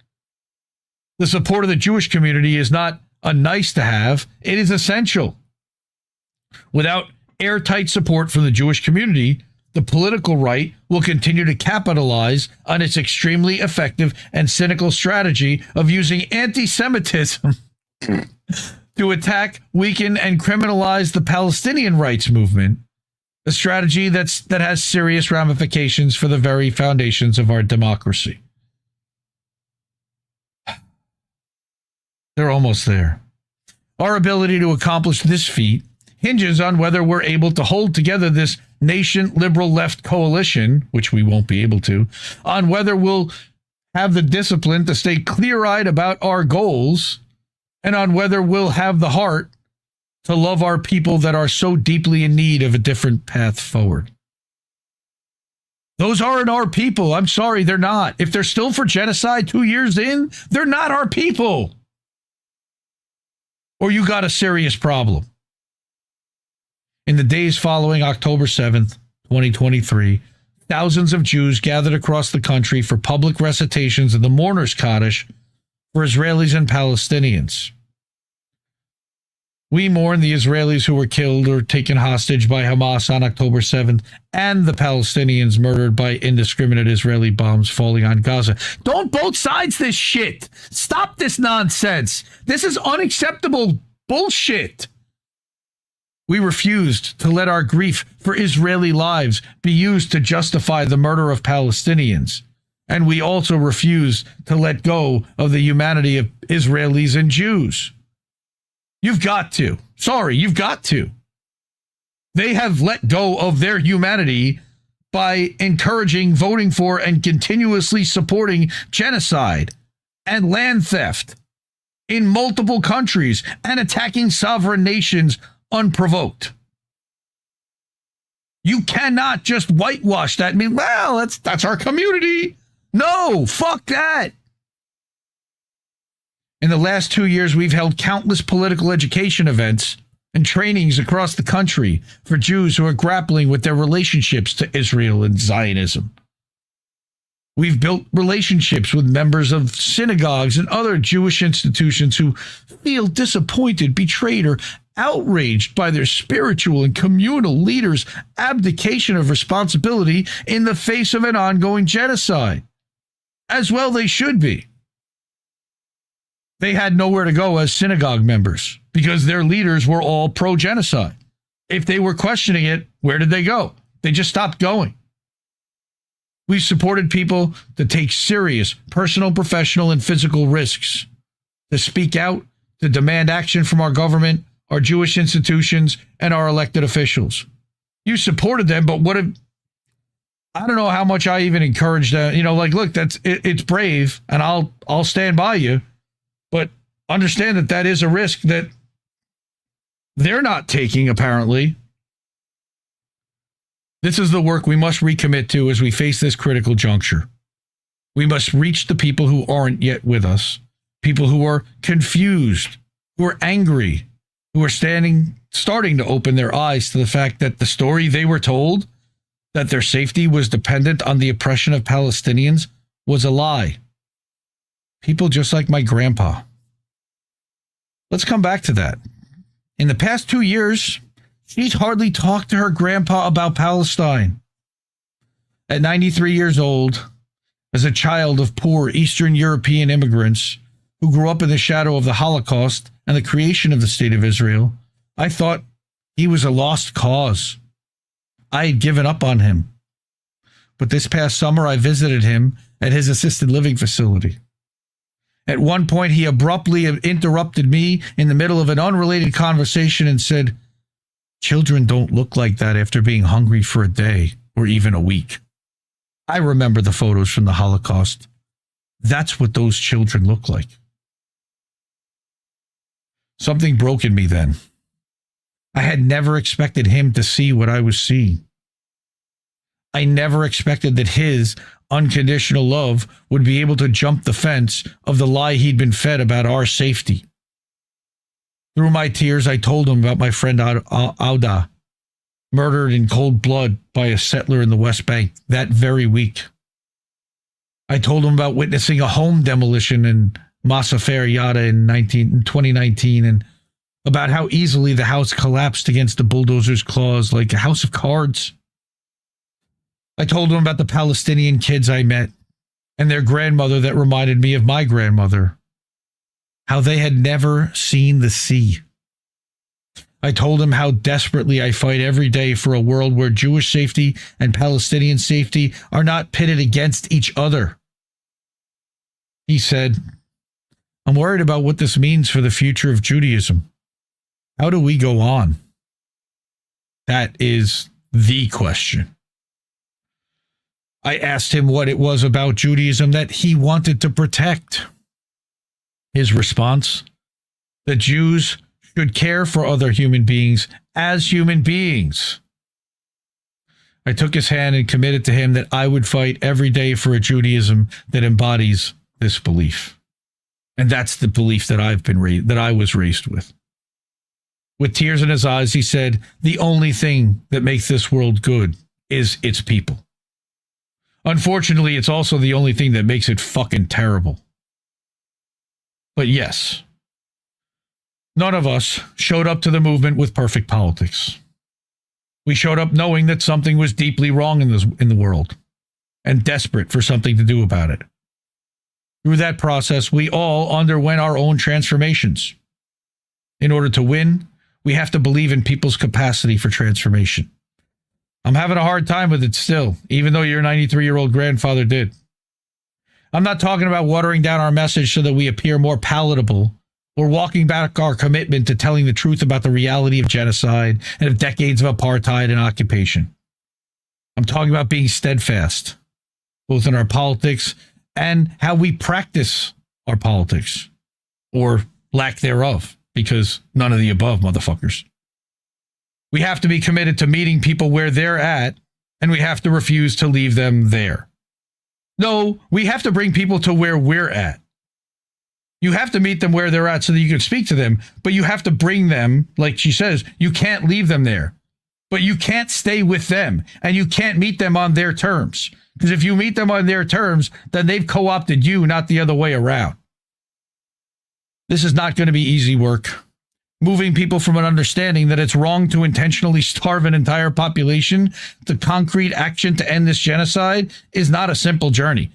The support of the Jewish community is not a nice to have. It is essential. Without airtight support from the Jewish community, the political right will continue to capitalize on its extremely effective and cynical strategy of using anti-Semitism to attack, weaken, and criminalize the Palestinian rights movement, a strategy that has serious ramifications for the very foundations of our democracy. They're almost there. Our ability to accomplish this feat hinges on whether we're able to hold together this nation liberal left coalition, which we won't be able to, on whether we'll have the discipline to stay clear-eyed about our goals, and on whether we'll have the heart to love our people that are so deeply in need of a different path forward. Those aren't our people. I'm sorry, they're not. If they're still for genocide 2 years in, they're not our people. Or you got a serious problem. In the days following October 7th, 2023, thousands of Jews gathered across the country for public recitations of the mourner's Kaddish for Israelis and Palestinians. We mourn the Israelis who were killed or taken hostage by Hamas on October 7th and the Palestinians murdered by indiscriminate Israeli bombs falling on Gaza. Don't both sides this shit. Stop this nonsense. This is unacceptable bullshit. We refused to let our grief for Israeli lives be used to justify the murder of Palestinians. And we also refuse to let go of the humanity of Israelis and Jews. You've got to. Sorry, you've got to. They have let go of their humanity by encouraging, voting for, and continuously supporting genocide and land theft in multiple countries and attacking sovereign nations unprovoked. You cannot just whitewash that and mean, well, that's our community. No, fuck that. In the last 2 years, we've held countless political education events and trainings across the country for Jews who are grappling with their relationships to Israel and Zionism. We've built relationships with members of synagogues and other Jewish institutions who feel disappointed, betrayed, or outraged by their spiritual and communal leaders' abdication of responsibility in the face of an ongoing genocide. As well they should be. They had nowhere to go as synagogue members because their leaders were all pro-genocide. If they were questioning it, where did they go? They just stopped going. We've supported people to take serious personal, professional, and physical risks, to speak out, to demand action from our government, our Jewish institutions, and our elected officials. You supported them, but what if, I don't know how much I even encouraged that. Look, it's brave, and I'll stand by you. But understand that is a risk that they're not taking, apparently. This is the work we must recommit to as we face this critical juncture. We must reach the people who aren't yet with us, people who are confused, who are angry, who are starting to open their eyes to the fact that the story they were told, that their safety was dependent on the oppression of Palestinians, was a lie. People just like my grandpa. Let's come back to that. In the past 2 years, she's hardly talked to her grandpa about Palestine. At 93 years old, as a child of poor Eastern European immigrants who grew up in the shadow of the Holocaust and the creation of the State of Israel, I thought he was a lost cause. I had given up on him. But this past summer, I visited him at his assisted living facility. At one point, he abruptly interrupted me in the middle of an unrelated conversation and said, "Children don't look like that after being hungry for a day or even a week. I remember the photos from the Holocaust. That's what those children look like." Something broke in me then. I had never expected him to see what I was seeing. I never expected that his unconditional love would be able to jump the fence of the lie he'd been fed about our safety. Through my tears, I told him about my friend Auda, murdered in cold blood by a settler in the West Bank that very week. I told him about witnessing a home demolition in Masafer Yada in 2019 and about how easily the house collapsed against the bulldozer's claws like a house of cards. I told him about the Palestinian kids I met and their grandmother that reminded me of my grandmother, how they had never seen the sea. I told him how desperately I fight every day for a world where Jewish safety and Palestinian safety are not pitted against each other. He said, "I'm worried about what this means for the future of Judaism. How do we go on?" That is the question. I asked him what it was about Judaism that he wanted to protect. His response: the Jews should care for other human beings as human beings. I took his hand and committed to him that I would fight every day for a Judaism that embodies this belief. And that's the belief that I was raised with. With tears in his eyes, he said, "The only thing that makes this world good is its people. Unfortunately, it's also the only thing that makes it fucking terrible." But yes, none of us showed up to the movement with perfect politics. We showed up knowing that something was deeply wrong in the world and desperate for something to do about it. Through that process, we all underwent our own transformations. In order to win, we have to believe in people's capacity for transformation. I'm having a hard time with it still, even though your 93-year-old grandfather did. I'm not talking about watering down our message so that we appear more palatable We're walking back our commitment to telling the truth about the reality of genocide and of decades of apartheid and occupation. I'm talking about being steadfast, both in our politics and how we practice our politics, or lack thereof, because none of the above, motherfuckers. We have to be committed to meeting people where they're at, and we have to refuse to leave them there. No, we have to bring people to where we're at. You have to meet them where they're at so that you can speak to them, but you have to bring them, like she says, you can't leave them there. But you can't stay with them, and you can't meet them on their terms. Because if you meet them on their terms, then they've co-opted you, not the other way around. This is not going to be easy work. Moving people from an understanding that it's wrong to intentionally starve an entire population to concrete action to end this genocide is not a simple journey,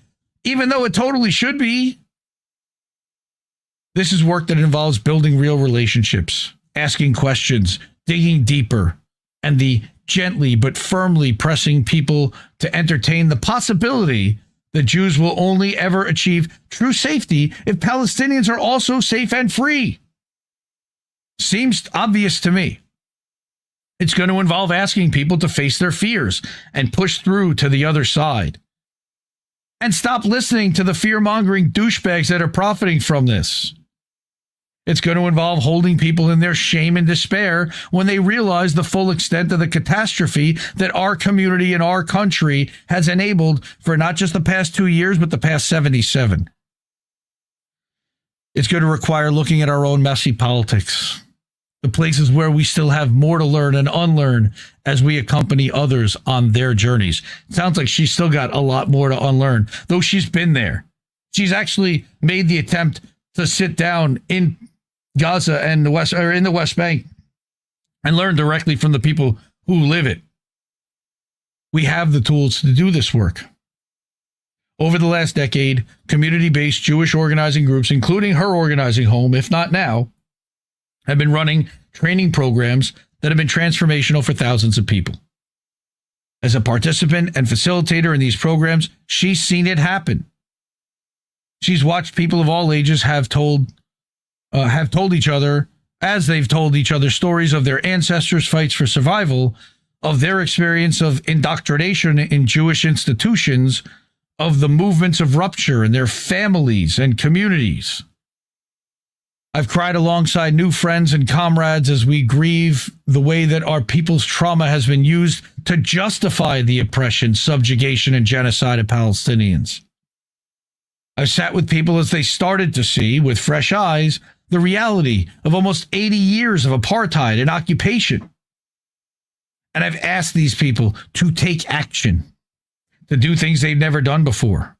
even though it totally should be. This is work that involves building real relationships, asking questions, digging deeper, and the gently but firmly pressing people to entertain the possibility that Jews will only ever achieve true safety if Palestinians are also safe and free. Seems obvious to me. It's going to involve asking people to face their fears and push through to the other side. And stop listening to the fear-mongering douchebags that are profiting from this. It's going to involve holding people in their shame and despair when they realize the full extent of the catastrophe that our community and our country has enabled for not just the past 2 years, but the past 77. It's going to require looking at our own messy politics, the places where we still have more to learn and unlearn as we accompany others on their journeys. It sounds like she's still got a lot more to unlearn, though she's been there. She's actually made the attempt to sit down in Gaza and the West, or in the West Bank, and learn directly from the people who live it. We have the tools to do this work. Over the last decade, community-based Jewish organizing groups, including her organizing home, if not now, have been running training programs that have been transformational for thousands of people. As a participant and facilitator in these programs, she's seen it happen. She's watched people of all ages have told each other, as they've told each other, stories of their ancestors' fights for survival, of their experience of indoctrination in Jewish institutions, of the movements of rupture in their families and communities. I've cried alongside new friends and comrades as we grieve the way that our people's trauma has been used to justify the oppression, subjugation, and genocide of Palestinians. I've sat with people as they started to see, with fresh eyes, the reality of almost 80 years of apartheid and occupation. And I've asked these people to take action, to do things they've never done before,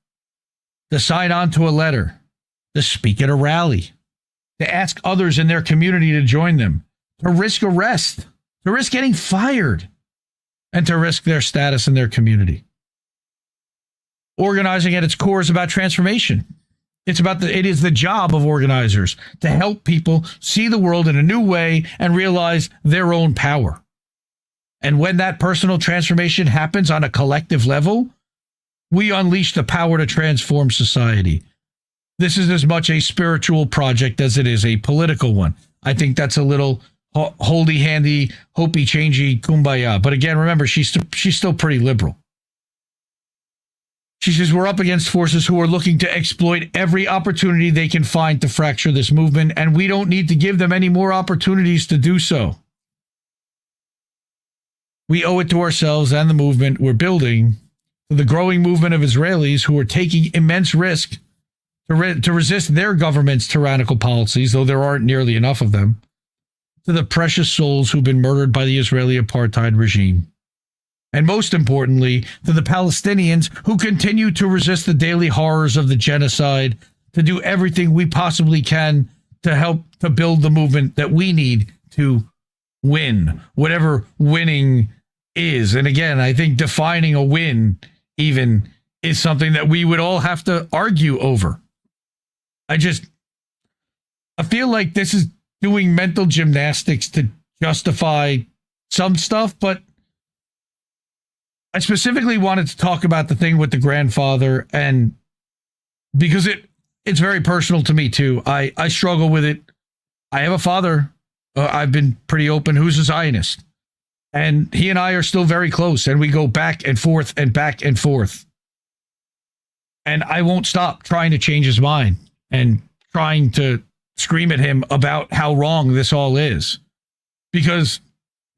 to sign on to a letter, to speak at a rally, to ask others in their community to join them, to risk arrest, to risk getting fired, and to risk their status in their community. Organizing at its core is about transformation. It is the job of organizers to help people see the world in a new way and realize their own power. And when that personal transformation happens on a collective level, we unleash the power to transform society. This is as much a spiritual project as it is a political one. I think that's a little holdy-handy, hopey-changey kumbaya. But again, remember, she's still pretty liberal. She says we're up against forces who are looking to exploit every opportunity they can find to fracture this movement, and we don't need to give them any more opportunities to do so. We owe it to ourselves and the movement we're building, to the growing movement of Israelis who are taking immense risk to resist their government's tyrannical policies, though there aren't nearly enough of them, to the precious souls who've been murdered by the Israeli apartheid regime. And most importantly, to the Palestinians who continue to resist the daily horrors of the genocide, to do everything we possibly can to help to build the movement that we need to win, whatever winning is. And again, I think defining a win even is something that we would all have to argue over. I feel like this is doing mental gymnastics to justify some stuff, but I specifically wanted to talk about the thing with the grandfather, and because it's very personal to me too. I struggle with it I have a father, I've been pretty open, who's a Zionist. And he and I are still very close, and we go back and forth and back and forth. And I won't stop trying to change his mind and trying to scream at him about how wrong this all is. Because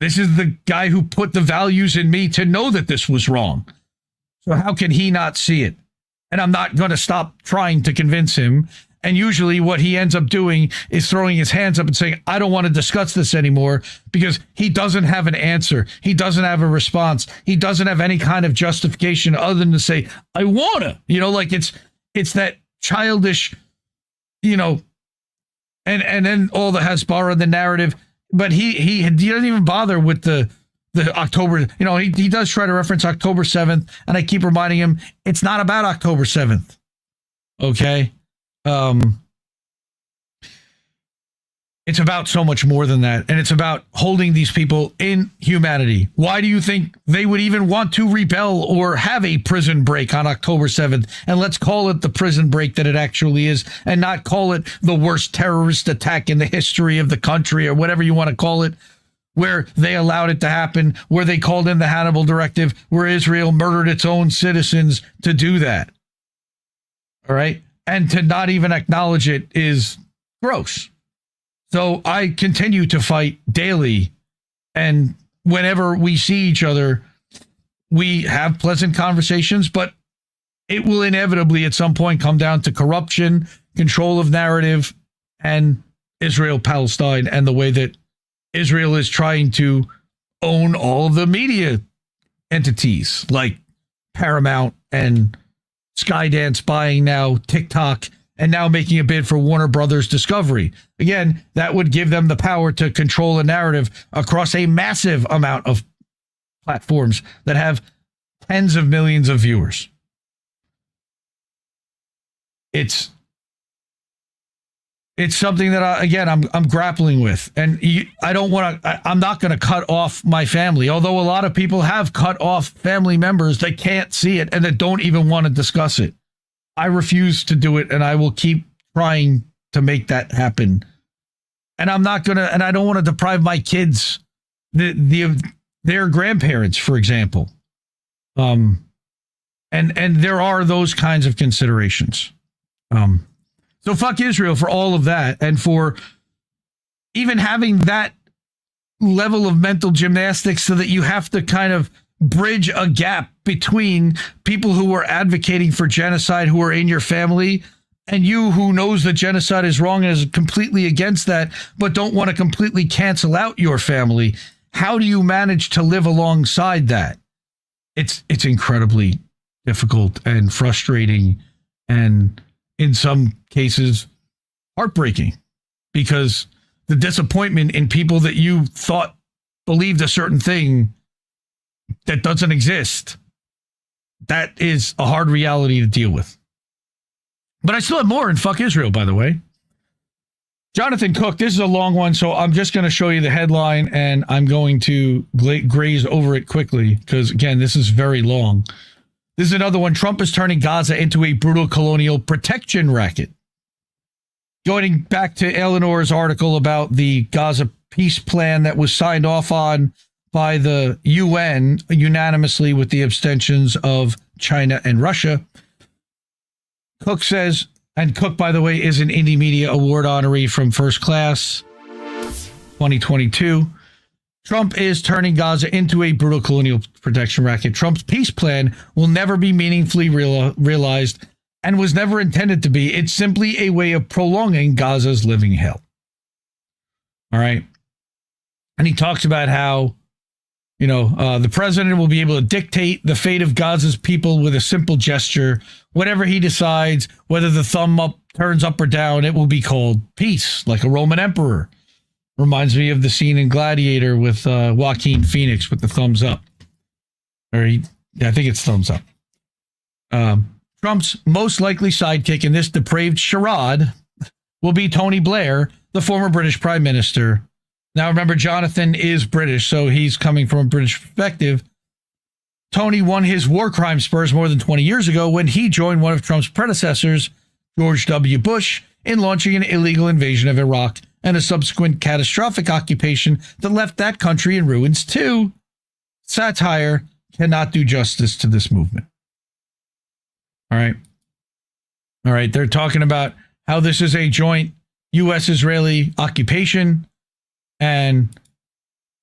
this is the guy who put the values in me to know that this was wrong. So how can he not see it? And I'm not going to stop trying to convince him. And usually what he ends up doing is throwing his hands up and saying, I don't want to discuss this anymore, because he doesn't have an answer. He doesn't have a response. He doesn't have any kind of justification other than to say, I want to, like it's that childish, and then all the Hasbara, the narrative, but he doesn't even bother with the October, he does try to reference October 7th. And I keep reminding him, it's not about October 7th. Okay. It's about so much more than that. And it's about holding these people in humanity. Why do you think they would even want to rebel or have a prison break on October 7th? And let's call it the prison break that it actually is, and not call it the worst terrorist attack in the history of the country, or whatever you want to call it, where they allowed it to happen, where they called in the Hannibal Directive, where Israel murdered its own citizens to do that. All right? And to not even acknowledge it is gross. So I continue to fight daily. And whenever we see each other, we have pleasant conversations, but it will inevitably at some point come down to corruption, control of narrative, and Israel-Palestine, and the way that Israel is trying to own all of the media entities like Paramount and Skydance, buying now TikTok, and now making a bid for Warner Brothers Discovery. Again, that would give them the power to control a narrative across a massive amount of platforms that have tens of millions of viewers. It's something that I'm grappling with, and I'm not going to cut off my family. Although a lot of people have cut off family members that can't see it and that don't even want to discuss it. I refuse to do it, and I will keep trying to make that happen. And I don't want to deprive my kids, their grandparents, for example. And there are those kinds of considerations. So fuck Israel for all of that, and for even having that level of mental gymnastics so that you have to kind of bridge a gap between people who are advocating for genocide, who are in your family, and you who knows that genocide is wrong and is completely against that, but don't want to completely cancel out your family. How do you manage to live alongside that? It's incredibly difficult and frustrating, and in some cases heartbreaking, because the disappointment in people that you thought believed a certain thing that doesn't exist, that is a hard reality to deal with. But I still have more in fuck Israel, by the way. Jonathan Cook, this is a long one, so I'm just going to show you the headline, and I'm going to graze over it quickly, because again, this is very long. This is another one. Trump is turning Gaza into a brutal colonial protection racket. Going back to Eleanor's article about the Gaza peace plan that was signed off on by the UN unanimously with the abstentions of China and Russia. Cook says, and Cook, by the way, is an Indie Media Award honoree from First Class 2022. Trump is turning Gaza into a brutal colonial protection racket. Trump's peace plan will never be meaningfully realized and was never intended to be. It's simply a way of prolonging Gaza's living hell. All right. And he talks about how, the president will be able to dictate the fate of Gaza's people with a simple gesture. Whatever he decides, whether the thumb up turns up or down, it will be called peace, like a Roman emperor. Reminds me of the scene in Gladiator with Joaquin Phoenix with the thumbs up. I think it's thumbs up. Trump's most likely sidekick in this depraved charade will be Tony Blair, the former British Prime Minister. Now, remember, Jonathan is British, so he's coming from a British perspective. Tony won his war crime spurs more than 20 years ago when he joined one of Trump's predecessors, George W. Bush, in launching an illegal invasion of Iraq and a subsequent catastrophic occupation that left that country in ruins too. Satire cannot do justice to this movement. All right. They're talking about how this is a joint U.S.-Israeli occupation, and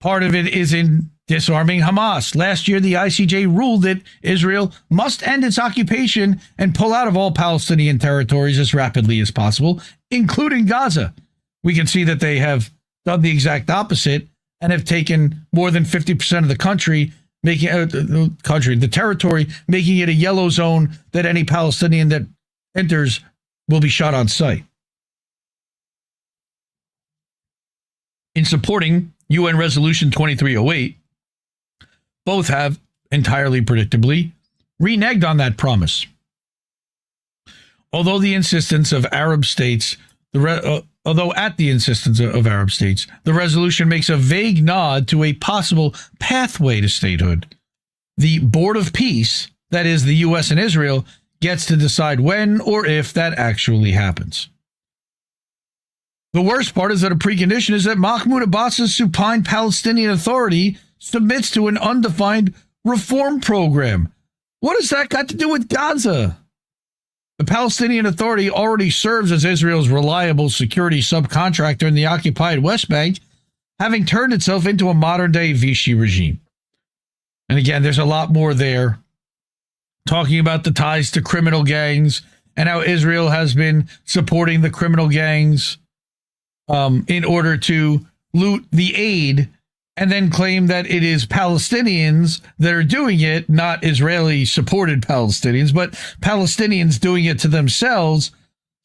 part of it is in disarming Hamas. Last year, the ICJ ruled that Israel must end its occupation and pull out of all Palestinian territories as rapidly as possible, including Gaza. We can see that they have done the exact opposite and have taken more than 50% of the country, making the territory, making it a yellow zone that any Palestinian that enters will be shot on sight. In supporting UN Resolution 2308, both have, entirely predictably, reneged on that promise. Although at the insistence of Arab states, the resolution makes a vague nod to a possible pathway to statehood, the Board of Peace, that is the U.S. and Israel, gets to decide when or if that actually happens. The worst part is that a precondition is that Mahmoud Abbas's supine Palestinian Authority submits to an undefined reform program. What has that got to do with Gaza? The Palestinian Authority already serves as Israel's reliable security subcontractor in the occupied West Bank, having turned itself into a modern-day Vichy regime. And again, there's a lot more there, talking about the ties to criminal gangs and how Israel has been supporting the criminal gangs in order to loot the aid, and then claim that it is Palestinians that are doing it, not Israeli-supported Palestinians, but Palestinians doing it to themselves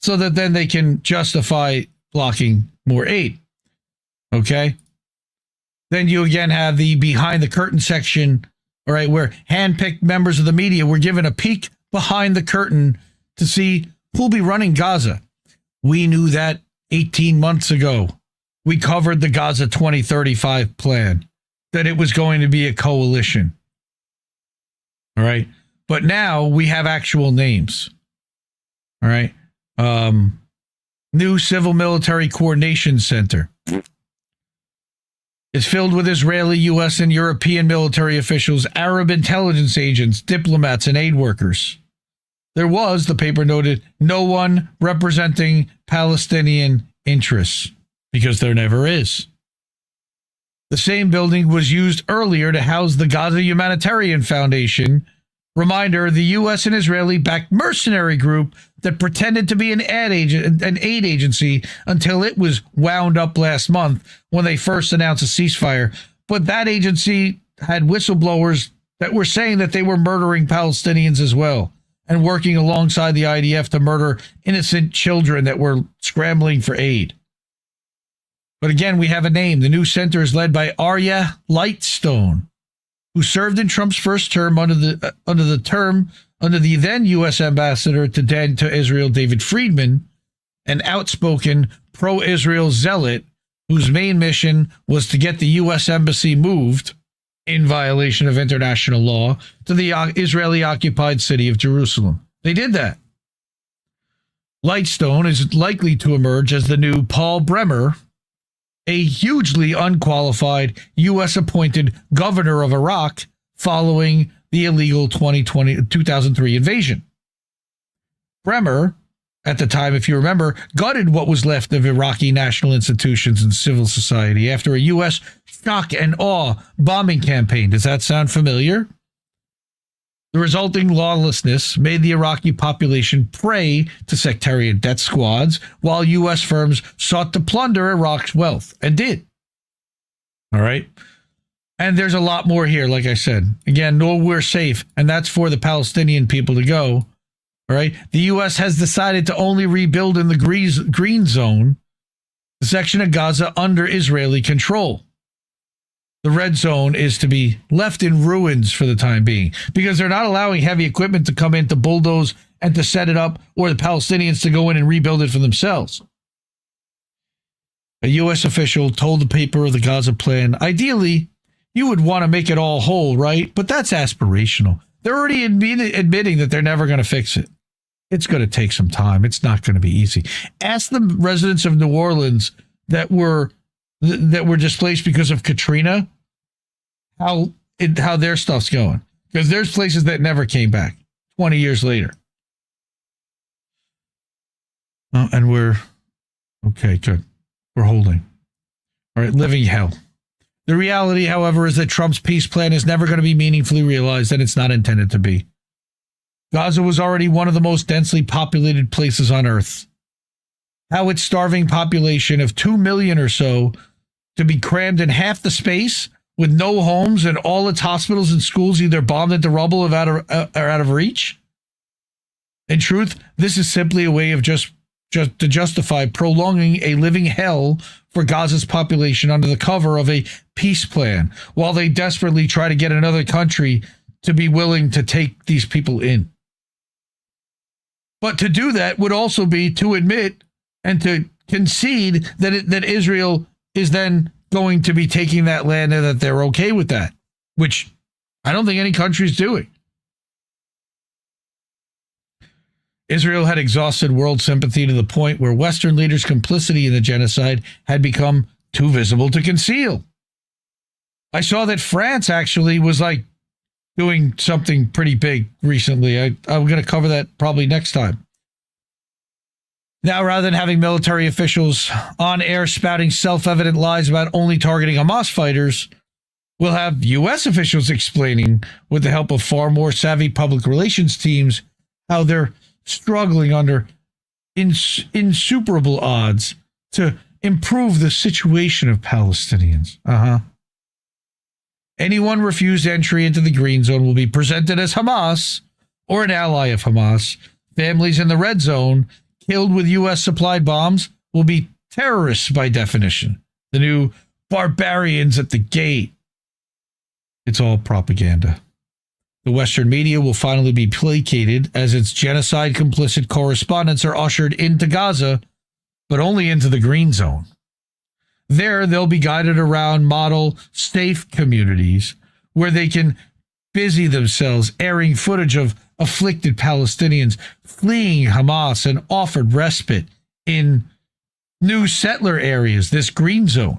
so that then they can justify blocking more aid. Okay? Then you again have the behind-the-curtain section, all right, where hand-picked members of the media were given a peek behind the curtain to see who'll be running Gaza. We knew that 18 months ago. We covered the Gaza 2035 plan, that it was going to be a coalition. All right. But now we have actual names. All right. New Civil Military Coordination Center is filled with Israeli, U.S., and European military officials, Arab intelligence agents, diplomats, and aid workers. There was, the paper noted, no one representing Palestinian interests, because there never is. The same building was used earlier to house the Gaza Humanitarian Foundation. Reminder, the U.S. and Israeli-backed mercenary group that pretended to be an aid agency until it was wound up last month when they first announced a ceasefire. But that agency had whistleblowers that were saying that they were murdering Palestinians as well, and working alongside the IDF to murder innocent children that were scrambling for aid. But again, we have a name. The new center is led by Arya Lightstone, who served in Trump's first term under the then U.S. ambassador to Israel, David Friedman, an outspoken pro-Israel zealot whose main mission was to get the U.S. embassy moved, in violation of international law, to the Israeli-occupied city of Jerusalem. They did that. Lightstone is likely to emerge as the new Paul Bremer, a hugely unqualified U.S.-appointed governor of Iraq following the illegal 2003 invasion. Bremer, at the time, if you remember, gutted what was left of Iraqi national institutions and civil society after a U.S. shock and awe bombing campaign. Does that sound familiar? The resulting lawlessness made the Iraqi population prey to sectarian death squads, while U.S. firms sought to plunder Iraq's wealth, and did. All right? And there's a lot more here, like I said. Again, nowhere safe, and that's for the Palestinian people to go. All right? The U.S. has decided to only rebuild in the green zone, the section of Gaza under Israeli control. The red zone is to be left in ruins for the time being, because they're not allowing heavy equipment to come in to bulldoze and to set it up, or the Palestinians to go in and rebuild it for themselves. A U.S. official told the paper of the Gaza plan, ideally, you would want to make it all whole, right? But that's aspirational. They're already admitting that they're never going to fix it. It's going to take some time. It's not going to be easy. Ask the residents of New Orleans that were displaced because of Katrina, how their stuff's going. Because there's places that never came back 20 years later. Oh, and we're okay, good. We're holding. All right, living hell. The reality, however, is that Trump's peace plan is never going to be meaningfully realized, and it's not intended to be. Gaza was already one of the most densely populated places on Earth. How its starving population of 2 million or so to be crammed in half the space with no homes and all its hospitals and schools either bombed into rubble or out of reach? In truth, this is simply a way of just to justify prolonging a living hell for Gaza's population under the cover of a peace plan, while they desperately try to get another country to be willing to take these people in. But to do that would also be to admit and to concede that Israel is then going to be taking that land and that they're okay with that, which I don't think any country is doing. Israel had exhausted world sympathy to the point where Western leaders' complicity in the genocide had become too visible to conceal. I saw that France actually was like doing something pretty big recently. I'm going to cover that probably next time. Now, rather than having military officials on air spouting self-evident lies about only targeting Hamas fighters, we'll have U.S. officials explaining, with the help of far more savvy public relations teams, how they're struggling under insuperable odds to improve the situation of Palestinians. Anyone refused entry into the green zone will be presented as Hamas or an ally of Hamas. Families in the red zone killed with U.S. supplied bombs will be terrorists by definition. The new barbarians at the gate. It's all propaganda. The Western media will finally be placated as its genocide-complicit correspondents are ushered into Gaza, but only into the green zone. There, they'll be guided around model safe communities where they can busy themselves airing footage of afflicted Palestinians fleeing Hamas and offered respite in new settler areas, this green zone.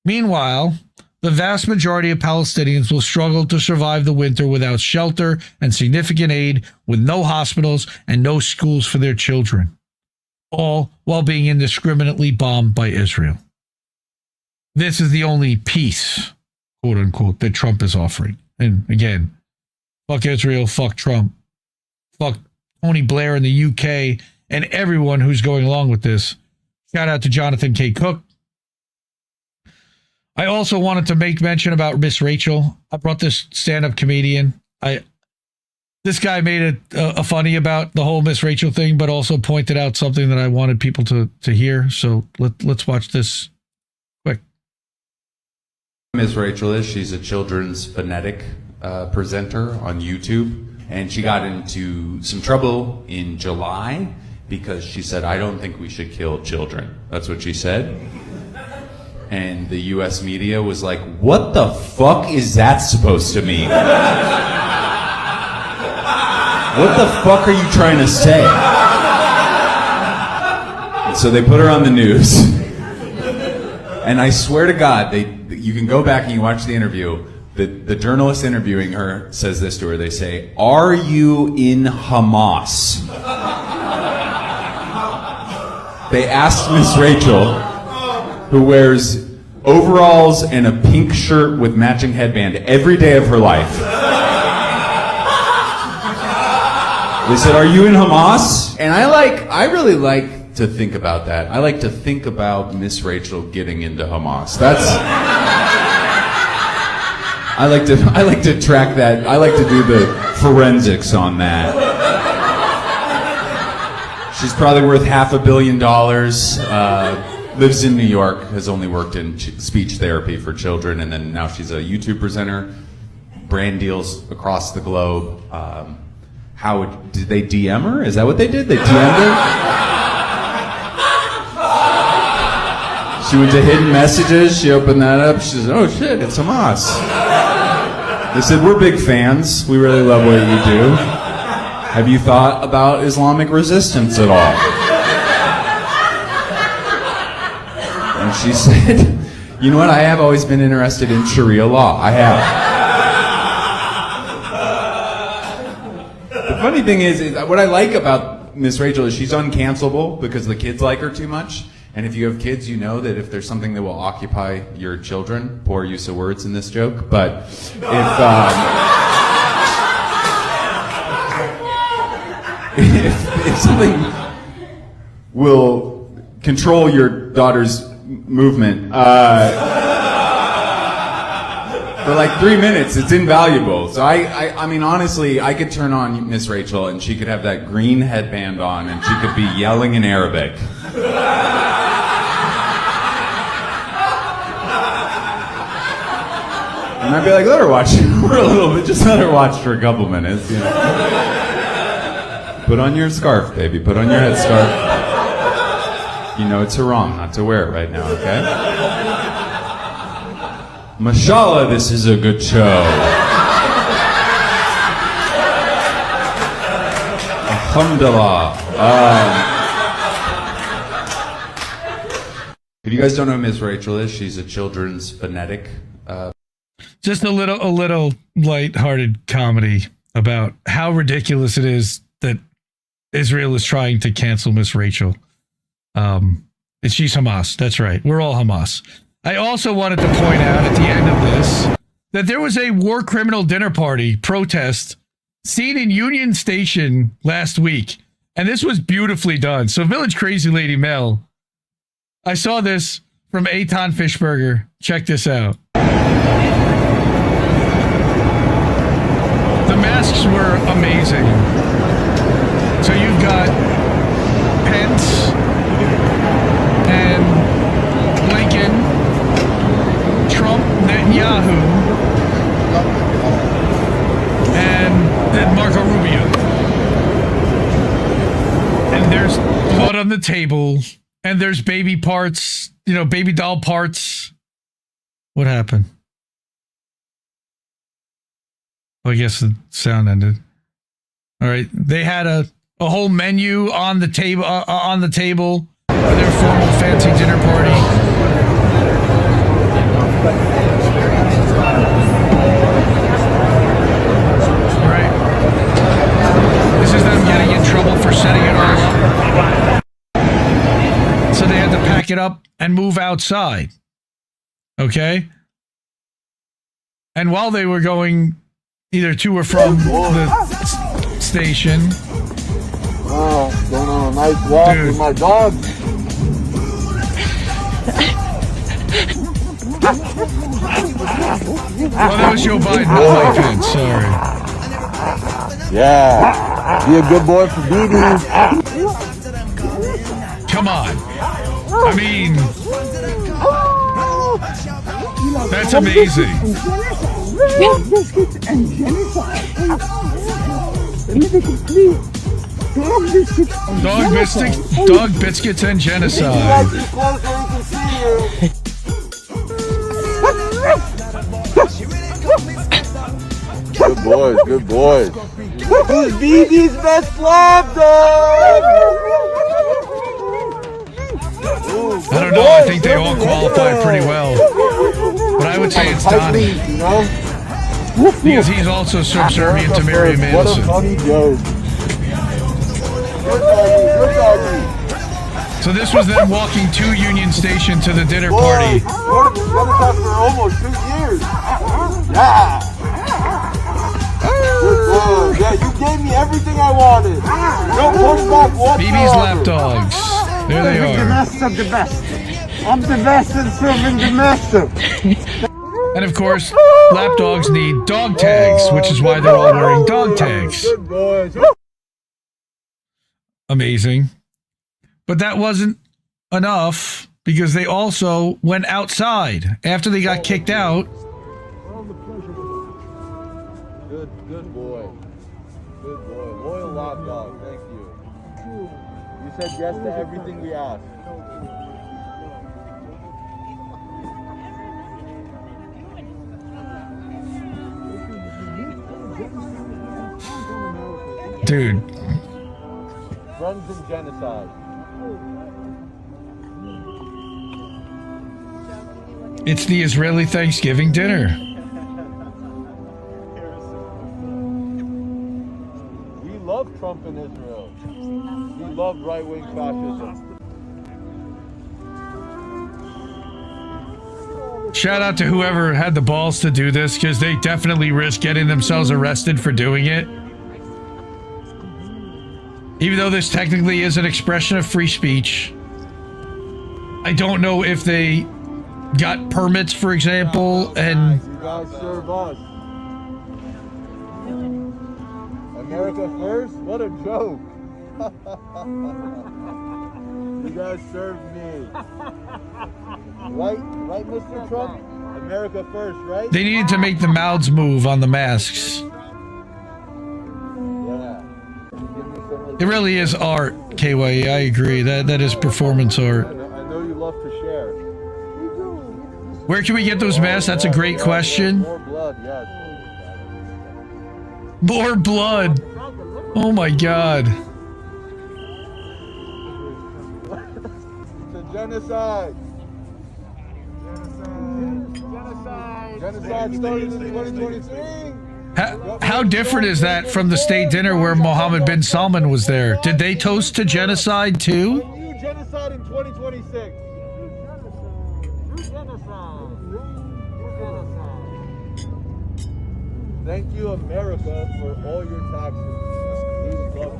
Meanwhile, the vast majority of Palestinians will struggle to survive the winter without shelter and significant aid, with no hospitals and no schools for their children, all while being indiscriminately bombed by Israel. This is the only peace, quote unquote, that Trump is offering. And again, fuck Israel, fuck Trump, fuck Tony Blair in the UK, and everyone who's going along with this. Shout out to Jonathan K. Cook. I also wanted to make mention about Miss Rachel. I brought this stand-up comedian. This guy made a funny about the whole Miss Rachel thing, but also pointed out something that I wanted people to hear. So let's watch this quick.
Miss Rachel is, she's a children's phonetic presenter on YouTube, and she got into some trouble in July because she said, "I don't think we should kill children." That's what she said. And the US media was like, "What the fuck is that supposed to mean? What the fuck are you trying to say?" And so they put her on the news. And I swear to God, you can go back and you watch the interview. The journalist interviewing her says this to her. They say, "Are you in Hamas?" They asked Miss Rachel, who wears overalls and a pink shirt with matching headband every day of her life. They said, "Are you in Hamas?" And I really like to think about that. I like to think about Miss Rachel getting into Hamas. I like to track that. I like to do the forensics on that. She's probably worth $500 million. Lives in New York, has only worked in speech therapy for children, and then now she's a YouTube presenter, brand deals across the globe. Did they DM her? Is that what they did? They DM'd her? She went to hidden messages, she opened that up, she said, "Oh shit, it's Hamas." They said, "We're big fans, we really love what you do. Have you thought about Islamic resistance at all?" she said, you know what, I have always been interested in Sharia law. I have. The funny thing is what I like about Miss Rachel is she's uncancelable because the kids like her too much. And if you have kids, you know that if there's something that will occupy your children, poor use of words in this joke, but if something will control your daughter's movement for like 3 minutes, it's invaluable. So I mean, honestly, I could turn on Miss Rachel and she could have that green headband on and she could be yelling in Arabic. And I'd be like, let her watch for a little bit, just let her watch for a couple minutes, you know. Put on your scarf, baby, put on your headscarf. You know it's haram not to wear it right now, okay? Mashallah, this is a good show. Alhamdulillah. If you guys don't know who Miss Rachel is, she's a children's phonetic.
Just a little light-hearted comedy about how ridiculous it is that Israel is trying to cancel Miss Rachel. She's Hamas. That's right. We're all Hamas. I also wanted to point out at the end of this that there was a war criminal dinner party protest seen in Union Station last week. And this was beautifully done. So Village Crazy Lady Mel, I saw this from Eitan Fishburger. Check this out. The masks were amazing. So you've got Pence and Blinken, Trump, Netanyahu, and Marco Rubio. And there's blood on the table, and there's baby parts, baby doll parts. What happened? Well, I guess the sound ended. All right, they had a whole menu on the table for their formal fancy dinner party. All right, this is them getting in trouble for setting it off. So they had to pack it up and move outside. Okay, and while they were going either to or from the station.
Oh, going on a nice walk with my dog.
Well, that was Joe Biden, not Mike Pence, sorry.
Yeah, be a good boy for Didi.
Come on. I mean, that's amazing. Dog biscuits and genocide.
Good boys, good boys. Who's BB's best lab dog?
I don't know, I think they all qualified pretty well. But I would say it's Donnie. Because he's also subservient to Miriam Anderson.
What a funny joke.
So this was them walking to Union Station to the dinner party.
For almost 2 years. Yeah. Yeah, you gave me everything I wanted. No pushback whatsoever.
BB's lapdogs. There they are.
The best of the best. I'm the best at serving the master.
And of course, lapdogs need dog tags, which is why they're all wearing dog tags.
Good boys.
Amazing. But that wasn't enough because they also went outside after they got kicked out.
Good boy. Good boy. Loyal lapdog. Thank you. You said yes to everything we asked.
Dude.
Friends in genocide.
It's the Israeli Thanksgiving dinner.
We love Trump and Israel. We love right-wing fascism.
Shout out to whoever had the balls to do this, because they definitely risk getting themselves arrested for doing it. Even though this technically is an expression of free speech, I don't know if they got permits, for example, and...
You guys serve us. America first? What a joke. You guys serve me. Right, Mr. Trump? America first, right?
They needed to make the mouths move on the masks.
Yeah.
It really is art, KYE. I agree. That is performance art.
I know you love to share.
Where can we get those masks? That's a great question.
More blood, yes.
More blood. Oh my god.
It's a genocide. Genocide started in 2023.
How different is that from the state dinner where Mohammed bin Salman was there? Did they toast to genocide too?
New genocide in 2026. Thank you, America, for all your taxes. We love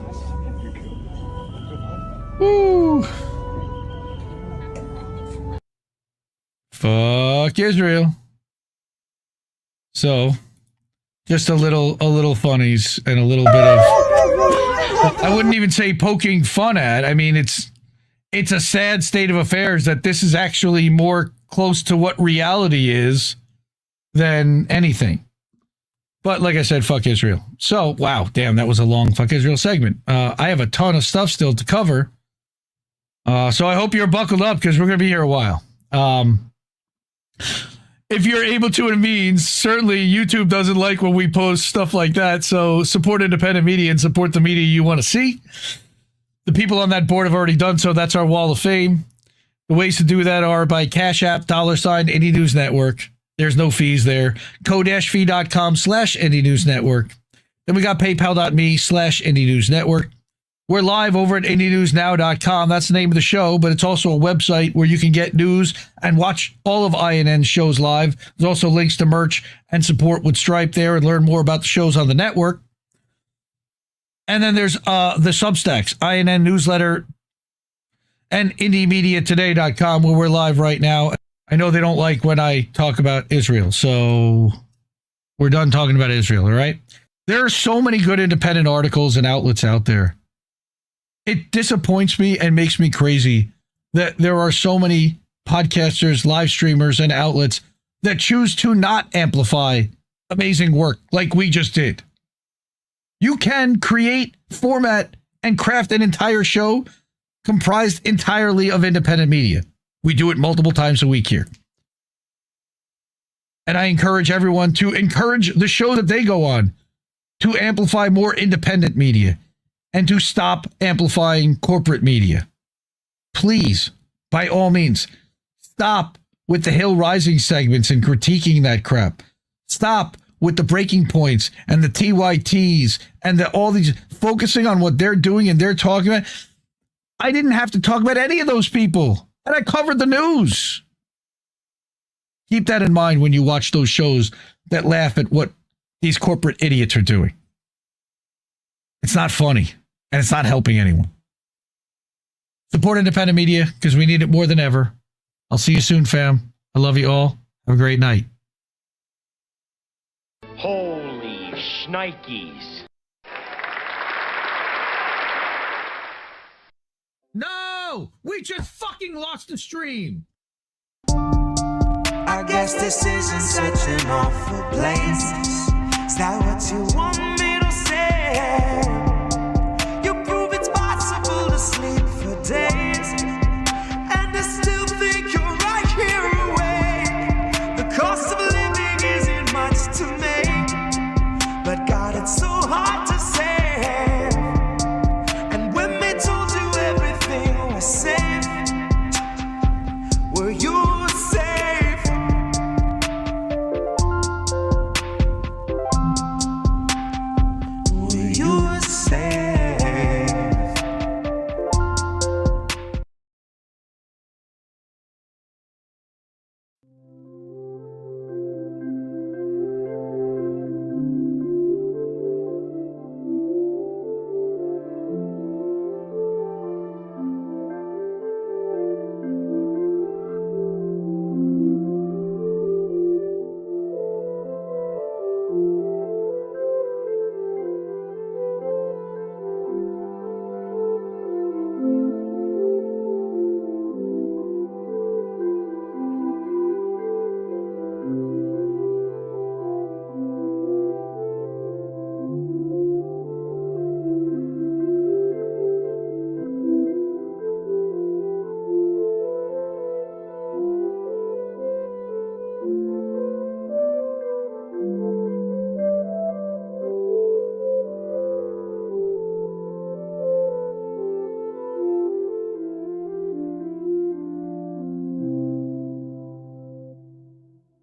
Woo! Fuck Israel. So, just a little funnies and a little bit of, I wouldn't even say poking fun at. I mean, it's a sad state of affairs that this is actually more close to what reality is than anything. But like I said, fuck Israel. So, wow, damn, that was a long fuck Israel segment. I have a ton of stuff still to cover. So I hope you're buckled up, because we're going to be here a while. If you're able to, it means certainly YouTube doesn't like when we post stuff like that. So support independent media and support the media you want to see. The people on that board have already done so. That's our wall of fame. The ways to do that are by Cash App, $, Indie News Network. There's no fees there. Ko-fi.com/Indie News Network. Then we got paypal.me/Indie News Network. We're live over at IndieNewsNow.com. That's the name of the show, but it's also a website where you can get news and watch all of INN's shows live. There's also links to merch and support with Stripe there and learn more about the shows on the network. And then there's the Substacks, INN Newsletter, and IndieMediaToday.com, where we're live right now. I know they don't like when I talk about Israel, so we're done talking about Israel, all right? There are so many good independent articles and outlets out there. It disappoints me and makes me crazy that there are so many podcasters, live streamers, and outlets that choose to not amplify amazing work like we just did. You can create, format, and craft an entire show comprised entirely of independent media. We do it multiple times a week here. And I encourage everyone to encourage the show that they go on to amplify more independent media and to stop amplifying corporate media. Please, by all means, stop with the Hill Rising segments and critiquing that crap. Stop with the breaking points and the TYTs and all these focusing on what they're doing and they're talking about. I didn't have to talk about any of those people, and I covered the news. Keep that in mind when you watch those shows that laugh at what these corporate idiots are doing. It's not funny, and it's not helping anyone. Support independent media, because we need it more than ever. I'll see you soon, fam. I love you all. Have a great night.
Holy shnikes.
No! We just fucking lost the stream!
I guess this isn't such an awful place. Is that what you want